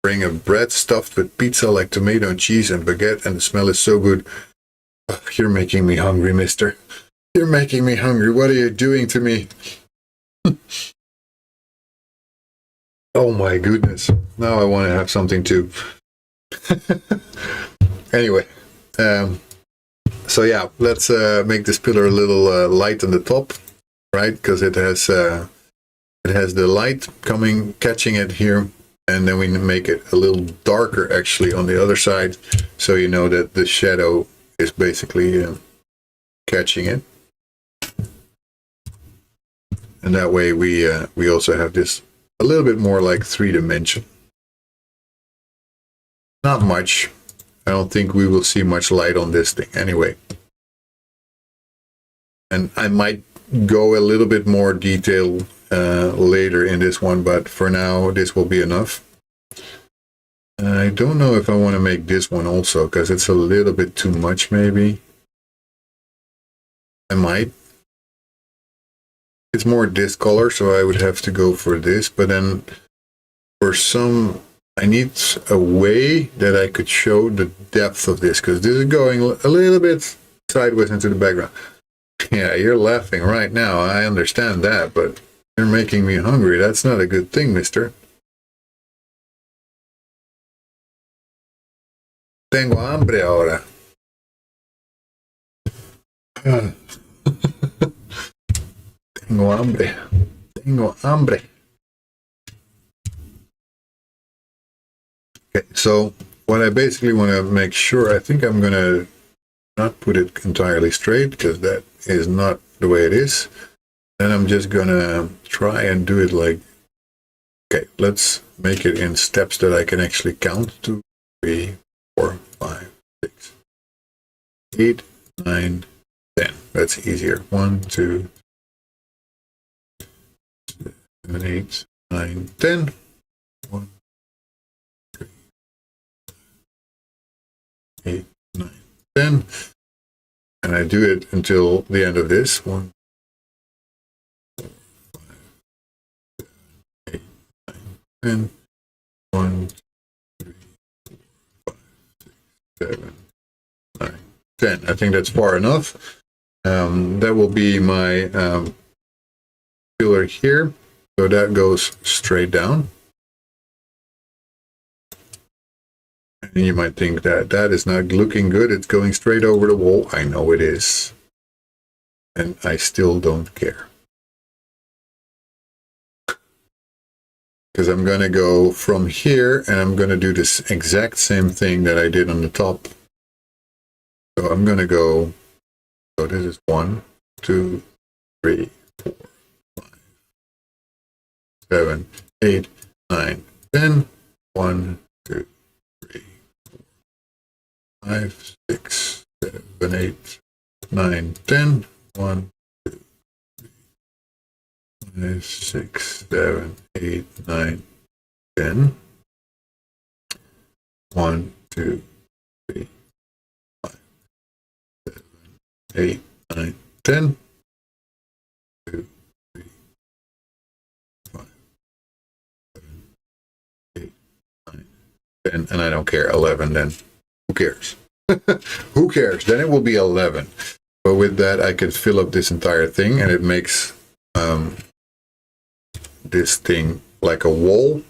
bring a bread stuffed with pizza, like tomato and cheese and baguette, and the smell is so good. Oh, you're making me hungry, mister. You're making me hungry. What are you doing to me? Oh my goodness. Now I want to have something too. Anyway, so yeah, let's make this pillar a little light on the top, right? Because it has the light catching it here, and then we make it a little darker actually on the other side, so you know that the shadow is basically catching it. And that way we also have this a little bit more like 3-dimension. Not much. I don't think we will see much light on this thing anyway. And I might go a little bit more detail later in this one, but for now this will be enough. I don't know if I want to make this one also, because it's a little bit too much maybe. I might. It's more this color, so I would have to go for this, but then for some, I need a way that I could show the depth of this, because this is going a little bit sideways into the background. Yeah, you're laughing right now. I understand that, but you're making me hungry. That's not a good thing, mister. Tengo hambre ahora. Tengo hambre. Tengo hambre. Okay, so what I basically want to make sure, I think I'm going to not put it entirely straight, because that is not the way it is. Then I'm just going to try and do it like, okay, let's make it in steps that I can actually count. 2, 3, 4, 5, 6, 8, 9, 10. That's easier. 1, 2, 7, 8, 9, 10. 1, 3, 8, 9, 10. And I do it until the end of this. 1, 4, 5, 7, 8, 9, 10. 1, 2, 3, 4, 5, 6, 7, 9, 10. I think that's far enough. That will be my pillar here. So that goes straight down. And you might think that that is not looking good. It's going straight over the wall. I know it is. And I still don't care. Because I'm going to go from here and I'm going to do this exact same thing that I did on the top. So I'm going to go, so this is 1, 2, 3, 4, 5, 7, 8, 9, 10. 1, 2, 3, 4, 5, 6, 7, 8, 9, 10. 1, 2, 3, 5, 6, 7, 8, 9, 10. 1, 2, 3, 5, 7, 8, 9, 10. 2, 3, 5, 7, 8, 9, 10. And I don't care. 11 then. Who cares? Who cares? Then it will be 11. But with that, I could fill up this entire thing, and it makes this thing like a wall.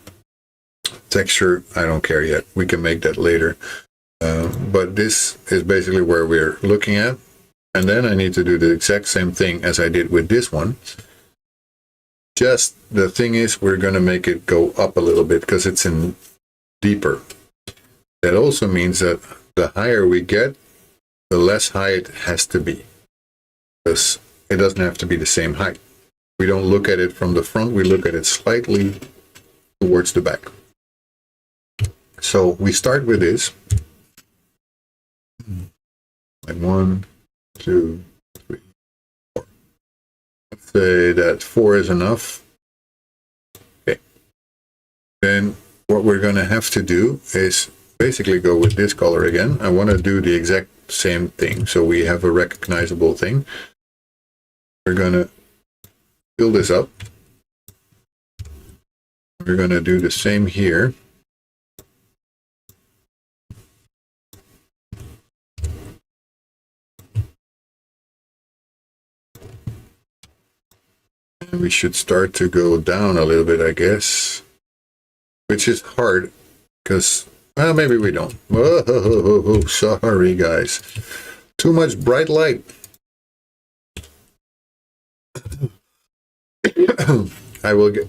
Texture, I don't care yet. We can make that later. But this is basically where we're looking at. And then I need to do the exact same thing as I did with this one. Just the thing is, we're going to make it go up a little bit because it's in deeper. That also means that the higher we get, the less high it has to be. Because it doesn't have to be the same height. We don't look at it from the front, we look at it slightly towards the back. So we start with this. Like 1, 2, 3, 4. Let's say that 4 is enough. Okay. Then what we're going to have to do is basically go with this color again. I want to do the exact same thing, so we have a recognizable thing. We're going to fill this up. We're going to do the same here. And we should start to go down a little bit, I guess, which is hard because, well, maybe we don't. Whoa, sorry, guys. Too much bright light.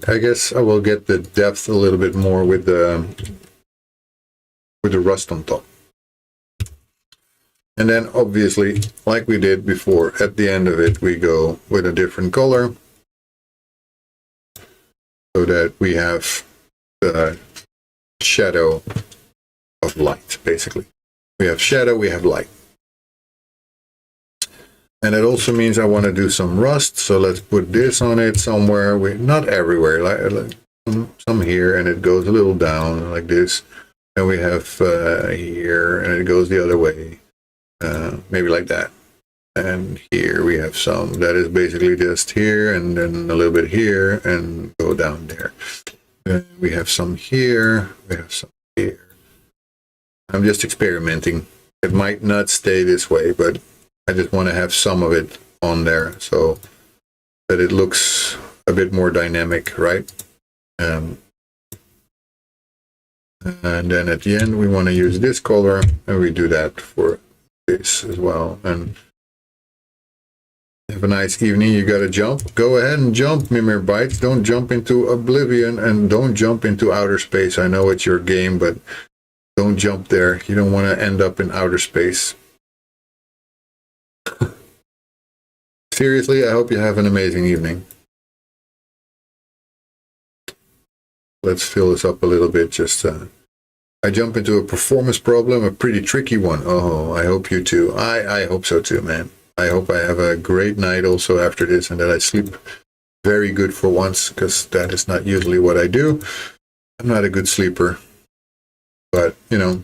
I guess I will get the depth a little bit more with the rust on top. And then obviously, like we did before, at the end of it, we go with a different color so that we have the shadow of light, basically. We have shadow, we have light. And it also means I want to do some rust, so let's put this on it somewhere. Not everywhere, like some here, and it goes a little down like this. And we have here, and it goes the other way, maybe like that. And here we have some that is basically just here, and then a little bit here, and go down there. And we have some here, we have some here. I'm just experimenting. It might not stay this way, but I just want to have some of it on there so that it looks a bit more dynamic, right? And then at the end, we want to use this color, and we do that for this as well. And have a nice evening. You got to jump. Go ahead and jump, Mimir Bites. Don't jump into oblivion, and don't jump into outer space. I know it's your game, but don't jump there. You don't want to end up in outer space. Seriously, I hope you have an amazing evening. Let's fill this up a little bit. Just I jump into a performance problem, a pretty tricky one. Oh, I hope you too. I hope so too, man. I hope I have a great night also after this, and that I sleep very good for once, because that is not usually what I do. I'm not a good sleeper, but you know,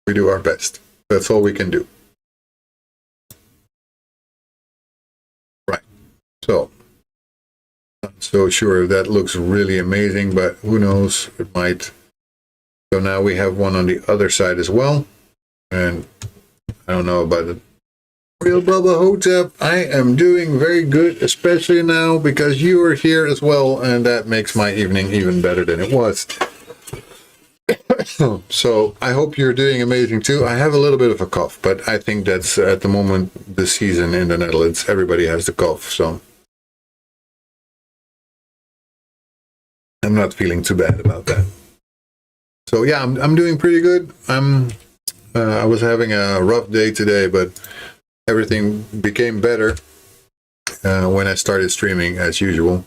we do our best. That's all we can do. Right. So, not so sure if that looks really amazing, but who knows? It might. So now we have one on the other side as well. And I don't know about it. Real Bubba Hotep, I am doing very good, especially now because you are here as well, and that makes my evening even better than it was. So I hope you're doing amazing too. I have a little bit of a cough, but I think that's at the moment the season in the Netherlands. Everybody has the cough, so I'm not feeling too bad about that. So yeah, I'm doing pretty good. I was having a rough day today, but everything became better when I started streaming as usual.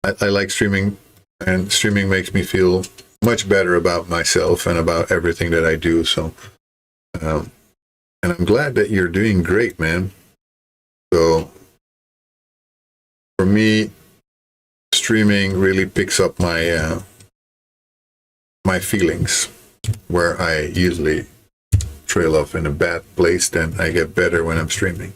I like streaming, and streaming makes me feel much better about myself and about everything that I do. So, and I'm glad that you're doing great, man. So, for me, streaming really picks up my my feelings, where I usually trail off in a bad place. Then I get better when I'm streaming.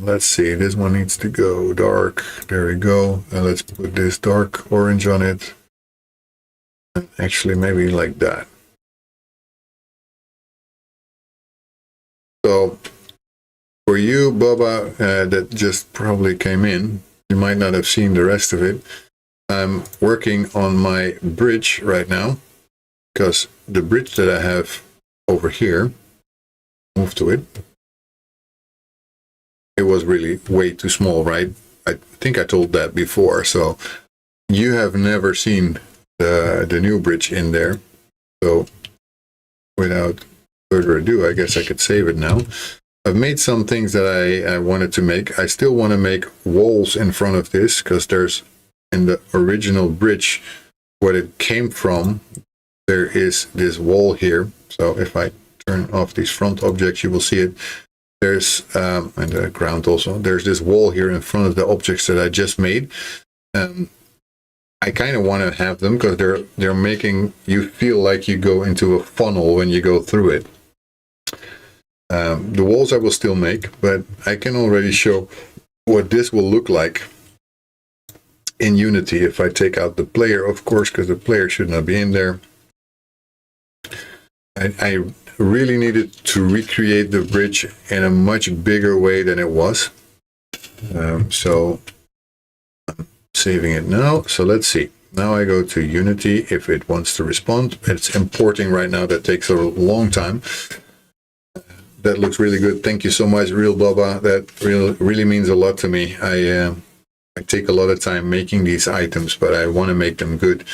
Let's see, this one needs to go dark. There we go. Let's put this dark orange on it. And actually, maybe like that. So, for you, Bubba, that just probably came in, you might not have seen the rest of it. I'm working on my bridge right now, because the bridge that I have over here, move to it, it was really way too small, right? I think I told that before. So you have never seen the new bridge in there. So without further ado, I guess I could save it now. I've made some things that I wanted to make. I still want to make walls in front of this, because there's, in the original bridge, what it came from, there is this wall here. So if I turn off these front objects, you will see it. There's, and the ground also, there's this wall here in front of the objects that I just made. I kind of want to have them because they're making you feel like you go into a funnel when you go through it. The walls I will still make, but I can already show what this will look like in Unity if I take out the player, of course, because the player should not be in there. I really needed to recreate the bridge in a much bigger way than it was. So I'm saving it now. So let's see. Now I go to Unity if it wants to respond. It's importing right now. That takes a long time. That looks really good. Thank you so much, Real Bubba. That really means a lot to me. I take a lot of time making these items, but I want to make them good.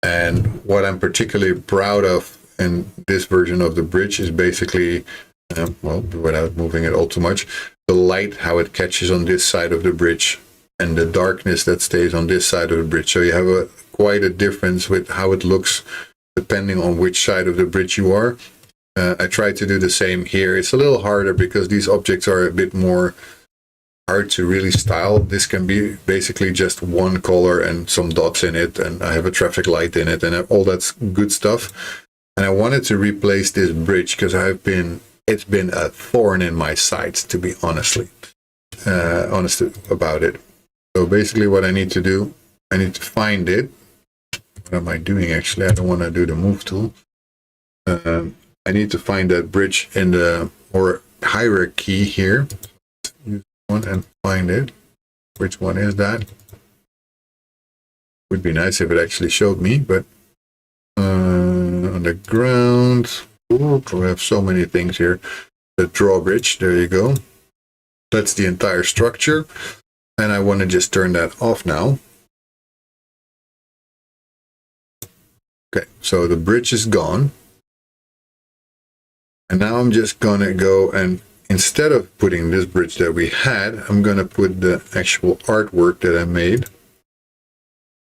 And what I'm particularly proud of in this version of the bridge is basically, well, without moving it all too much, the light, how it catches on this side of the bridge, and the darkness that stays on this side of the bridge. So you have quite a difference with how it looks depending on which side of the bridge you are. I tried to do the same here. It's a little harder because these objects are a bit more hard to really style. This can be basically just one color and some dots in it, and I have a traffic light in it, and all that's good stuff. And I wanted to replace this bridge because it's been a thorn in my side, to be honest about it. So basically what I need to do, I need to find it. What am I doing actually? I don't want to do the move tool. I need to find that bridge in the hierarchy here. Use one and find it. Which one is that? Would be nice if it actually showed me, but on the ground, we have so many things here. The drawbridge, there you go. That's the entire structure, and I want to just turn that off now. Okay, so the bridge is gone, and now I'm just gonna go and, instead of putting this bridge that we had, I'm gonna put the actual artwork that I made.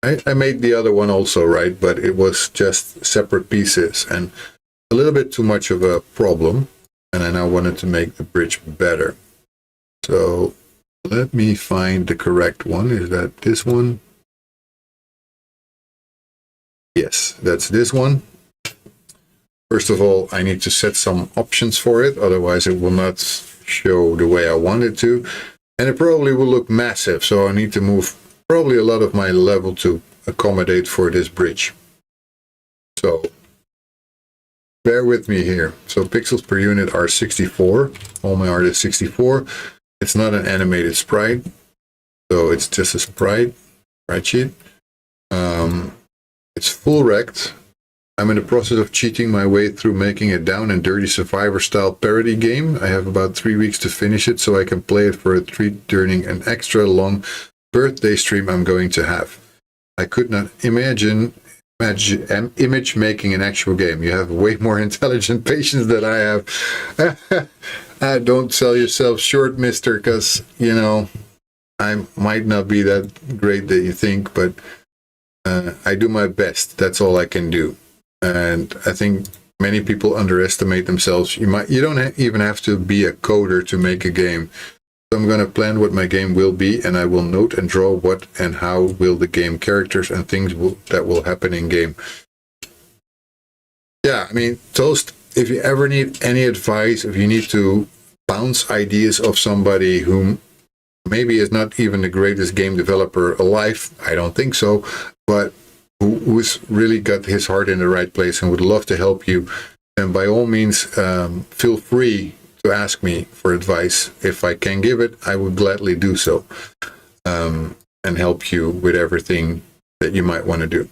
I made the other one also, right? But it was just separate pieces and a little bit too much of a problem. And I now wanted to make the bridge better. So let me find the correct one. Is that this one? Yes, that's this one. First of all, I need to set some options for it, otherwise it will not show the way I want it to. And it probably will look massive, so I need to move probably a lot of my level to accommodate for this bridge. So bear with me here. So pixels per unit are 64. All my art is 64. It's not an animated sprite, so it's just a sprite sheet. It's full rect. I'm in the process of cheating my way through making a down and dirty survivor style parody game. I have about 3 weeks to finish it so I can play it for a treat during an extra long birthday stream I'm going to have. I could not imagine image making an actual game. You have way more intelligent patience than I have. Don't sell yourself short, mister, because, you know, I might not be that great that you think, but I do my best. That's all I can do. And I think many people underestimate themselves. You don't even have to be a coder to make a game. So I'm going to plan what my game will be, and I will note and draw what and how will the game characters and things that will happen in game. Yeah, I mean, Toast, if you ever need any advice, if you need to bounce ideas off somebody who maybe is not even the greatest game developer alive, I don't think so, but who's really got his heart in the right place and would love to help you, then by all means, feel free to ask me for advice. If I can give it, I would gladly do so, and help you with everything that you might want to do.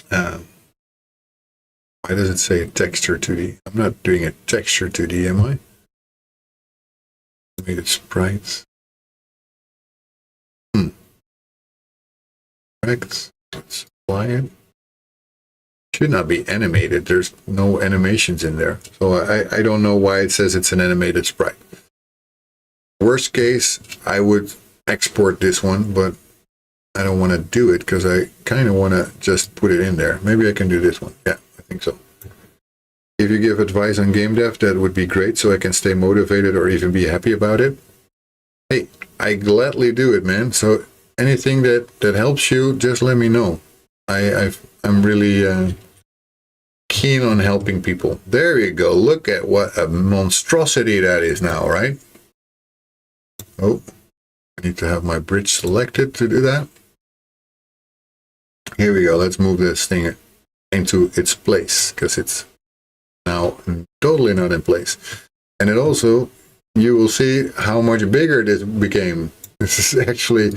Why does it say texture 2D? I'm not doing a texture 2D, am I? Made it sprites. Let's apply it. Should not be animated. There's no animations in there. So I don't know why it says it's an animated sprite. Worst case, I would export this one, but I don't want to do it because I kind of want to just put it in there. Maybe I can do this one. Yeah, I think so. If you give advice on game dev, that would be great so I can stay motivated or even be happy about it. Hey, I gladly do it, man. So anything that helps you, just let me know. I'm really keen on helping people. There you go. Look at what a monstrosity that is now, right? Oh, I need to have my bridge selected to do that. Here we go. Let's move this thing into its place because it's now totally not in place. And it also, you will see how much bigger this became. This is actually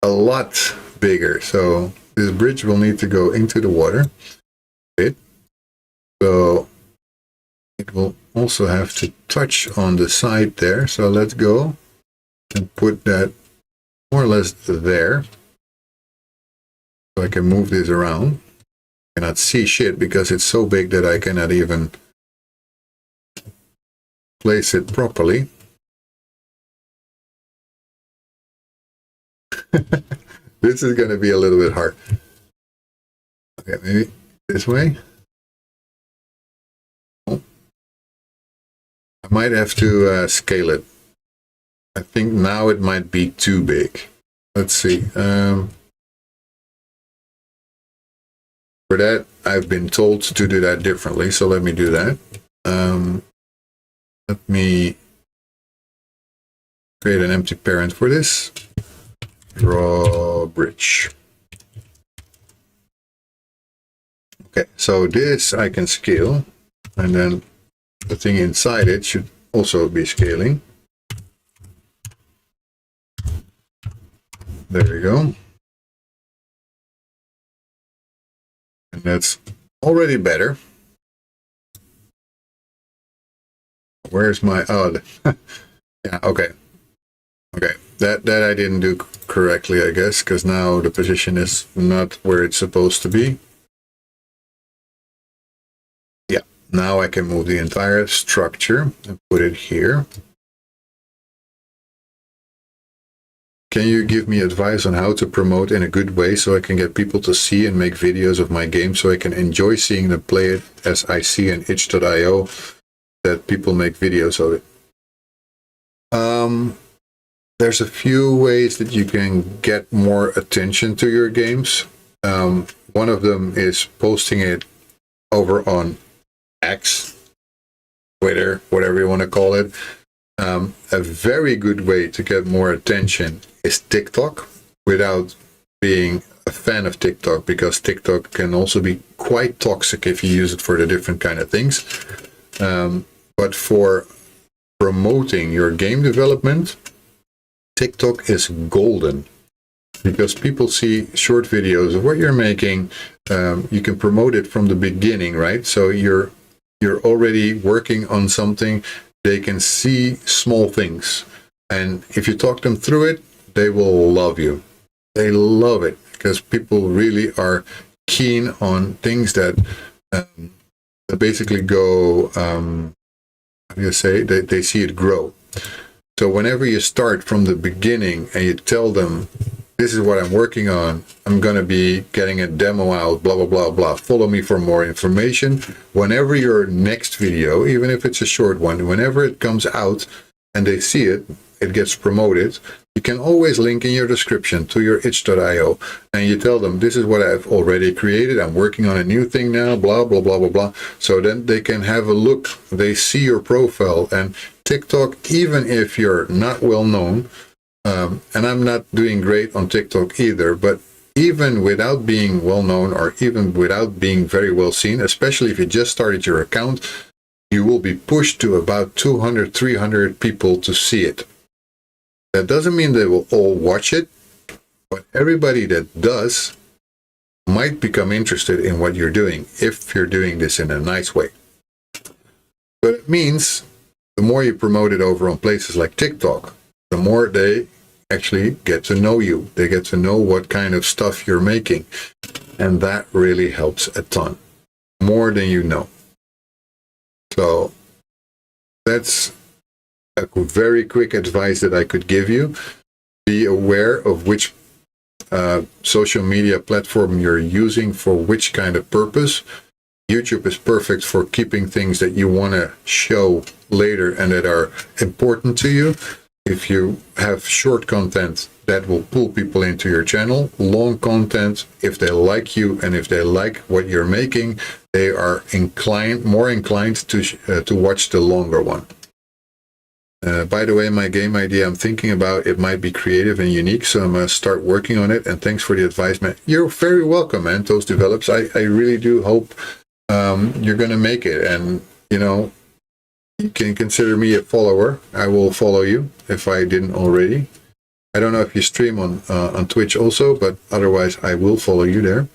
a lot bigger. So this bridge will need to go into the water. So it will also have to touch on the side there. So let's go and put that more or less there. So I can move this around. I cannot see shit because it's so big that I cannot even place it properly. This is going to be a little bit hard. Okay, maybe this way. Oh. I might have to scale it. I think now it might be too big. Let's see. For that, I've been told to do that differently, so let me do that. Let me create an empty parent for this. Draw bridge. Okay, so this I can scale, and then the thing inside it should also be scaling. There we go. And that's already better. Where's my odd? Yeah, okay. Okay, that I didn't do correctly, I guess, because now the position is not where it's supposed to be. Yeah, now I can move the entire structure and put it here. Can you give me advice on how to promote in a good way so I can get people to see and make videos of my game so I can enjoy seeing them play it as I see in itch.io that people make videos of it? There's a few ways that you can get more attention to your games. One of them is posting it over on X, Twitter, whatever you want to call it. A very good way to get more attention is TikTok, without being a fan of TikTok, because TikTok can also be quite toxic if you use it for the different kind of things. But for promoting your game development, TikTok is golden, because people see short videos of what you're making. You can promote it from the beginning, right? So you're already working on something. They can see small things, and if you talk them through it, they will love you. They love it, because people really are keen on things that basically go, how do you say, they see it grow. So whenever you start from the beginning and you tell them, this is what I'm working on, I'm going to be getting a demo out, blah, blah, blah, blah. Follow me for more information. Whenever your next video, even if it's a short one, whenever it comes out and they see it, it gets promoted, you can always link in your description to your itch.io, and you tell them, this is what I've already created. I'm working on a new thing now, blah, blah, blah, blah, blah. So then they can have a look. They see your profile. And TikTok, even if you're not well known, and I'm not doing great on TikTok either, but even without being well known, or even without being very well seen, especially if you just started your account, you will be pushed to about 200, 300 people to see it. That doesn't mean they will all watch it, but everybody that does might become interested in what you're doing, if you're doing this in a nice way. But it means the more you promote it over on places like TikTok, the more they actually get to know you. They get to know what kind of stuff you're making. And that really helps a ton. More than you know. So that's a very quick advice that I could give you. Be aware of which social media platform you're using for which kind of purpose. YouTube is perfect for keeping things that you want to show later and that are important to you. If you have short content, that will pull people into your channel. Long content, if they like you and if they like what you're making, they are more inclined to watch the longer one. By the way, my game idea I'm thinking about, it might be creative and unique, so I'm going to start working on it. And thanks for the advice, man. You're very welcome, man. Those develops. I really do hope you're going to make it. And, you know, you can consider me a follower. I will follow you if I didn't already. I don't know if you stream on Twitch also, but otherwise I will follow you there.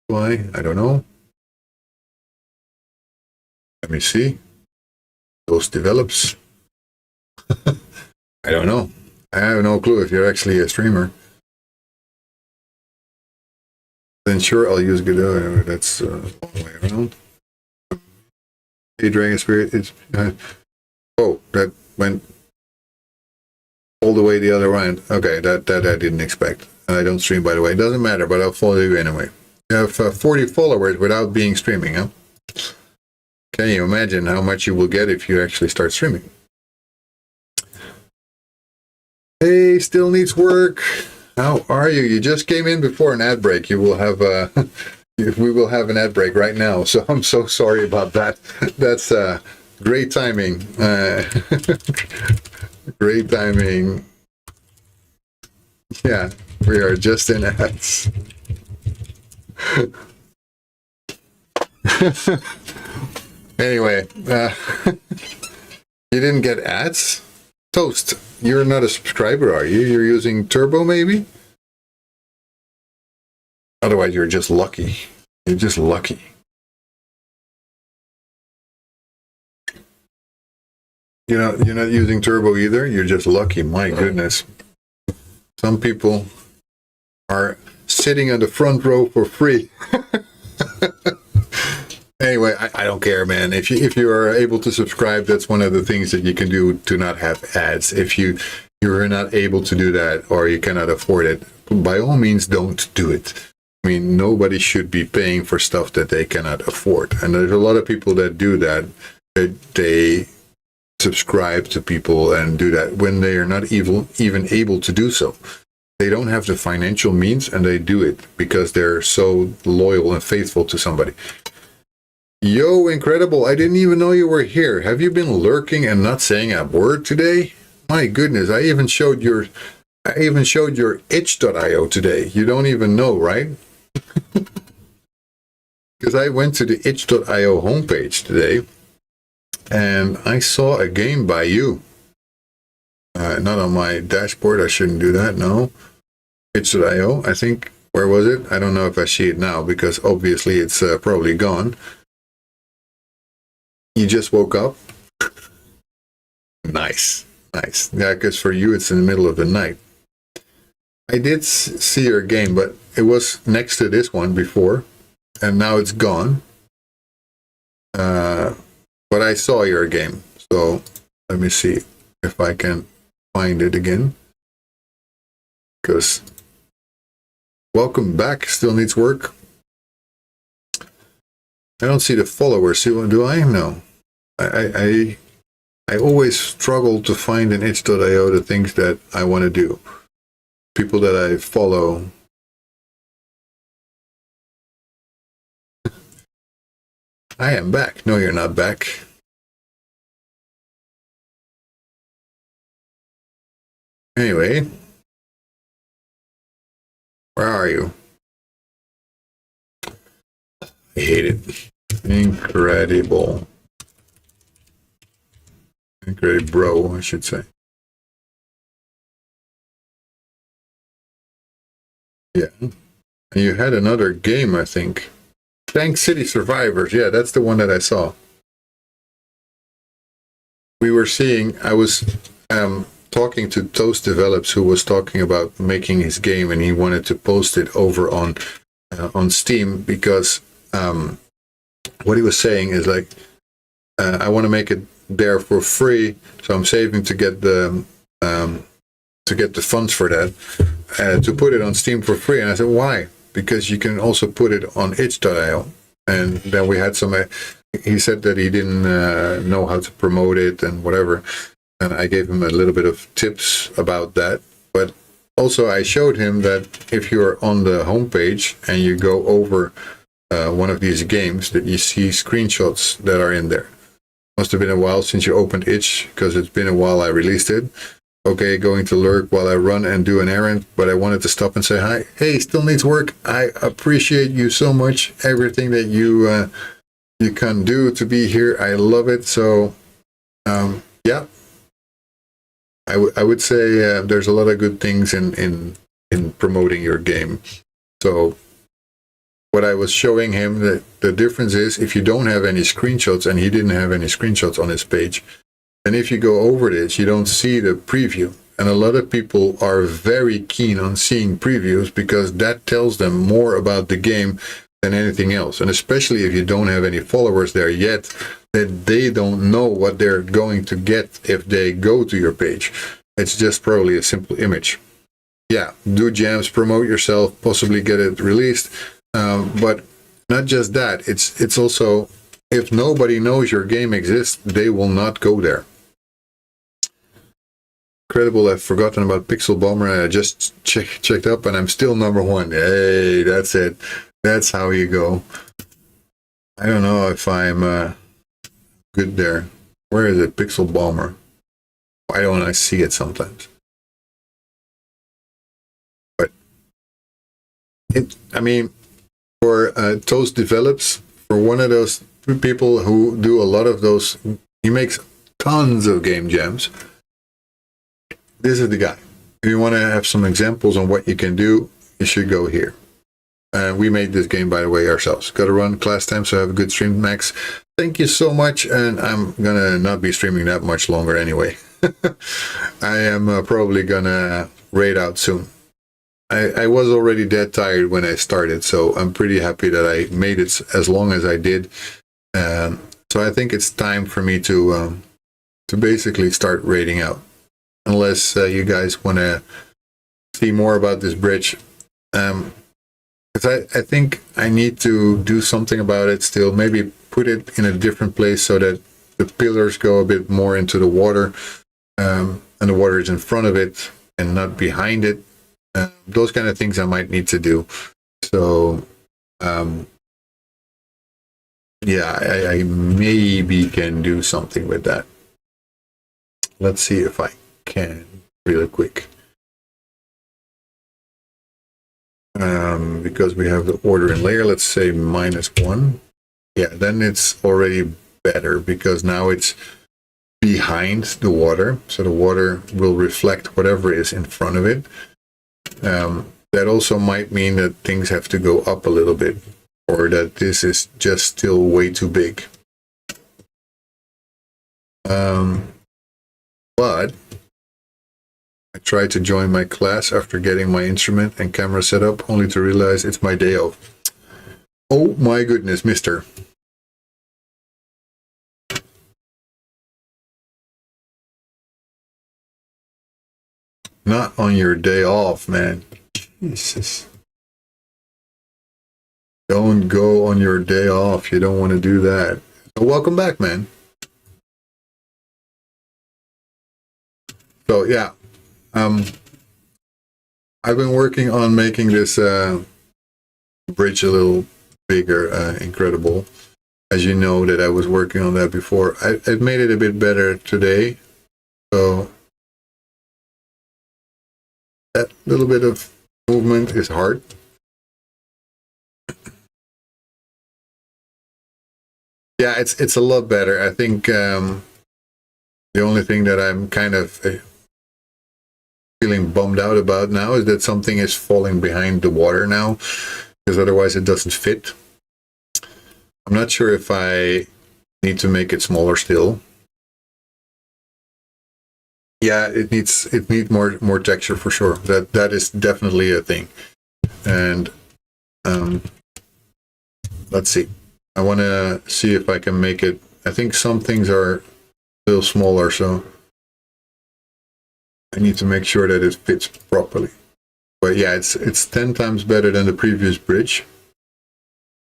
Why? I don't know. Let me see. Those develops. I don't know. I have no clue if you're actually a streamer. Then sure, I'll use Godot. That's all the way around. Hey, Dragonspirit, it's oh, that went all the way the other way. Okay, that I didn't expect. I don't stream, by the way. It doesn't matter, but I'll follow you anyway. You have 40 followers without being streaming, huh? Can you imagine how much you will get if you actually start streaming? Hey, still needs work. How are you? You just came in before an ad break. You will have we will have an ad break right now, so I'm so sorry about that. That's great timing. Great timing. Yeah, we are just in ads. Anyway, you didn't get ads? Toast, you're not a subscriber, are you? You're using Turbo, maybe? Otherwise, you're just lucky. You're just lucky. You're not using Turbo either? You're just lucky. My goodness. Some people are sitting on the front row for free. Anyway, I don't care, man. If you are able to subscribe, that's one of the things that you can do to not have ads. If you're not able to do that or you cannot afford it, by all means, don't do it. I mean, nobody should be paying for stuff that they cannot afford. And there's a lot of people that do that. They subscribe to people and do that when they are not even able to do so. they don't have the financial means, and they do it because they're so loyal and faithful to somebody. Yo, incredible. I didn't even know you were here. Have you been lurking and not saying a word today? My goodness, I even showed your itch.io today. You don't even know, right? Because I went to the itch.io homepage today and I saw a game by you. Not on my dashboard. I shouldn't do that. No. Itch.io. I think, where was it? I don't know if I see it now because obviously it's probably gone. You just woke up? Nice. Nice. Yeah, because for you it's in the middle of the night. I did see your game, but it was next to this one before, and now it's gone. But I saw your game, so let me see if I can find it again. Because welcome back still needs work. I don't see the followers. Do I? No. I always struggle to find in itch.io the things that I want to do. People that I follow. I am back. No, you're not back. Anyway. Where are you? I hate it. Incredible. Incredible, I should say. Yeah. And you had another game, I think. Tank City Survivors. Yeah, that's the one that I saw. We were seeing, I was talking to Toast Develops, who was talking about making his game, and he wanted to post it over on Steam because what he was saying is like, I want to make it there for free, so I'm saving to get the funds for that, to put it on Steam for free. And I said, why? Because you can also put it on itch.io. And then we had some, he said that he didn't know how to promote it and whatever. And I gave him a little bit of tips about that. But also I showed him that if you're on the homepage and you go over one of these games, that you see screenshots that are in there. Must have been a while since you opened itch, because it's been a while I released it. Okay, going to lurk while I run and do an errand, but I wanted to stop and say hi. Hey, still needs work. I appreciate you so much. Everything that you can do to be here, I love it. So, yeah, I would say there's a lot of good things in promoting your game. So, what I was showing him, that the difference is if you don't have any screenshots, and he didn't have any screenshots on his page, and if you go over this, you don't see the preview. And a lot of people are very keen on seeing previews because that tells them more about the game than anything else. And especially if you don't have any followers there yet, that they don't know what they're going to get if they go to your page. It's just probably a simple image. Yeah, do jams, promote yourself, possibly get it released. But not just that, it's also, if nobody knows your game exists, they will not go there. Incredible, I've forgotten about Pixel Bomber, and I just checked up, and I'm still number one. Hey, that's it. That's how you go. I don't know if I'm good there. Where is it, Pixel Bomber? Why don't I see it sometimes? But, I mean, for Toast Develops, for one of those people who do a lot of those, he makes tons of game jams. This is the guy. If you want to have some examples on what you can do, you should go here. We made this game, by the way, ourselves. Got to run class time, so have a good stream, Max. Thank you so much, and I'm gonna not be streaming that much longer anyway. I am probably gonna raid out soon. I was already dead tired when I started, so I'm pretty happy that I made it as long as I did. So I think it's time for me to basically start raiding out. Unless you guys want to see more about this bridge. Because I think I need to do something about it still. Maybe put it in a different place so that the pillars go a bit more into the water. And the water is in front of it and not behind it. Those kind of things I might need to do. So, yeah, I maybe can do something with that. Let's see if I can really quick. Because we have the order in layer, let's say -1. Yeah, then it's already better because now it's behind the water. So the water will reflect whatever is in front of it. That also might mean that things have to go up a little bit, or that this is just still way too big. But I tried to join my class after getting my instrument and camera set up, only to realize it's my day off. Oh my goodness, mister. Not on your day off, man. Jesus. Don't go on your day off. You don't want to do that. So welcome back, man. So yeah, I've been working on making this bridge a little bigger, incredible. As you know, that I was working on that before. I've made it a bit better today. So that little bit of movement is hard. Yeah, it's a lot better. I think the only thing that I'm kind of feeling bummed out about now is that something is falling behind the water now, because otherwise it doesn't fit. I'm not sure if I need to make it smaller still. Yeah, it needs more texture for sure. That is definitely a thing. And let's see. I want to see if I can make it. I think some things are still smaller, so I need to make sure that it fits properly. But yeah, it's 10 times better than the previous bridge,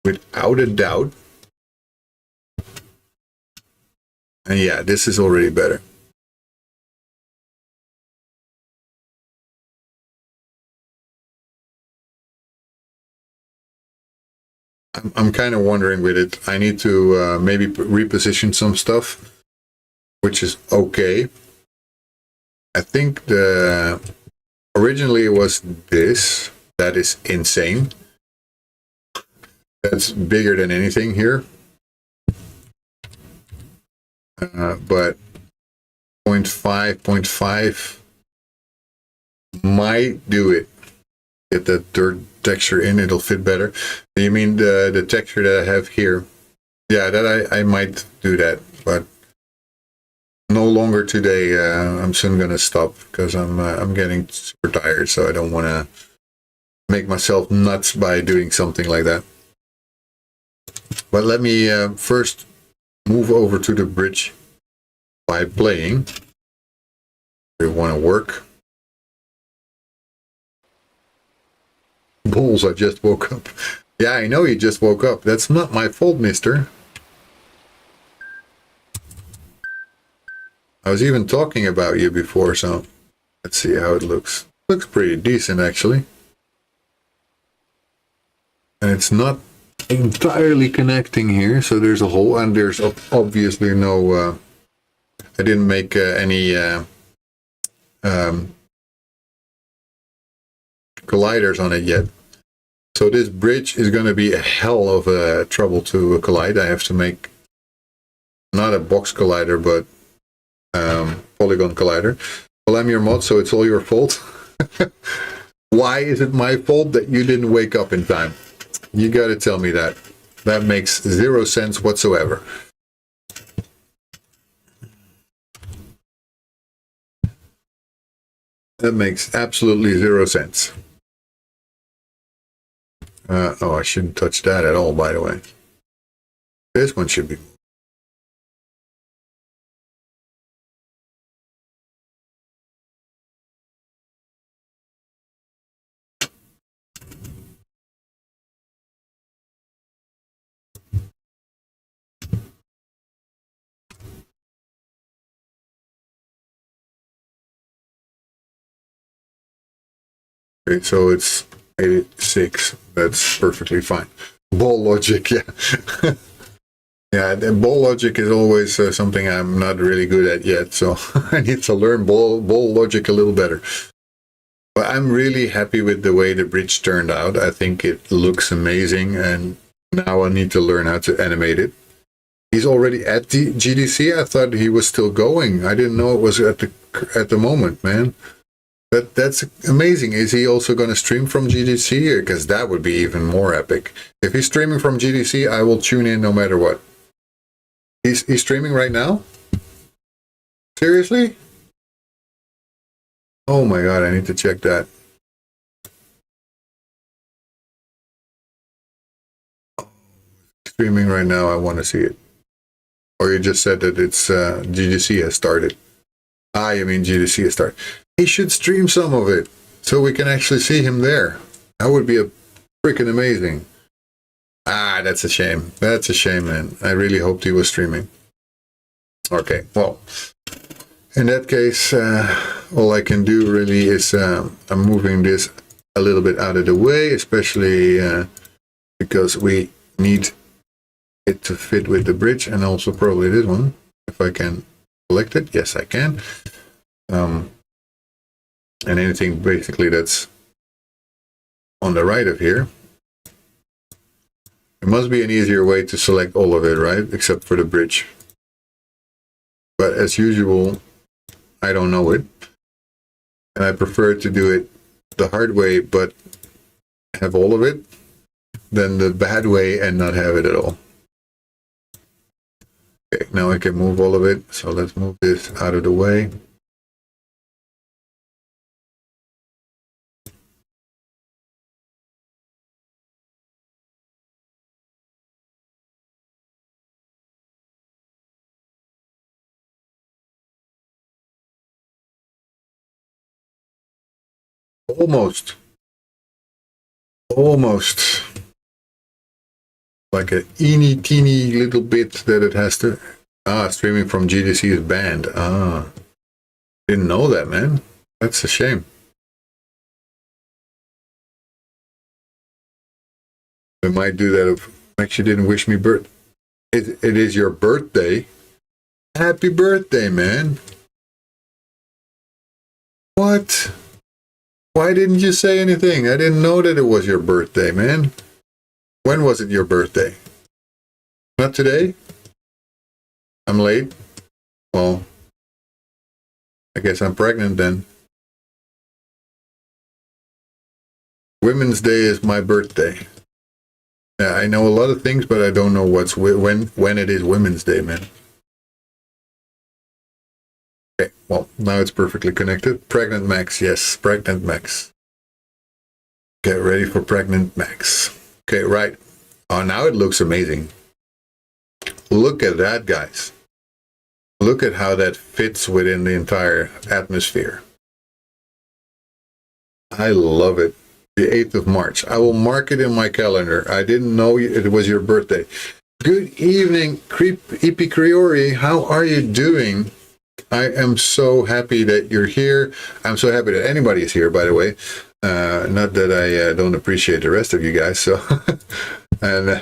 without a doubt. And yeah, this is already better. I'm kind of wondering with it. I need to maybe reposition some stuff, which is okay. I think originally it was this. That is insane. That's bigger than anything here. But 0.5 might do it. Get that dirt texture in, it'll fit better. You mean the texture that I have here? Yeah, that I might do that, but no longer today. I'm soon gonna stop because I'm getting super tired, so I don't want to make myself nuts by doing something like that. But let me first move over to the bridge by playing. We want to work. Balls, I just woke up. Yeah, I know you just woke up. That's not my fault, mister. I was even talking about you before, so let's see how it looks. Looks pretty decent, actually. And it's not entirely connecting here, so there's a hole, and there's obviously no... I didn't make any colliders on it yet. So this bridge is going to be a hell of a trouble to collide. I have to make not a box collider, but polygon collider. Well, I'm your mod, so it's all your fault. Why is it my fault that you didn't wake up in time? You got to tell me that. That makes zero sense whatsoever. That makes absolutely zero sense. Oh, I shouldn't touch that at all, by the way. This one should be Okay, so it's 86. That's perfectly fine. Ball logic, yeah. Yeah, the ball logic is always something I'm not really good at yet, so I need to learn ball logic a little better. But I'm really happy with the way the bridge turned out. I think it looks amazing, and now I need to learn how to animate it. He's already at the GDC. I thought he was still going. I didn't know it was at the moment, man. That's amazing. Is he also going to stream from GDC? Because that would be even more epic. If he's streaming from GDC, I will tune in no matter what. He's streaming right now? Seriously? Oh my god, I need to check that. Streaming right now, I want to see it. Or you just said that it's GDC has started. You mean GDC has started. He should stream some of it, so we can actually see him there. That would be freaking amazing. That's a shame. That's a shame, man. I really hoped he was streaming. Okay, well, in that case, all I can do really is I'm moving this a little bit out of the way, especially because we need it to fit with the bridge, and also probably this one, if I can select it. Yes, I can. And anything basically that's on the right of here. There must be an easier way to select all of it, right? Except for the bridge. But as usual, I don't know it. And I prefer to do it the hard way, but have all of it, than the bad way and not have it at all. Okay, now I can move all of it. So let's move this out of the way. Almost. Like a teeny little bit that it has to. Streaming from GDC is banned. Didn't know that, man. That's a shame. I might do that if Max, you didn't wish me birth. It is your birthday. Happy birthday, man. What? Why didn't you say anything? I didn't know that it was your birthday, man. When was it your birthday? Not today? I'm late? Well, I guess I'm pregnant then. Women's Day is my birthday. Yeah, I know a lot of things, but I don't know when it is Women's Day, man. Okay, well, now it's perfectly connected. Pregnant Max, yes, Pregnant Max. Get ready for Pregnant Max. Okay, right. Oh, now it looks amazing. Look at that, guys. Look at how that fits within the entire atmosphere. I love it. The 8th of March. I will mark it in my calendar. I didn't know it was your birthday. Good evening, Ipi Criori. How are you doing? I am so happy that you're here. I'm so happy that anybody is here, by the way. Not that I don't appreciate the rest of you guys. So, and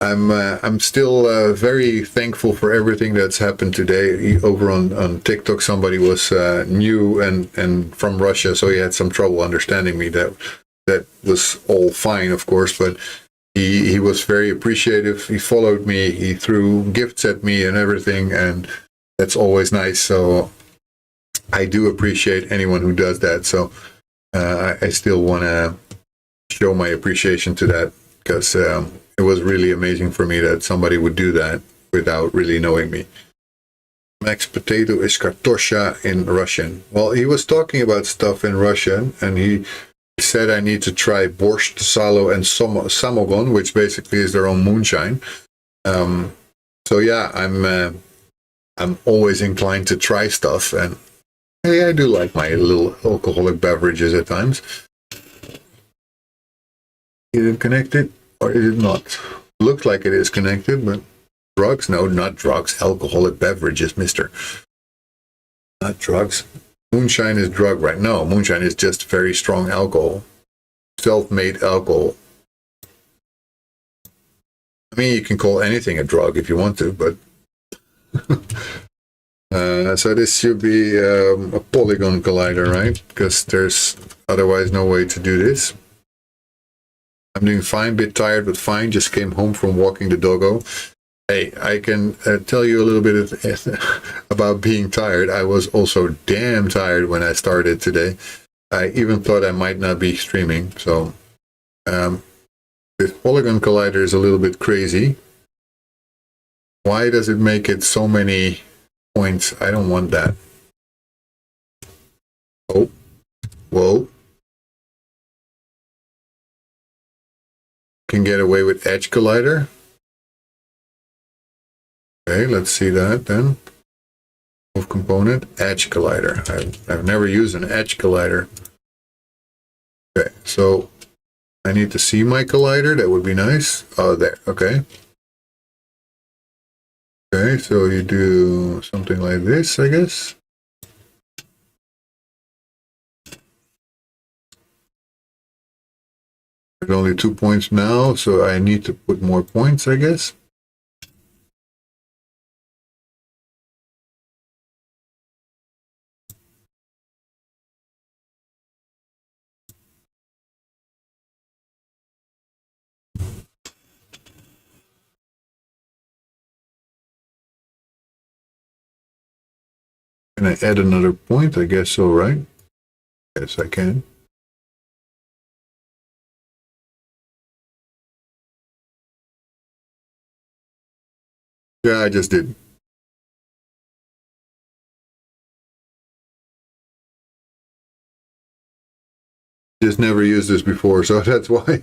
I'm still very thankful for everything that's happened today. Over on TikTok, somebody was new and from Russia, so he had some trouble understanding me. That was all fine, of course, but he was very appreciative. He followed me. He threw gifts at me and everything, and that's always nice. So I do appreciate anyone who does that. So I still want to show my appreciation to that, because it was really amazing for me that somebody would do that without really knowing me. Max Potato is kartosha in Russian. Well, he was talking about stuff in Russian, and he said I need to try borscht, salo, and samogon, which basically is their own moonshine. So yeah, I'm always inclined to try stuff, and hey, I do like my little alcoholic beverages at times. Is it connected or is it not? Looks like it is connected, but drugs? No, not drugs. Alcoholic beverages, mister. Not drugs. Moonshine is drug, right? No, moonshine is just very strong alcohol. Self-made alcohol. I mean, you can call anything a drug if you want to, but... so this should be a polygon collider, right? Because there's otherwise no way to do this. I'm doing fine, bit tired, but fine. Just came home from walking the doggo. Hey, I can tell you a little bit about being tired. I was also damn tired when I started today. I even thought I might not be streaming. So this polygon collider is a little bit crazy. Why does it make it so many points? I don't want that. Oh, whoa. Can get away with edge collider. Okay, let's see that then. Move component, edge collider. I've never used an edge collider. Okay, so I need to see my collider. That would be nice. Oh, there. Okay. Okay, so you do something like this, I guess. There's only 2 points now, so I need to put more points, I guess. Can I add another point? I guess so, right? Yes, I can. Yeah, I just did. Just never used this before, so that's why.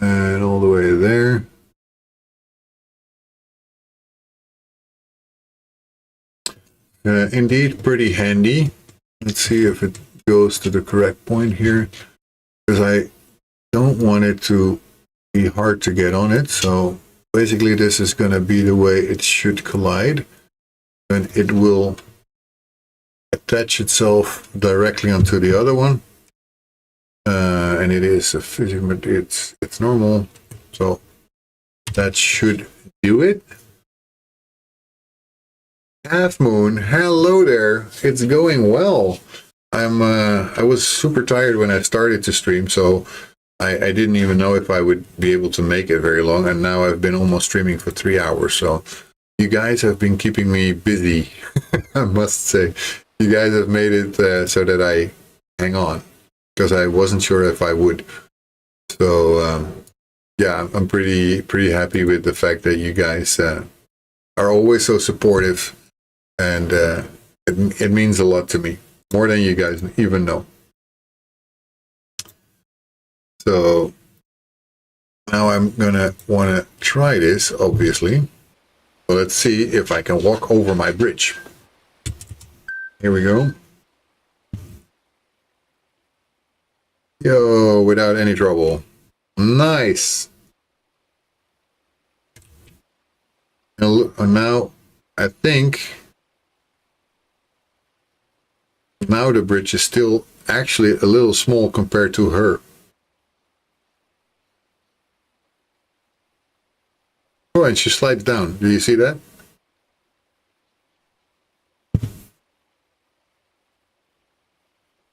And all the way there. Indeed, pretty handy. Let's see if it goes to the correct point here, because I don't want it to be hard to get on it. So basically this is going to be the way it should collide, and it will attach itself directly onto the other one. And it is a physics, it's normal, so that should do it. Half Moon, hello there. It's going well. I was super tired when I started to stream, so I didn't even know if I would be able to make it very long, and now I've been almost streaming for 3 hours, so you guys have been keeping me busy. I must say, you guys have made it so that I hang on, because I wasn't sure if I would. So yeah, I'm pretty happy with the fact that you guys are always so supportive, and it means a lot to me, more than you guys even know. So now I'm gonna want to try this, obviously. So let's see if I can walk over my bridge. Here we go. Yo, without any trouble. Nice. And look, now I think now the bridge is still actually a little small compared to her. Oh, and she slides down. Do you see that?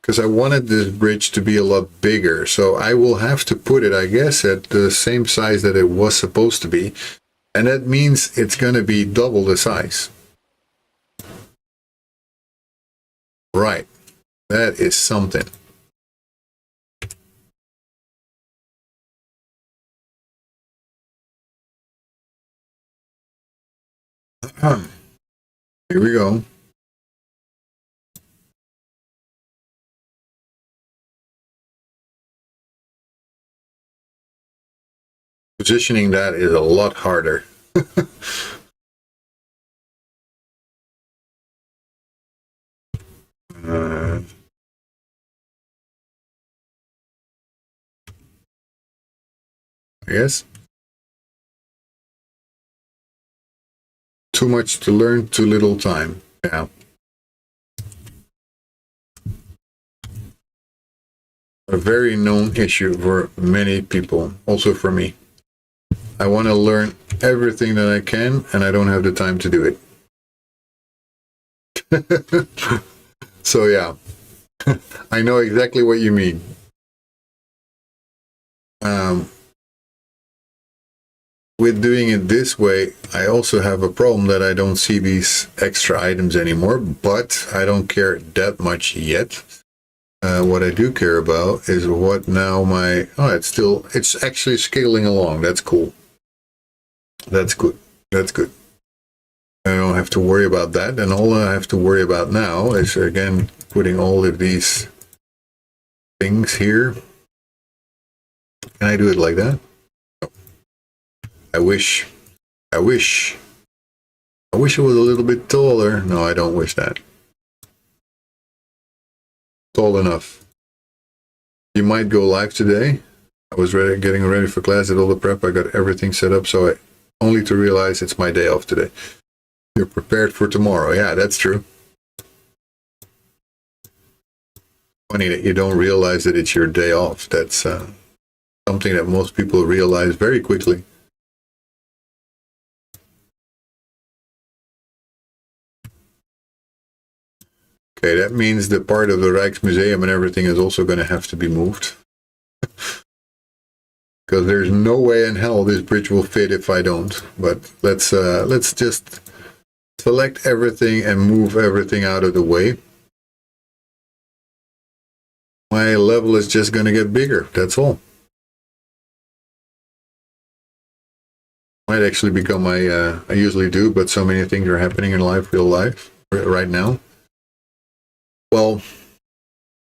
Because I wanted this bridge to be a lot bigger, so I will have to put it, I guess, at the same size that it was supposed to be, and that means it's going to be double the size. Right, that is something. Here we go. Positioning that is a lot harder. I guess. Too much to learn, too little time. Yeah. A very known issue for many people, also for me. I want to learn everything that I can, and I don't have the time to do it. So yeah, I know exactly what you mean. With doing it this way, I also have a problem that I don't see these extra items anymore, but I don't care that much yet. What I do care about is what now my... Oh, it's actually scaling along. That's cool. That's good. That's good. I don't have to worry about that. And all I have to worry about now is, again, putting all of these things here. Can I do it like that? I wish it was a little bit taller. No, I don't wish that. Tall enough. You might go live today. I was getting ready for class, did all the prep. I got everything set up, so only to realize it's my day off today. You're prepared for tomorrow. Yeah, that's true. Funny that you don't realize that it's your day off. That's something that most people realize very quickly. Okay, that means the part of the Rijksmuseum and everything is also going to have to be moved. Because there's no way in hell this bridge will fit if I don't. But let's just select everything and move everything out of the way. My level is just going to get bigger, that's all. Might actually become I usually do, but so many things are happening in life, real life, right now. Well,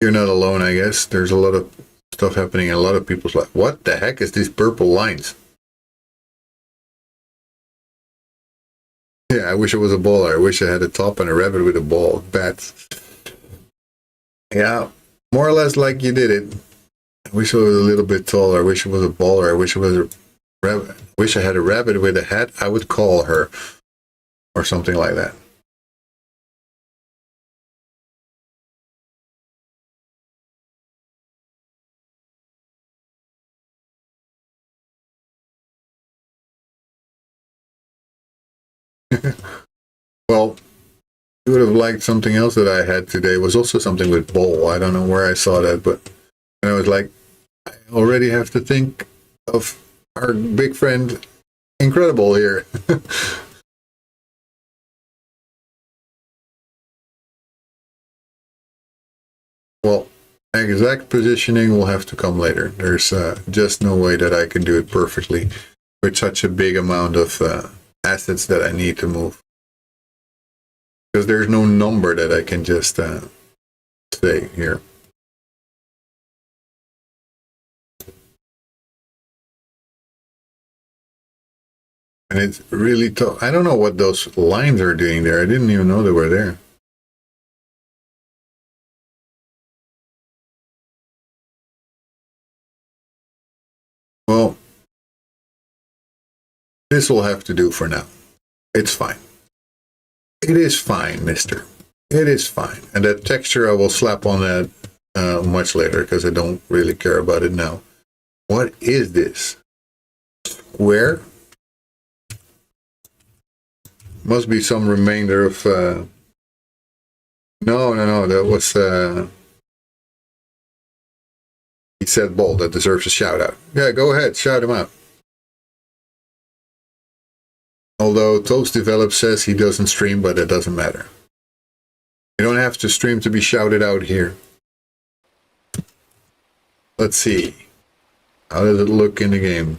you're not alone, I guess. There's a lot of stuff happening, and a lot of people's like, what the heck is these purple lines? Yeah, I wish it was a baller. I wish I had a top and a rabbit with a ball. Bats. Yeah, more or less like you did it. I wish it was a little bit taller. I wish it was a baller. I wish it was a rabbit. I wish I had a rabbit with a hat. I would call her. Or something like that. Well, you would have liked something else that I had today. It was also something with bowl. I don't know where I saw that, but I was like, I already have to think of our big friend Incredible here. Well, exact positioning will have to come later. There's just no way that I can do it perfectly with such a big amount of assets that I need to move. Because there's no number that I can just say here. And it's really tough. I don't know what those lines are doing there. I didn't even know they were there. Well, this will have to do for now. It's fine. It is fine, mister. It is fine. And that texture I will slap on that much later because I don't really care about it now. What is this? Where? Must be some remainder of... No. That was... He said bold. That deserves a shout out. Yeah, go ahead. Shout him out. Although Toast Develop says he doesn't stream, but it doesn't matter. You don't have to stream to be shouted out here. Let's see. How does it look in the game?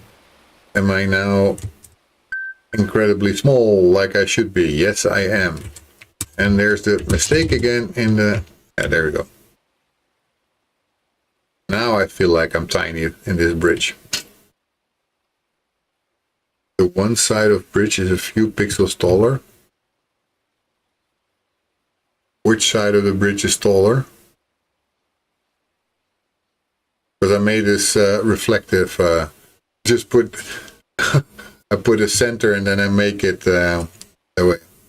Am I now incredibly small like I should be? Yes, I am. And there's the mistake again in the... Yeah, there we go. Now I feel like I'm tiny in this bridge. The one side of bridge is a few pixels taller. Which side of the bridge is taller? Because I made this reflective just put I put a center and then I make it the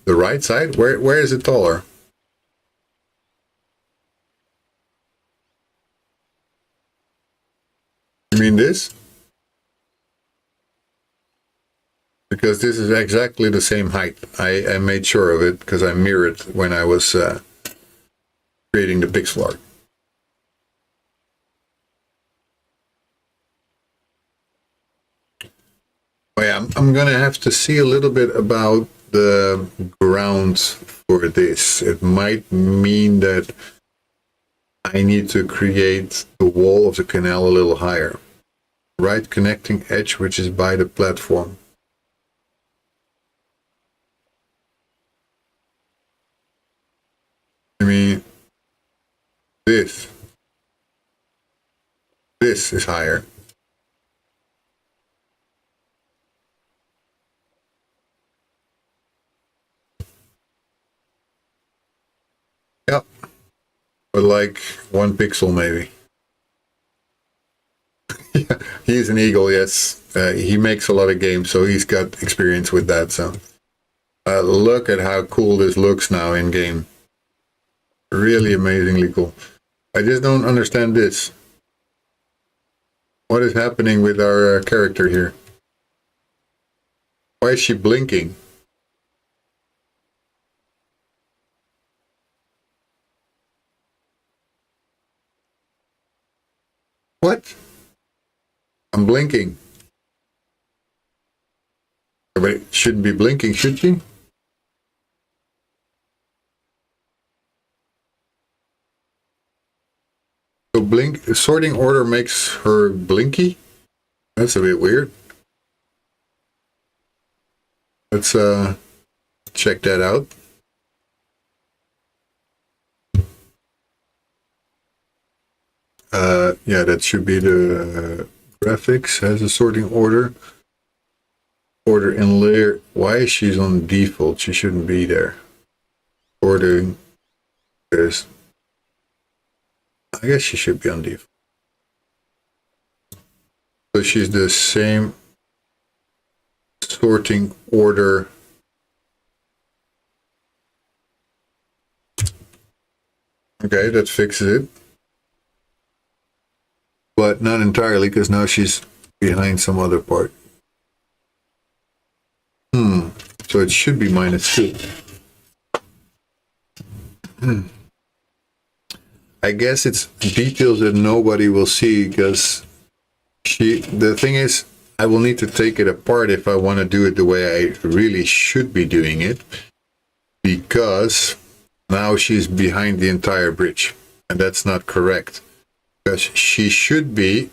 right side. Where is it taller? You mean this? Because this is exactly the same height. I made sure of it because I mirrored when I was creating the pixel art. Oh yeah, I'm gonna have to see a little bit about the grounds for this. It might mean that I need to create the wall of the canal a little higher. Right connecting edge, which is by the platform. I mean, this is higher. Yep, but like 1 pixel maybe. Yeah, he's an eagle, yes. He makes a lot of games, so he's got experience with that. So look at how cool this looks now in game. Really amazingly cool. I just don't understand this. What is happening with our character here? Why is she blinking? What? I'm blinking. But it shouldn't be blinking, should she? So sorting order makes her blinky? That's a bit weird. Let's check that out. Yeah, that should be the graphics. Has a sorting order. Order in layer. Why is she on default? She shouldn't be there. Ordering. There's. I guess she should be on default. So she's the same sorting order. Okay, that fixes it. But not entirely, because now she's behind some other part. So it should be -2. I guess it's details that nobody will see, because the thing is, I will need to take it apart if I want to do it the way I really should be doing it, because now she's behind the entire bridge, and that's not correct. Because she should be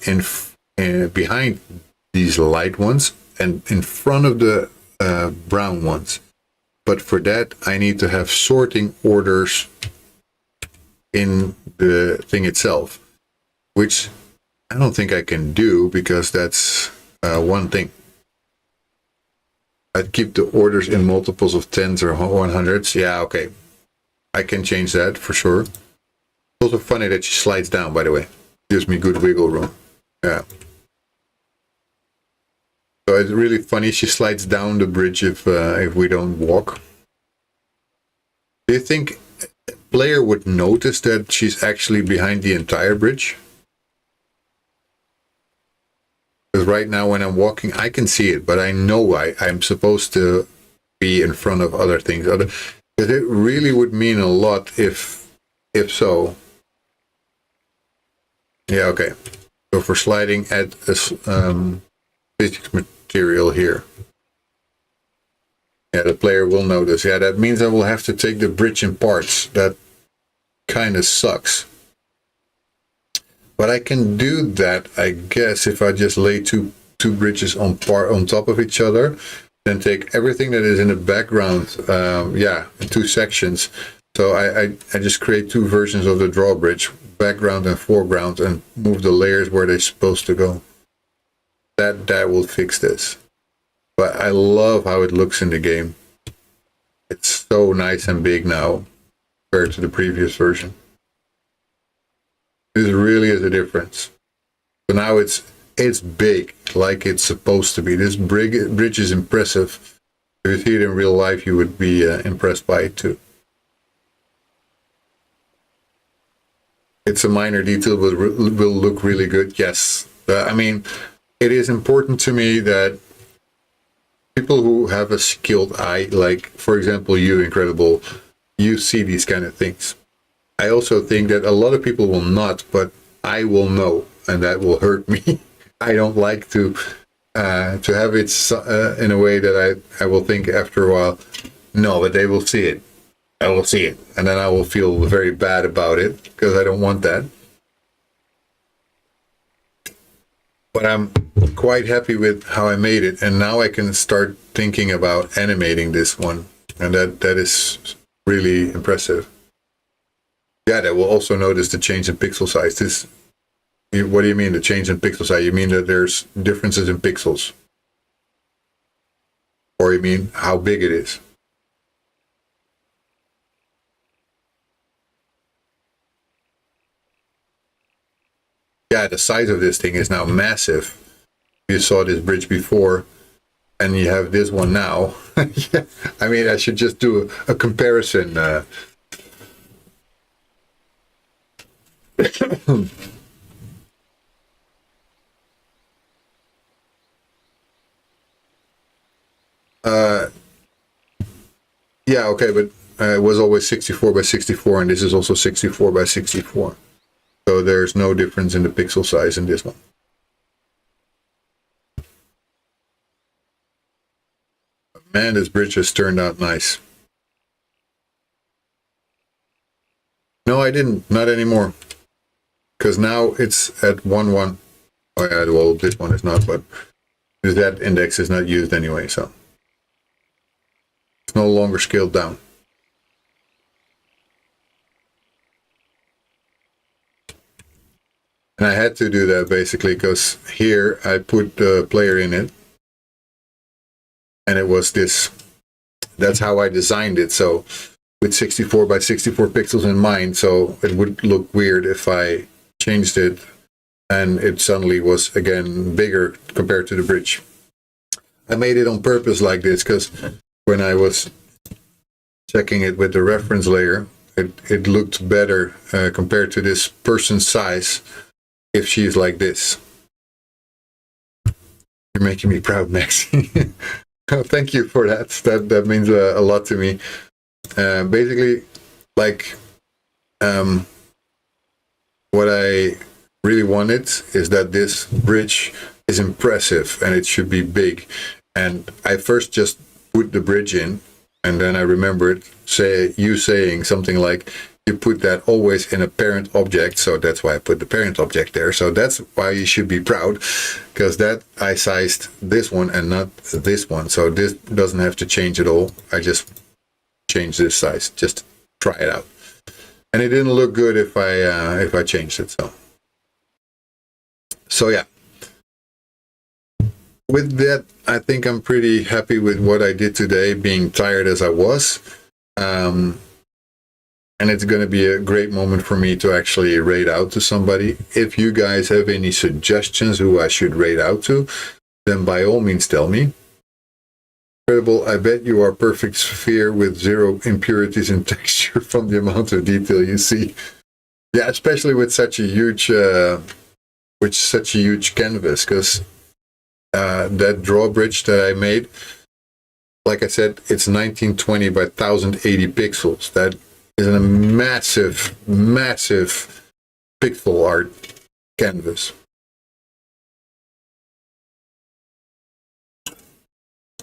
behind these light ones and in front of the brown ones. But for that, I need to have sorting orders in the thing itself, which I don't think I can do, because that's one thing. I'd keep the orders in multiples of 10s or 100s. Yeah, okay. I can change that for sure. It's also funny that she slides down, by the way. Gives me good wiggle room. Yeah. So it's really funny. She slides down the bridge if we don't walk. Do you think a player would notice that she's actually behind the entire bridge? Because right now when I'm walking, I can see it, but I know I'm supposed to be in front of other things. Because it really would mean a lot if so. Yeah, okay. So for sliding, add a physics material here. Yeah, the player will notice. Yeah, that means I will have to take the bridge in parts. That kind of sucks. But I can do that, I guess, if I just lay two bridges on top of each other, then take everything that is in the background, in 2 sections. So I just create 2 versions of the drawbridge, background and foreground, and move the layers where they're supposed to go. That will fix this. But I love how it looks in the game. It's so nice and big now compared to the previous version. This really is a difference. So now it's it's big, like it's supposed to be. This bridge is impressive. If you see it in real life, you would be impressed by it too. It's a minor detail, but will look really good. Yes. I mean, it is important to me that people who have a skilled eye, like, for example, you, Incredible, you see these kind of things. I also think that a lot of people will not, but I will know, and that will hurt me. I don't like to have it in a way that I will think after a while, no, but they will see it. I will see it, and then I will feel very bad about it, because I don't want that. But I'm quite happy with how I made it, and now I can start thinking about animating this one, and that is really impressive. Yeah, that will also notice the change in pixel size. What do you mean, the change in pixel size? You mean that there's differences in pixels? Or you mean how big it is? Yeah, the size of this thing is now massive. You saw this bridge before, and you have this one now. Yeah, I mean, I should just do a comparison. Yeah, okay, but it was always 64 by 64, and this is also 64 by 64. So there's no difference in the pixel size in this one. Man, this bridge has turned out nice. No, I didn't. Not anymore. Because now it's at 1.1. Oh yeah, well, this one is not, but that index is not used anyway, so it's no longer scaled down. And I had to do that basically because here I put the player in it, and it was this. That's how I designed it. So with 64 by 64 pixels in mind, so it would look weird if I changed it and it suddenly was again bigger compared to the bridge. I made it on purpose like this because when I was checking it with the reference layer, it looked better compared to this person's size if she's like this. You're making me proud, Max. Oh, thank you for that. That means a lot to me. Basically, like, what I really wanted is that this bridge is impressive and it should be big. And I first just put the bridge in, and then I remembered you saying something like, you put that always in a parent object, so that's why I put the parent object there. So that's why you should be proud, because that I sized this one and not this one. So this doesn't have to change at all. I just changed this size, just try it out. And it didn't look good if I changed it. So yeah. With that, I think I'm pretty happy with what I did today, being tired as I was. And it's going to be a great moment for me to actually raid out to somebody. If you guys have any suggestions who I should raid out to, then by all means tell me. Incredible, I bet you are perfect sphere with zero impurities in texture from the amount of detail you see. Yeah, especially with such a huge canvas, because that drawbridge that I made, like I said, it's 1920 by 1080 pixels. That is a massive pixel art canvas.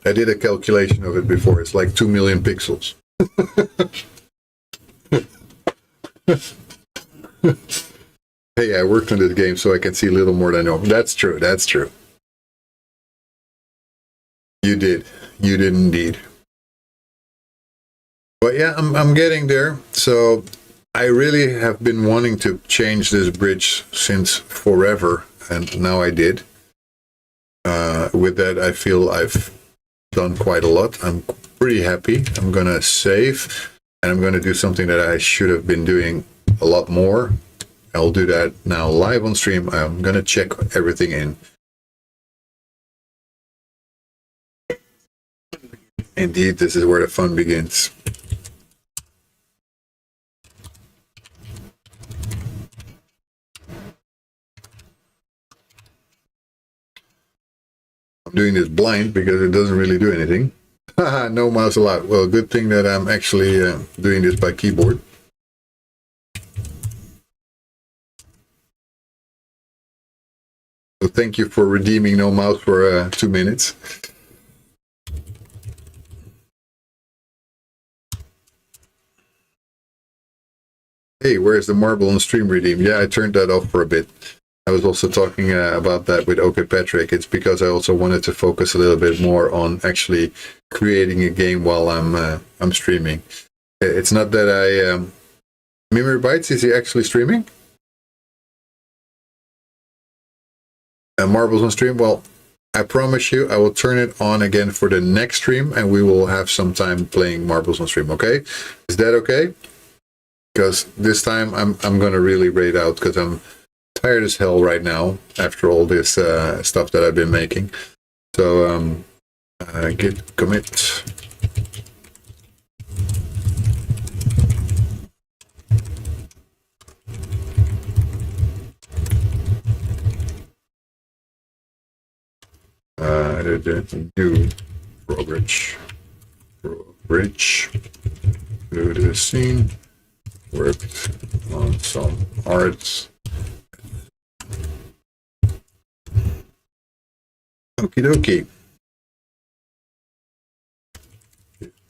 I did a calculation of it before. It's like 2 million pixels. Hey, I worked on this game so I can see a little more than I know. That's true. That's true. You did. You did indeed. But yeah, I'm getting there. So I really have been wanting to change this bridge since forever, and now I did. With that, I feel I've done quite a lot. I'm pretty happy. I'm gonna save, and I'm gonna do something that I should have been doing a lot more. I'll do that now live on stream. I'm gonna check everything in. Indeed, this is where the fun begins. I'm doing this blind because it doesn't really do anything. Haha, no mouse allowed. Well, good thing that I'm actually doing this by keyboard. So thank you for redeeming no mouse for 2 minutes. Hey, where's the marble on stream redeem? Yeah, I turned that off for a bit. I was also talking about that with OK Patrick. It's because I also wanted to focus a little bit more on actually creating a game while I'm streaming. It's not that I Mimir Bites, is he actually streaming? Marbles on stream? Well, I promise you I will turn it on again for the next stream and we will have some time playing Marbles on stream, okay? Is that okay? Because this time I'm going to really raid out because I'm tired as hell right now after all this stuff that I've been making. So git commit. New Robridge. Do the scene. Worked on some arts. Okie dokie.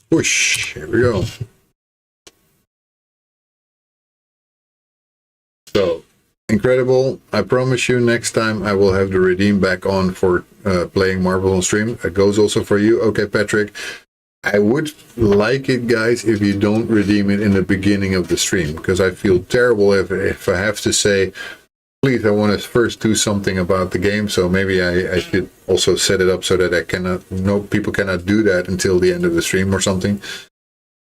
Push. Here we go. So, incredible. I promise you next time I will have the redeem back on for playing Marvel on stream. It goes also for you. Okay, Patrick. I would like it, guys, if you don't redeem it in the beginning of the stream, because I feel terrible if I have to say, please, I want to first do something about the game. So maybe I should also set it up so that people cannot do that until the end of the stream or something.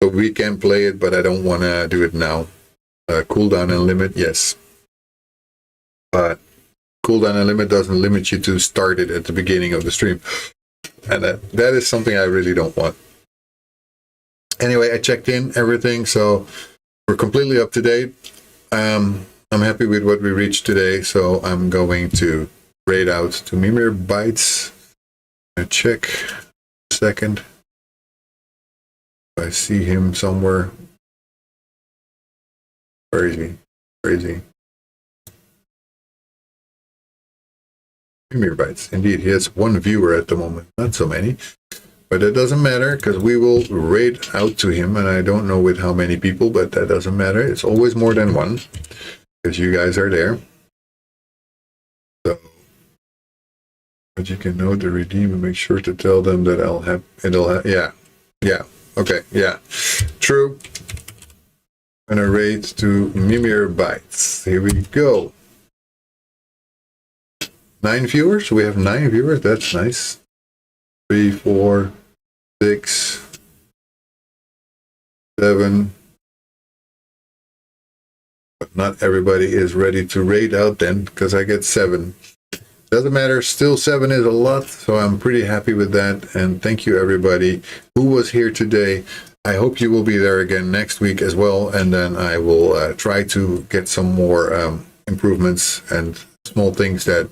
So we can play it, but I don't want to do it now. Cooldown and limit, yes. But cooldown and limit doesn't limit you to start it at the beginning of the stream. And that is something I really don't want. Anyway, I checked in everything, so we're completely up to date. I'm happy with what we reached today, so I'm going to raid out to Mimir Bites. Check a second. I see him somewhere. Where is he? Where is he? Mimir Bites. Indeed, he has one viewer at the moment, not so many. But that doesn't matter, because we will raid out to him, and I don't know with how many people, but that doesn't matter. It's always more than one, because you guys are there. So, but you can know the redeem and make sure to tell them that yeah, okay, yeah, true. I'm gonna raid to Mimir Bites. Here we go. 9 viewers? We have 9 viewers, that's nice. 3, 4, 6, 7. But not everybody is ready to raid out then, because I get 7. Doesn't matter, still 7 is a lot, so I'm pretty happy with that. And thank you everybody who was here today. I hope you will be there again next week as well, and then I will try to get some more improvements and small things that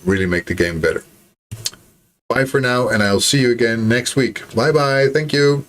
really make the game better. Bye for now, and I'll see you again next week. Bye bye. Thank you.